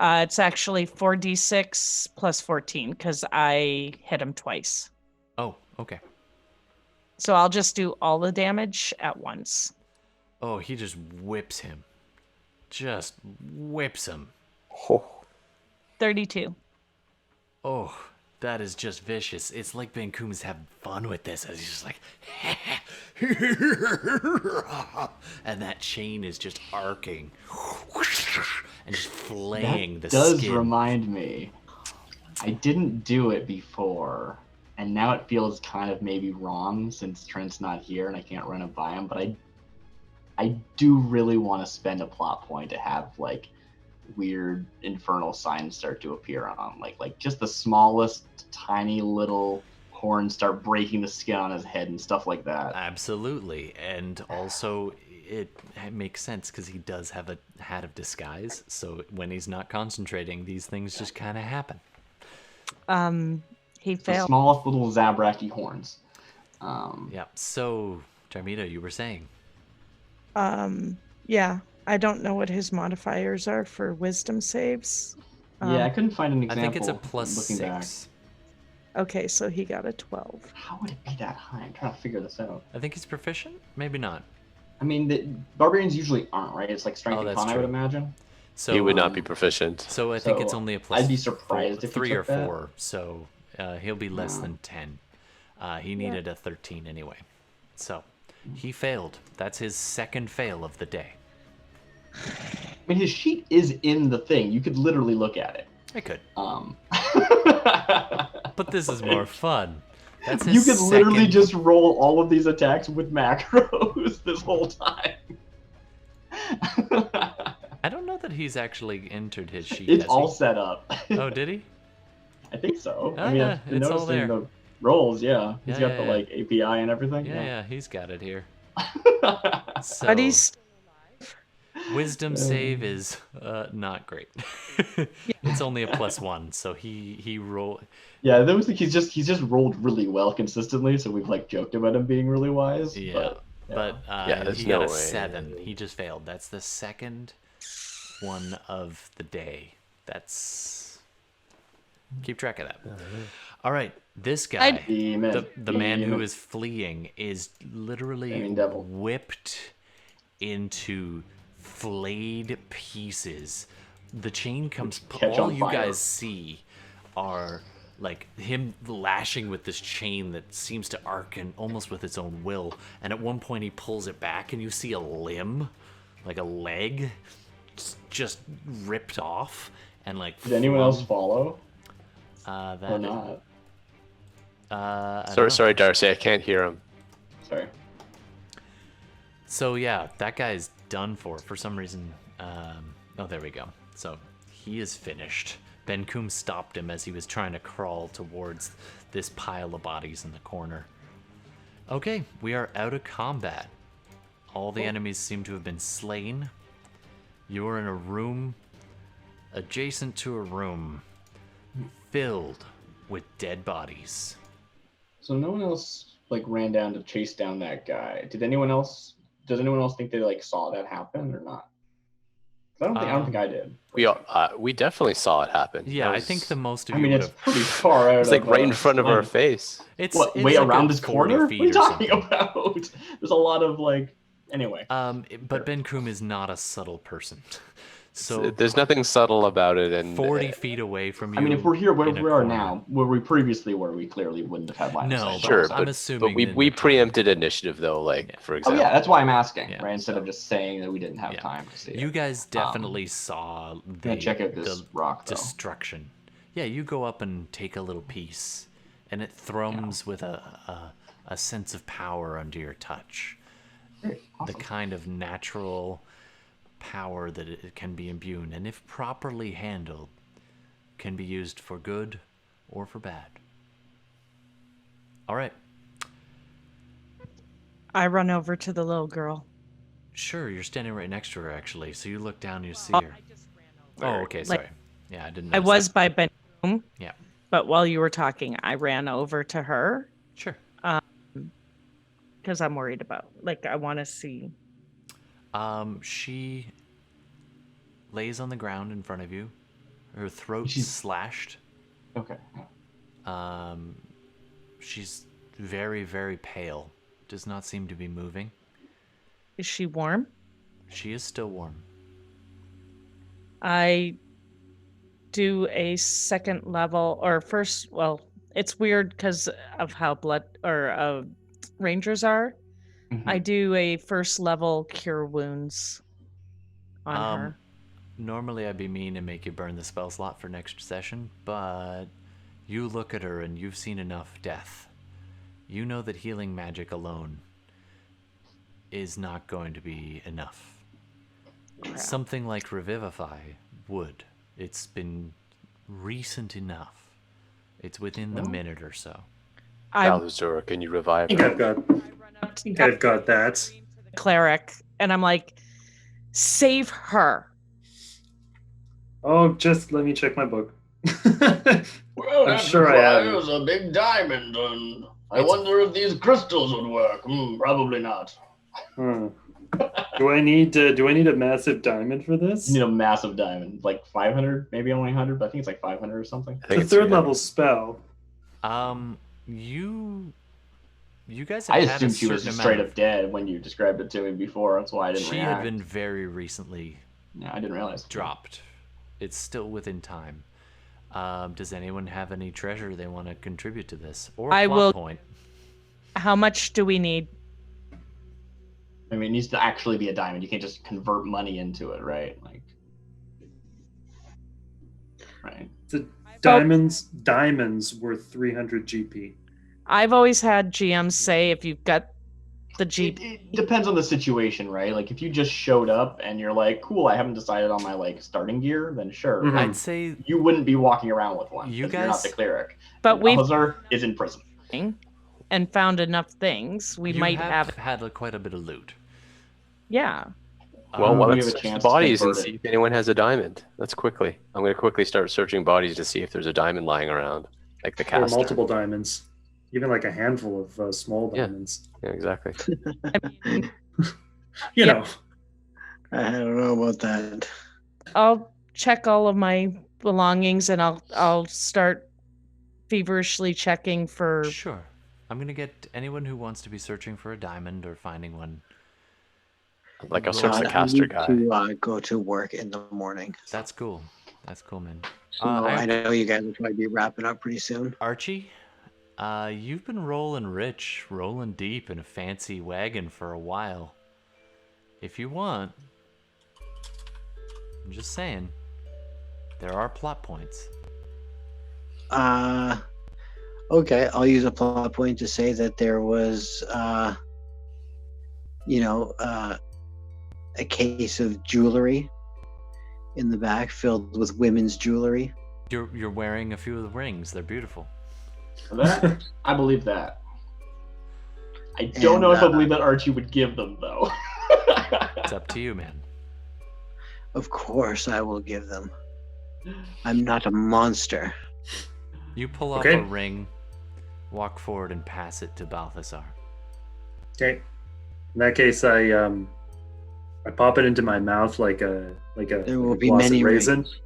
It's actually 4d6 plus 14 because I hit him twice. Oh, okay. So I'll just do all the damage at once. Oh, he just whips him. Just whips him. Oh, 32. Oh, that is just vicious. It's like Ben Coombs having fun with this as he's just like, and that chain is just arcing and just flaying the That does skin. remind me. I didn't do it before, and now it feels kind of maybe wrong since Trent's not here and I can't run it by him. But I do really want to spend a plot point to have like weird infernal signs start to appear on like just the smallest tiny little horns start breaking the skin on his head and stuff like that. Absolutely. And also, it makes sense because he does have a hat of disguise. So when he's not concentrating, these things just kind of happen. He The failed. smallest little Zabraki horns. Yeah. So, Darmita, you were saying? Yeah, I don't know what his modifiers are for wisdom saves. Yeah, I couldn't find an I example. think it's a plus looking 6. back. Okay, so he got a 12. How would it be that high? I'm trying to figure this out. I think he's proficient. Maybe not. I mean, the barbarians usually aren't, right? It's like strength and that's con, I true. would imagine. So he would not be proficient. So I think it's So, only a plus. I'd be surprised if he 3 or took that. 4. So he'll be less than 10. He needed a 13 anyway. So he failed. That's his second fail of the day. I mean, his sheet is in the thing. You could literally look at it. I could, Um, but this is more fun. That's his you could literally second- just roll all of these attacks with macros this whole time. I don't know that he's actually entered his sheet. It's has all he? set up. Oh, did he? I think so. Oh, I mean, yeah, I've been it's all noticing there. the rolls. Yeah, he's Yeah, got yeah, the yeah. like API and everything. Yeah, he's got it here. So But he's wisdom save is not great. It's only a +1, so he roll. Yeah, that was he's just rolled really well consistently, so we've like joked about him being really wise. Yeah, but there's he got no a way. 7. He just failed. That's the second one of the day. That's keep track of that. All right, This guy, Demon. the man who Demon. is fleeing, is literally Demon devil. whipped into flayed pieces. The chain comes. Catch All on you fire. guys see are like him lashing with this chain that seems to arc and almost with its own will. And at one point, he pulls it back, and you see a limb, like a leg, just ripped off. And like, Did anyone else follow that or not? I don't know. Sorry, Darcy, I can't hear him. Sorry. So yeah, that guy's done for some reason. Oh, there we go. So he is finished. Ben Kum stopped him as he was trying to crawl towards this pile of bodies in the corner. Okay, we are out of combat. All the enemies seem to have been slain. You're in a room adjacent to a room filled with dead bodies. So no one else like ran down to chase down that guy. Does anyone else think they like saw that happen or not? I don't think I did. We definitely saw it happen. Yeah, That I was- think the most of I you mean, would it's have. pretty far out. It's like of, right in front of our line. face. It's What? it's Way like around a this 40 corner? feet What are you or talking something. about? There's a lot of like. Anyway. But Ben Kum is not a subtle person. So There's nothing subtle about it, and 40 feet away from you. I mean, if we're here where in a we are corner. now, where we previously were, we clearly wouldn't have had line of No, sight. but sure, I'm but assuming in we the time. preempted initiative though, like Yeah. for Oh example. yeah, that's why I'm asking, Yeah. right? Instead of just saying that we didn't have Yeah. time to see it. You guys definitely saw Gonna check out this the rock though. destruction. Yeah, you go up and take a little piece, and it thrums with a sense of power under your touch. Great, The awesome. kind of natural power that it can be imbued, and if properly handled, can be used for good or for bad. All right, I run over to the little girl. sure. You're standing right next to her, actually. So you look down, and you see Oh, her. Oh, okay. Like, Sorry. Yeah, I didn't. I notice was that. by Ben, Yeah. but while you were talking, I ran over to her Sure. because I'm worried about. Like, I want to see. She lays on the ground in front of you. Her throat She's- slashed. Okay. She's very, very pale. Does not seem to be moving. Is she warm? She is still warm. I do a second level or first. Well, it's weird because of how rangers are. Mhm. I do a first level cure wounds on her. Normally I'd be mean and make you burn the spell slot for next session, but you look at her and you've seen enough death. You know that healing magic alone is not going to be enough. Crap. Something like Revivify would. It's been recent enough. It's within the Well, minute or so. I Balthazar, can you revive I think her? I've got that. cleric, and I'm like, save her. Oh, just let me check my book. Well, I'm that sure I have. requires a big diamond, and I It's- wonder if these crystals would work. Probably not. Hmm. Do I need a massive diamond for this? You need a massive diamond, like 500, maybe only 100, but I think it's like 500 or something. I think It's it's a third 300. level spell. You guys have I had a assumed she was certain just straight amount up dead when you described it to me before. That's why I of, didn't she react. had been very recently Yeah, I didn't realize. dropped. It's still within time. Does anyone have any treasure they want to contribute to this, or a I plot will- point? How much do we need? I mean, it needs to actually be a diamond. You can't just convert money into it, right? Like, right. The diamonds worth 300 GP. I've always had GMs say if you've got the G. It depends on the situation, right? Like, if you just showed up and you're like, "Cool, I haven't decided on my like starting gear," then sure. Mhm. I'd say You wouldn't be walking around with one. You 'cause you're not guys- the cleric. But we've Balthazar is in prison. and found enough things. We you might have have. had quite a bit of loot. Yeah. Well, Um, well, we let's have a search the chance to bodies and convert it. see if anyone has a diamond. Let's quickly. I'm going to quickly start searching bodies to see if there's a diamond lying around, like the Or caster. multiple diamonds. Even like a handful of small Yeah. diamonds. Yeah, exactly. You Yeah. know. I don't know about that. I'll check all of my belongings and I'll start feverishly checking for. Sure. I'm gonna get anyone who wants to be searching for a diamond or finding one. Like I'll Roll. search the Todd, I caster need guy. to go to work in the morning. That's cool. That's cool, man. So I know you guys will probably be wrapping up pretty soon. Archie, you've been rolling rich, rolling deep in a fancy wagon for a while. If you want, I'm just saying, there are plot points. Okay, I'll use a plot point to say that there was, a case of jewelry in the back filled with women's jewelry. You're wearing a few of the rings. They're beautiful. That I believe that. I don't know if I believe that Archie would give them though. It's up to you, man. Of course, I will give them. I'm not a monster. You pull off Okay. a ring, walk forward, and pass it to Balthazar. Okay. In that case, I pop it into my mouth like a There will be blossom many raisin, rings.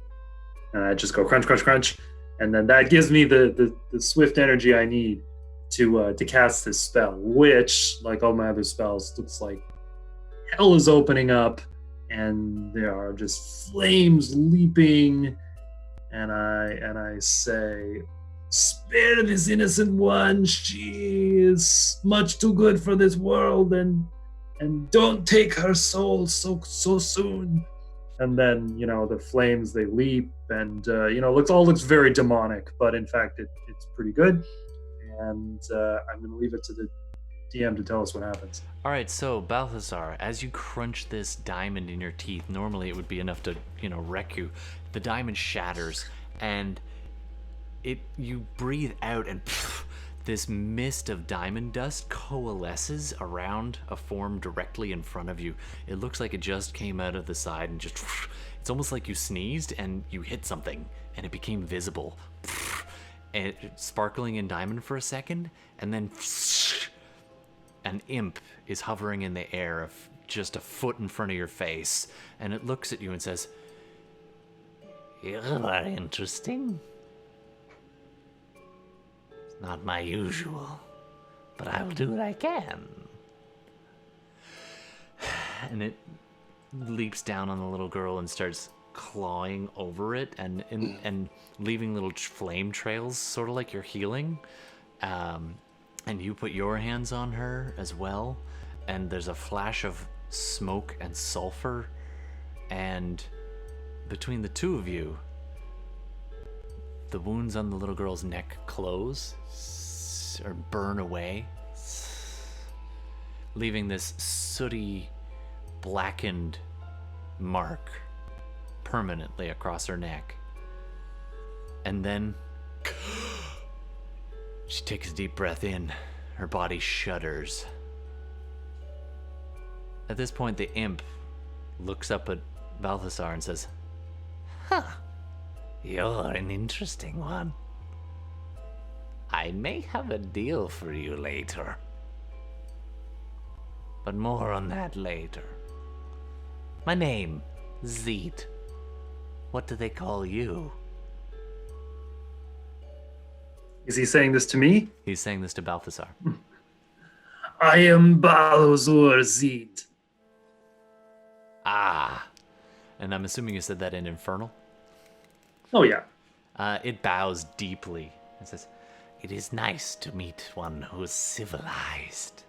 and I just go crunch, crunch, crunch, and then that gives me the swift energy I need to cast this spell, which, like all my other spells, looks like hell is opening up, and there are just flames leaping, and I say, "Spare this innocent one. She is much too good for this world, and don't take her soul so soon." And then, the flames, they leap, and looks very demonic, but in fact it's pretty good. And I'm going to leave it to the DM to tell us what happens. All right, so Balthazar, as you crunch this diamond in your teeth, normally it would be enough to, wreck you. The diamond shatters, and you breathe out, and this mist of diamond dust coalesces around a form directly in front of you. It looks like it just came out of the side and just, it's almost like you sneezed and you hit something and it became visible. And sparkling in diamond for a second, and then an imp is hovering in the air of just a foot in front of your face, and it looks at you and says, "You are interesting. It's not my usual, but I will do what I can." And it leaps down on the little girl and starts clawing over it and leaving little flame trails, sort of like you're healing. And you put your hands on her as well, and there's a flash of smoke and sulfur, and between the two of you, the wounds on the little girl's neck close or burn away, leaving this sooty, blackened mark permanently across her neck. And then she takes a deep breath in. Her body shudders. At this point, the imp looks up at Balthazar and says, "Huh, you're an interesting one. I may have a deal for you later. But more on that later. My name, Zeet. What do they call you?" Is he saying this to me? He's saying this to Balthazar. I am Balthazar Zid. Ah. And I'm assuming you said that in Infernal? Oh yeah. It bows deeply and says, "It is nice to meet one who is civilized.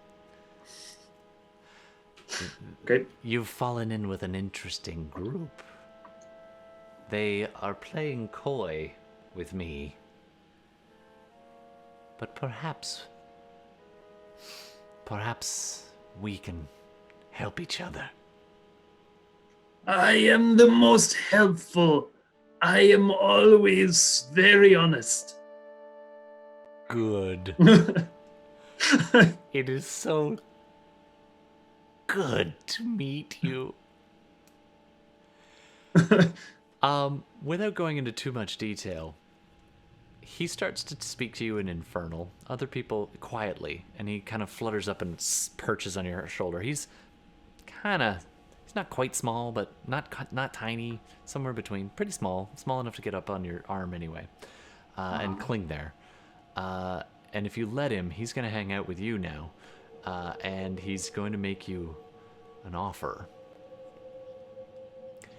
Okay. You've fallen in with an interesting group. They are playing coy with me. But perhaps we can help each other." I am the most helpful. I am always very honest. Good. It is so good to meet you. Without going into too much detail, he starts to speak to you in Infernal, other people quietly, and he kind of flutters up and perches on your shoulder. He's not quite small, but not tiny, somewhere between, pretty small enough to get up on your arm anyway, and cling there. And if you let him, he's going to hang out with you now. And he's going to make you an offer.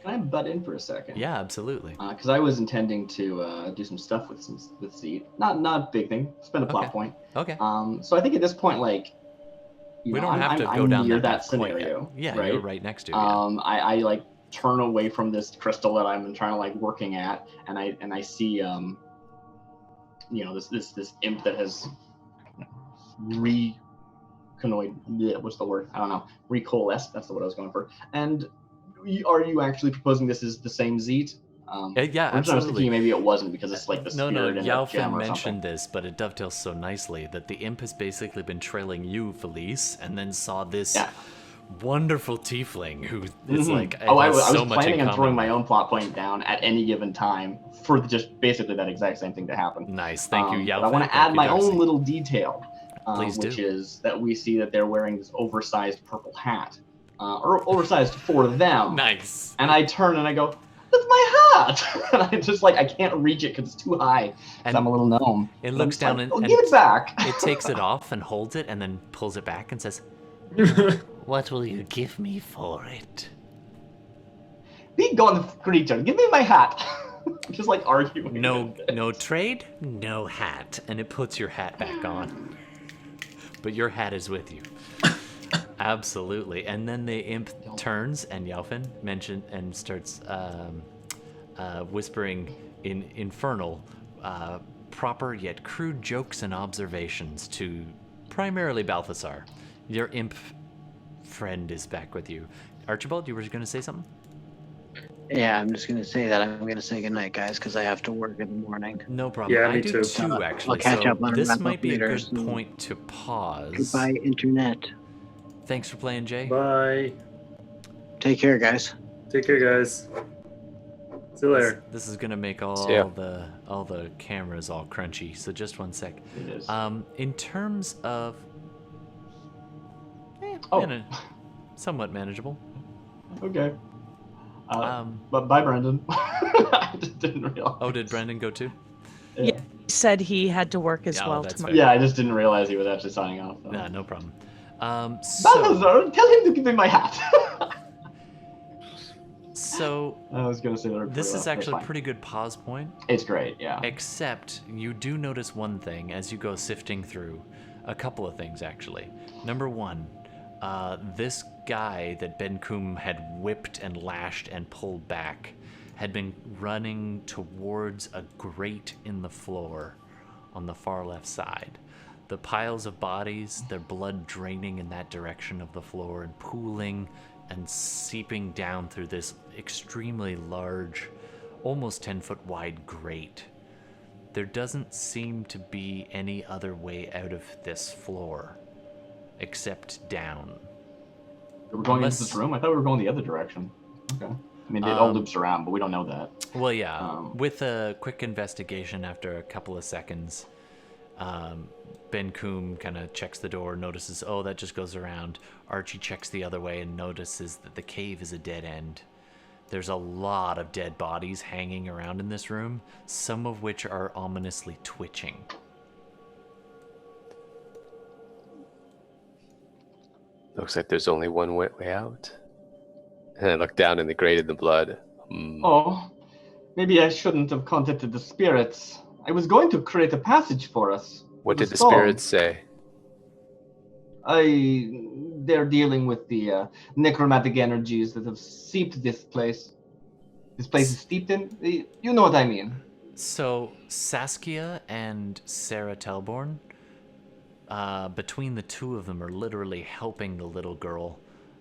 Can I butt in for a second? Yeah, absolutely. Because I was intending to do some stuff with Seed. Not a big thing. Spend a plot Okay. point. Okay. So I think at this point, like, We don't have to go down near that that path quite scenario. yet. Yeah, right? you're right next to it. Yeah. I like turn away from this crystal that I'm trying to like working at, and I see this imp that has what's the word? I don't know. Recoalesced. That's the word I was going for. And are you actually proposing this is the same Zeet? Yeah, I was absolutely. thinking maybe it wasn't because it's like the No, spirit in the gem Yaofin or something. mentioned this, but it dovetails so nicely that the imp has basically been trailing you, Felice, and then saw this wonderful tiefling who is like, I was so much planning in on throwing common. my own plot point down at any given time for just basically that exact same thing to happen. Nice, thank you, Yaofin. But I want to add my own little detail, Please which do. is that we see that they're wearing this oversized purple hat, or oversized for them. Nice. And I turn and I go, "That's my hat!" And I just like I can't reach it because it's too high. And I'm a little gnome. It And looks I'm down just like, and give it back. It takes it off and holds it and then pulls it back and says, "What will you give me for it?" Be gone, creature! Give me my hat. Just like arguing. No trade, no hat, and it puts your hat back on. But your hat is with you. Absolutely. And then the imp turns and Yaofin mentioned and starts whispering in infernal, proper yet crude jokes and observations to primarily Balthasar. Your imp friend is back with you. Archibald, you were going to say something? Yeah, I'm just gonna say that I'm gonna say goodnight, guys, because I have to work in the morning. No problem. Yeah, I me do too. actually. I'll catch so up on this wrap might up be a later, good so- point to pause. Goodbye, internet. Thanks for playing, Jay. Bye. Take care, guys. Take care, guys. See you later. This is gonna make See ya. all the cameras all crunchy. So just one sec. It is. In terms of, somewhat manageable. Okay. Um, But bye, Brendan. I just didn't realize. Oh, did Brendan go too? Yeah, he said he had to work as Oh, well that's tomorrow. Yeah, I just didn't realize he was actually signing off. So. Nah, no problem. So Balthazar, tell him to give me my hat. I was gonna say that. this is actually a fine. pretty good pause point. It's great, yeah. Except you do notice one thing as you go sifting through. A couple of things, actually. Number one, this guy that Ben Kum had whipped and lashed and pulled back had been running towards a grate in the floor on the far left side. The piles of bodies, their blood draining in that direction of the floor and pooling and seeping down through this extremely large, almost 10-foot wide grate. There doesn't seem to be any other way out of this floor except down. We're going Unless- into this room? I thought we were going the other direction. Okay. I mean, it all loops around, but we don't know that. Well, yeah. With a quick investigation after a couple of seconds, Ben Kum kind of checks the door, notices, oh, that just goes around. Archie checks the other way and notices that the cave is a dead end. There's a lot of dead bodies hanging around in this room, some of which are ominously twitching. Looks like there's only one way out. And I look down in the grate in the blood. Oh, maybe I shouldn't have contacted the spirits. I was going to create a passage for us. What with did the stone. spirits say? They're dealing with the necromantic energies that have seeped this place. This place is steeped in. You know what I mean. So Saskia and Sarah Telborn, between the two of them, are literally helping the little girl,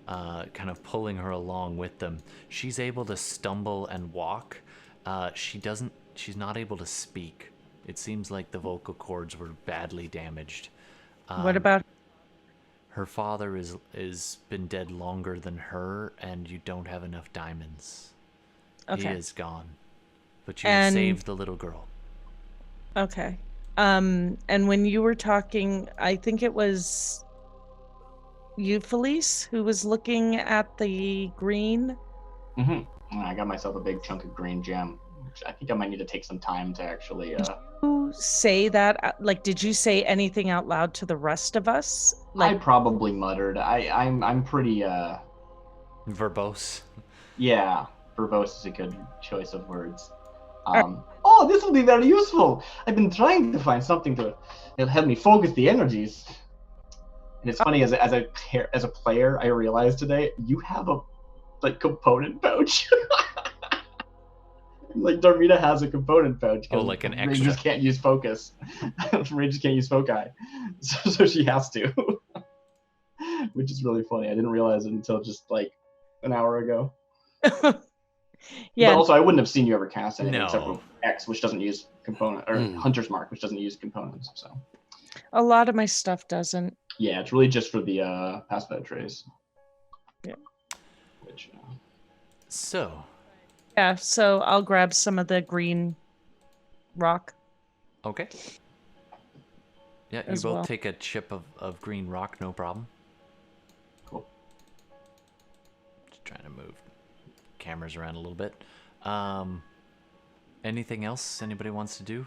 kind of pulling her along with them. She's able to stumble and walk. She's not able to speak. It seems like the vocal cords were badly damaged. What about Her father is been dead longer than her, and you don't have enough diamonds. He Okay. is gone. But you And- saved the little girl. Okay. And when you were talking, I think it was you, Felice, who was looking at the green. I got myself a big chunk of green gem. Which I think I might need to take some time to actually you say that? Like, did you say anything out loud to the rest of us? I Like, probably muttered. I'm pretty Verbose. yeah. Verbose is a good choice of words. Alright. Oh, this will be very useful. I've been trying to find something that'll help me focus the energies. And it's funny as a player, I realized today you have a component pouch. Like Darmita has a component pouch. Oh, like an Rangers extra. can't use focus. Rangers can't use foci, so she has to, which is really funny. I didn't realize it until just like an hour ago. yeah, But also, I wouldn't have seen you ever cast anything except No. for X, which doesn't use component, or Hunter's Mark, which doesn't use components. So a lot of my stuff doesn't. yeah, it's really just for the pass without trace. Yeah. Which So, Yeah, so I'll grab some of the green rock. okay. Yeah, you As both well. take a chip of green rock, no problem. cool. Just trying to move cameras around a little bit. Anything else anybody wants to do?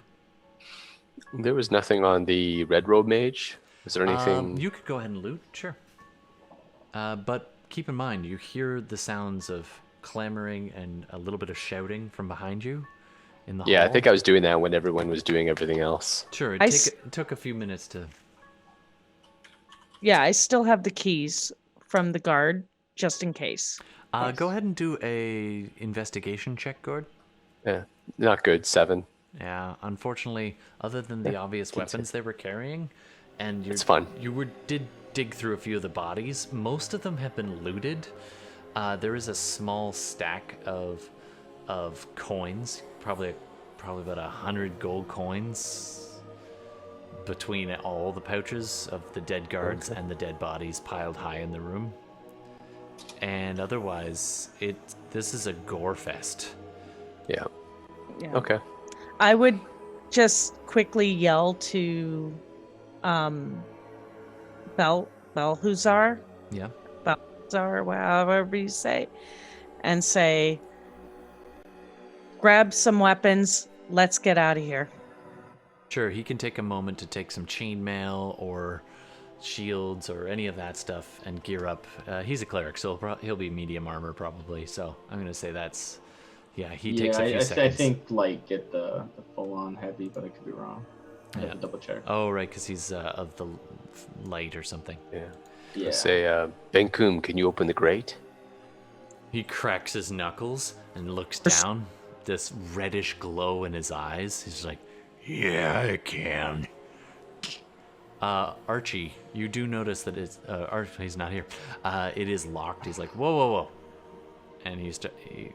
There was nothing on the red robe mage. Was there anything? You could go ahead and loot, sure. But keep in mind, you hear the sounds of clamoring and a little bit of shouting from behind you in the Yeah, hall. I think I was doing that when everyone was doing everything else. Sure, I it took a few minutes to... Yeah, I still have the keys from the guard, just in case. Go ahead and do a investigation check, Gord. Yeah, not good. 7. Yeah, unfortunately, other than the obvious weapons they were carrying, and It's fun. You did dig through a few of the bodies. Most of them have been looted. There is a small stack of coins, probably about 100 gold coins between all the pouches of the dead guards and the dead bodies piled high in the room. And otherwise, this is a gore fest. Yeah. Yeah. Okay. I would just quickly yell to Belhuzar, Yeah. or however you say, and say, grab some weapons, let's get out of here. Sure, he can take a moment to take some chainmail or shields or any of that stuff and gear up. He's a cleric, so he'll be medium armor probably. So I'm gonna say that's, yeah. He takes a few seconds. I think like get the full on heavy, but I could be wrong. I have to double check. Oh right, because he's of the light or something. Yeah. Yeah. Say, Benkum, can you open the grate? He cracks his knuckles and looks down. This reddish glow in his eyes. He's like, "Yeah, I can." Archie, you do notice that it's he's not here. It is locked. He's like, "Whoa, whoa, whoa," and he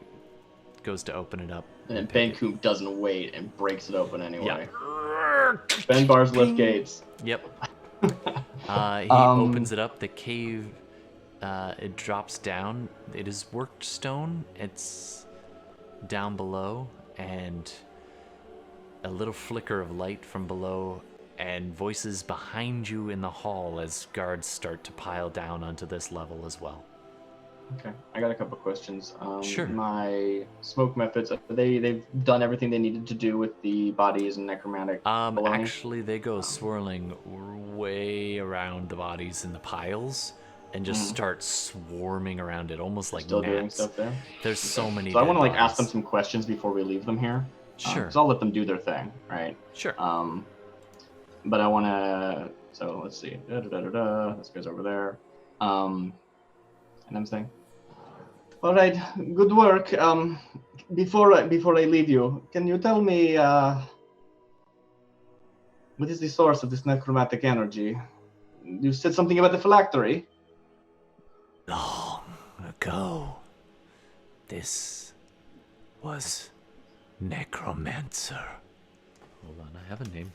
goes to open it up. And then Benku doesn't wait and breaks it open anyway. Yeah. Ben bars lift gates. Yep. He opens it up. The cave, it drops down. It is worked stone. It's down below, and a little flicker of light from below, and voices behind you in the hall as guards start to pile down onto this level as well. Okay, I got a couple questions. Sure. My smoke methods, they've done everything they needed to do with the bodies and necromantic baloney? Actually, they go swirling way around the bodies in the piles and just start swarming around it, almost like Still gnats. doing stuff there? There's so many. So I want to dead ask them bodies. some questions before we leave them here. Sure. Because I'll let them do their thing, right? Sure. But I want to. So let's see. This goes over there. And I'm saying. All right, good work. Before I leave you, can you tell me what is the source of this necromantic energy? You said something about the phylactery. Long ago, this was Necromancer. Hold on, I have a name.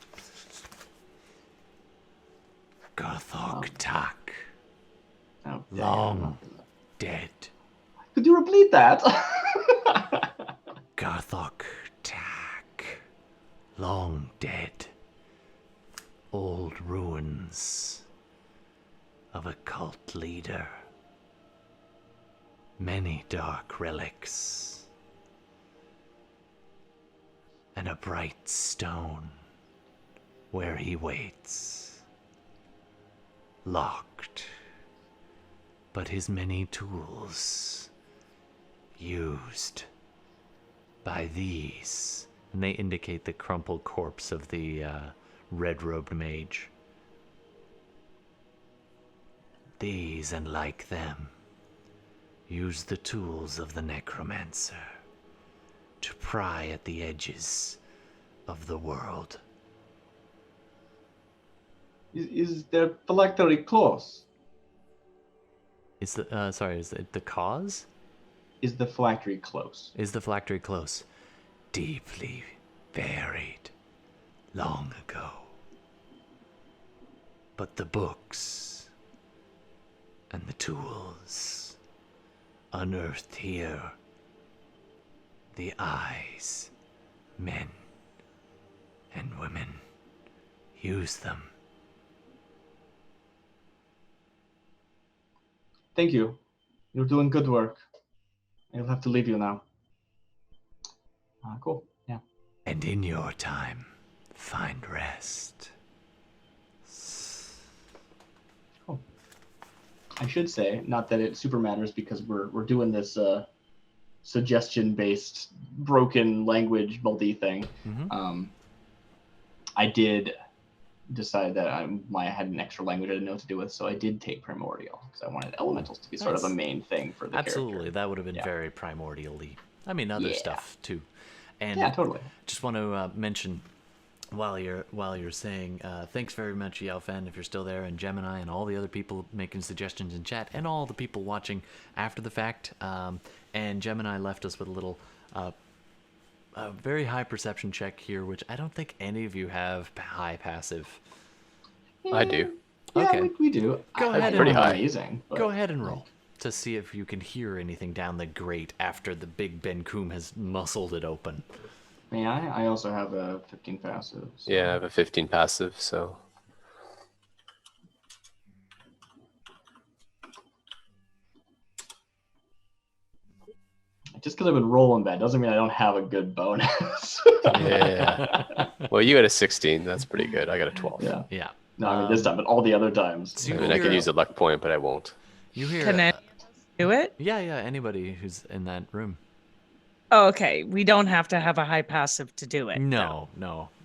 Garthok Tak. Oh, Long dead. Could you repeat that? Garthok Tak. Long dead. Old ruins of a cult leader. Many dark relics. And a bright stone where he waits, locked, but his many tools used by these. And they indicate the crumpled corpse of the red-robed mage. These and like them use the tools of the necromancer to pry at the edges of the world. Is the phylactery close? Is the cause? Is the phylactery close? Is the phylactery close? Deeply buried long ago. But the books and the tools unearthed here, the eyes, men and women use them. Thank you. You're doing good work. I'll have to leave you now. Cool. Yeah. And in your time, find rest. Cool. I should say, not that it super matters because we're doing this suggestion-based broken language multi thing. Mm-hmm. I did decide that I had an extra language I didn't know what to do with, so I did take Primordial because I wanted elementals to be sort of a main thing for the Absolutely, character. that would have been very primordially. I mean, other stuff too. And yeah, totally. Just want to mention while you're saying thanks very much, Yelfen, if you're still there, and Gemini, and all the other people making suggestions in chat, and all the people watching after the fact. And Gemini left us with a little. A very high perception check here, which I don't think any of you have high passive. I do. Yeah, Okay. we do. Go ahead and pretty roll. high. Amazing. But Go ahead and roll to see if you can hear anything down the grate after the big Ben Coom has muscled it open. May I? I also have a 15 passive. So. Yeah, I have a 15 passive, so. Just because I've been rolling bad doesn't mean I don't have a good bonus. Yeah. Well, you got a 16. That's pretty good. I got a 12. Yeah. Yeah. No, I mean this time, but all the other times. So I you mean, I could hear- use a luck point, but I won't. You hear? Can I do it? Yeah, Anybody who's in that room. Oh, okay. We don't have to have a high passive to do it. No.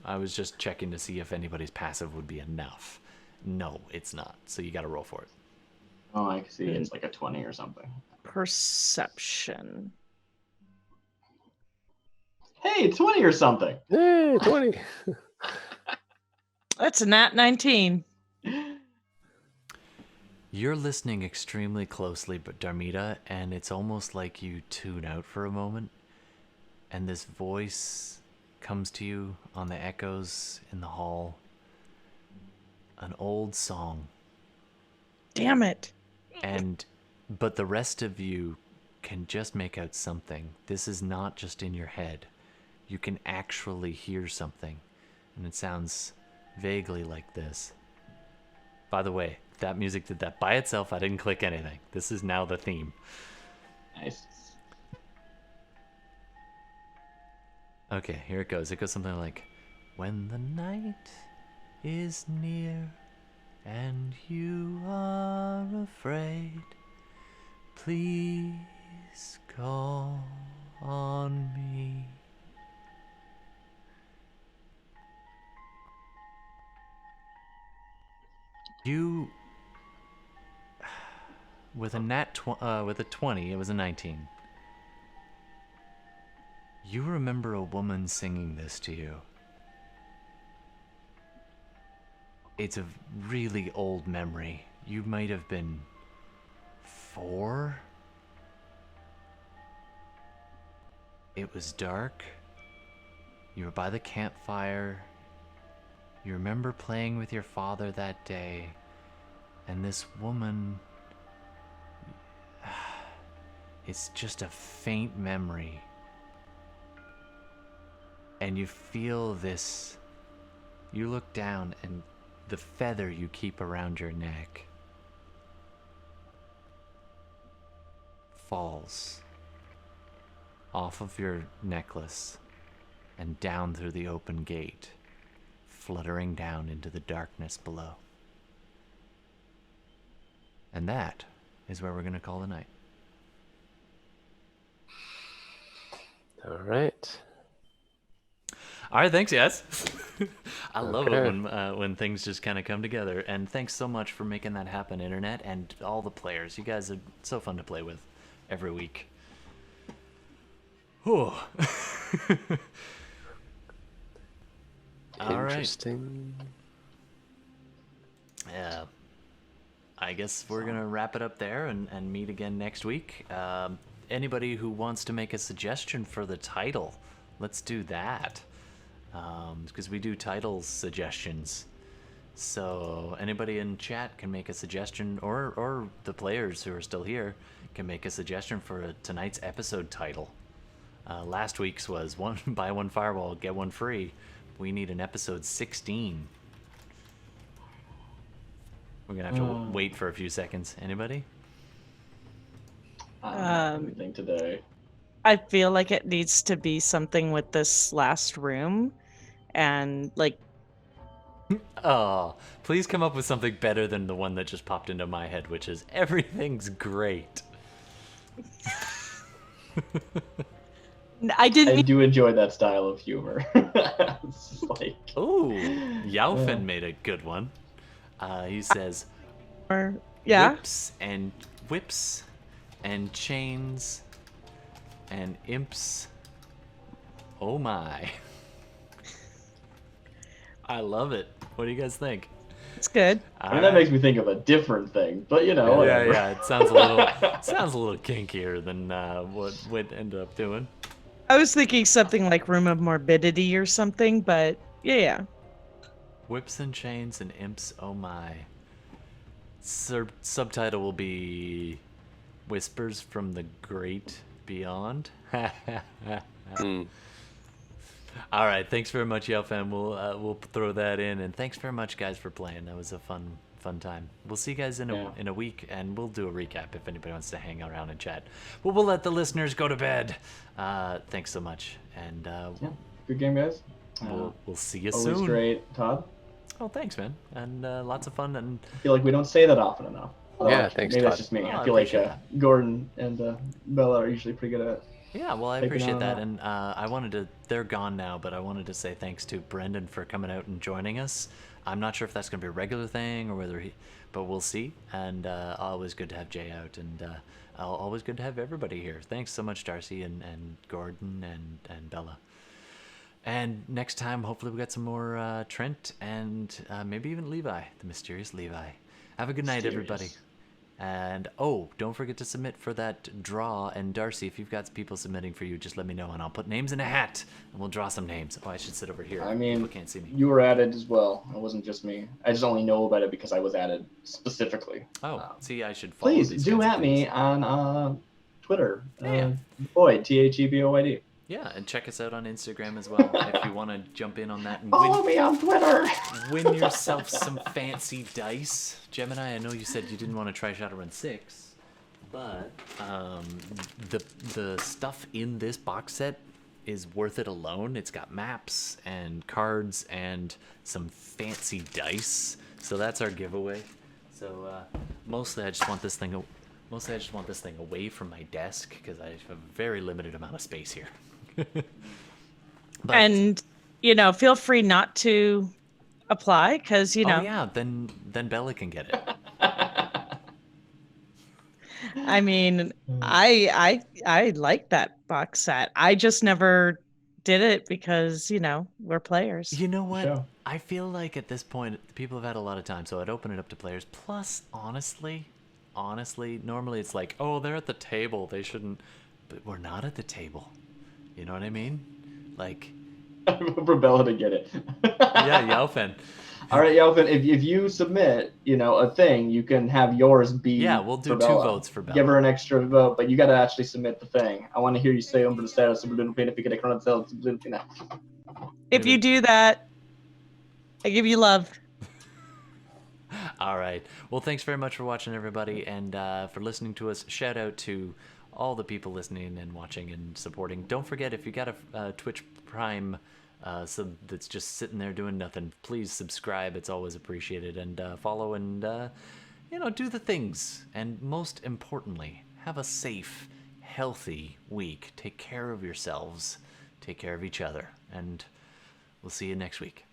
I was just checking to see if anybody's passive would be enough. No, it's not. So you got to roll for it. Oh, I can see it's like a 20 or something. Perception. Hey, 20 or something. Hey, 20. That's a nat 19. You're listening extremely closely, but Darmita, and it's almost like you tune out for a moment, and this voice comes to you on the echoes in the hall. An old song. Damn it. But the rest of you can just make out something. This is not just in your head. You can actually hear something, and it sounds vaguely like this. By the way, that music did that by itself. I didn't click anything. This is now the theme. Nice. Okay, here it goes. It goes something like, when the night is near and you are afraid, please call on me. You, with a 20, it was a 19. You remember a woman singing this to you. It's a really old memory. You might have been 4. It was dark. You were by the campfire. You remember playing with your father that day, and this woman, it's just a faint memory. And you feel this, you look down and the feather you keep around your neck falls off of your necklace and down through the open gate, fluttering down into the darkness below. And that is where we're going to call the night. All right. All right, thanks, yes. I love it Okay. when things just kind of come together. And thanks so much for making that happen, Internet, and all the players. You guys are so fun to play with every week. Whew. All right. Interesting. Yeah. I guess we're going to wrap it up there and meet again next week. Anybody who wants to make a suggestion for the title, let's do that. Because we do title suggestions. So anybody in chat can make a suggestion, or the players who are still here can make a suggestion for tonight's episode title. Last week's was buy one fireball, get one free. We need an episode 16. We're gonna have to wait for a few seconds. Anybody? I don't have anything today. I feel like it needs to be something with this last room, and like Oh, please come up with something better than the one that just popped into my head, which is everything's great. I didn't. I do enjoy that style of humor. It's like, Ooh, Yaufin made a good one. He says, Yeah. whips and chains and imps. Oh my. I love it. What do you guys think? It's good. I mean, that makes me think of a different thing, but you know, Yeah, whatever. yeah. It sounds a little kinkier than what we'd end up doing. I was thinking something like Room of Morbidity or something, but yeah. Whips and chains and imps. Oh my. Subtitle will be Whispers from the Great Beyond. All right, thanks very much, Yaufin. We'll throw that in, and thanks very much, guys, for playing. That was a fun time. We'll see you guys in a week, and we'll do a recap if anybody wants to hang around and chat. But we'll let the listeners go to bed. Thanks so much, and Good game, guys. we'll see you Always soon. great, Todd. Oh, thanks, man, and lots of fun. And I feel like we don't say that often enough. Yeah, thanks, Maybe Todd. that's just me. Oh, I I feel like appreciate that. Gordon and Bella are usually pretty good at it. yeah, well, I Taking appreciate on that, that. and I wanted to. They're gone now, but I wanted to say thanks to Brendan for coming out and joining us. I'm not sure if that's going to be a regular thing or whether but we'll see. And always good to have Jay out, and always good to have everybody here. Thanks so much, Darcy and Gordon and Bella. And next time, hopefully, we got some more Trent and maybe even Levi, the mysterious Levi. Have a good night, everybody. And don't forget to submit for that draw. And Darcy, if you've got people submitting for you, just let me know, and I'll put names in a hat, and we'll draw some names. Oh, I should sit over here. I mean, people can't see me. You were added as well. It wasn't just me. I just only know about it because I was added specifically. Oh, see, I should follow Please these do kinds of at me things. on Twitter. Yeah. Boyd, THEBOYD. Yeah, and check us out on Instagram as well if you want to jump in on that and Follow me on Twitter. win yourself some fancy dice. Gemini, I know you said you didn't want to try Shadowrun 6, but the stuff in this box set is worth it alone. It's got maps and cards and some fancy dice. So that's our giveaway. So mostly I just want this thing away from my desk because I have a very limited amount of space here. But, And feel free not to apply because oh yeah, then Bella can get it. I mean, I like that box set. I just never did it because we're players. You know what? Sure. I feel like at this point people have had a lot of time, so I'd open it up to players. Plus, honestly, normally it's like, oh, they're at the table, they shouldn't, but we're not at the table. You know what I mean? Like, For Bella to get it. yeah, Yaufin. All right, Yelvin, if you submit, a thing, you can have yours be. Yeah, we'll do for 2 Bella. votes for Bella. Give her an extra vote, but you got to actually submit the thing. I want to hear you say "Hombre de Cero, Sublime Pena, Pica de Coronel, Sublime Pena." If you do that, I give you love. All right. Well, thanks very much for watching, everybody, and for listening to us. Shout out to all the people listening and watching and supporting. Don't forget, if you got a Twitch Prime so that's just sitting there doing nothing, please subscribe. It's always appreciated. And follow and, do the things. And most importantly, have a safe, healthy week. Take care of yourselves. Take care of each other. And we'll see you next week.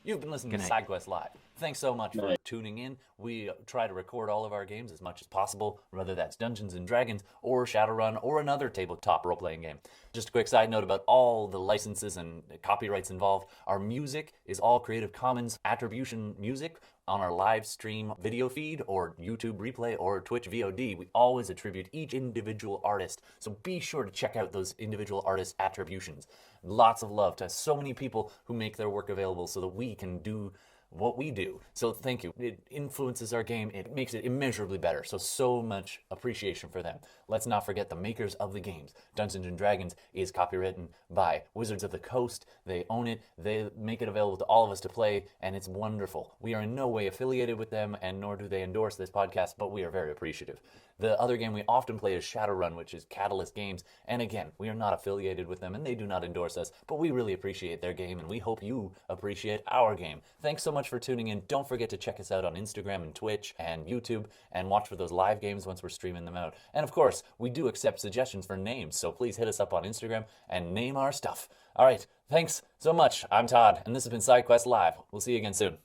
You've been listening Good to night. SideQuests Live. Thanks so much for Night. tuning in. We try to record all of our games as much as possible, whether that's Dungeons and Dragons or Shadowrun or another tabletop role-playing game. Just a quick side note about all the licenses and copyrights involved. Our music is all Creative Commons attribution music on our live stream video feed or YouTube replay or Twitch VOD. We always attribute each individual artist, so be sure to check out those individual artist attributions. Lots of love to so many people who make their work available so that we can do what we do. So thank you. It influences our game. It makes it immeasurably better. So much appreciation for them. Let's not forget the makers of the games. Dungeons and Dragons is copywritten by Wizards of the Coast. They own it. They make it available to all of us to play, and it's wonderful. We are in no way affiliated with them, and nor do they endorse this podcast, but we are very appreciative. The other game we often play is Shadowrun, which is Catalyst Games. And again, we are not affiliated with them and they do not endorse us, but we really appreciate their game and we hope you appreciate our game. Thanks so much for tuning in. Don't forget to check us out on Instagram and Twitch and YouTube and watch for those live games once we're streaming them out. And of course, we do accept suggestions for names, so please hit us up on Instagram and name our stuff. All right, thanks so much. I'm Todd, and this has been SideQuests Live. We'll see you again soon.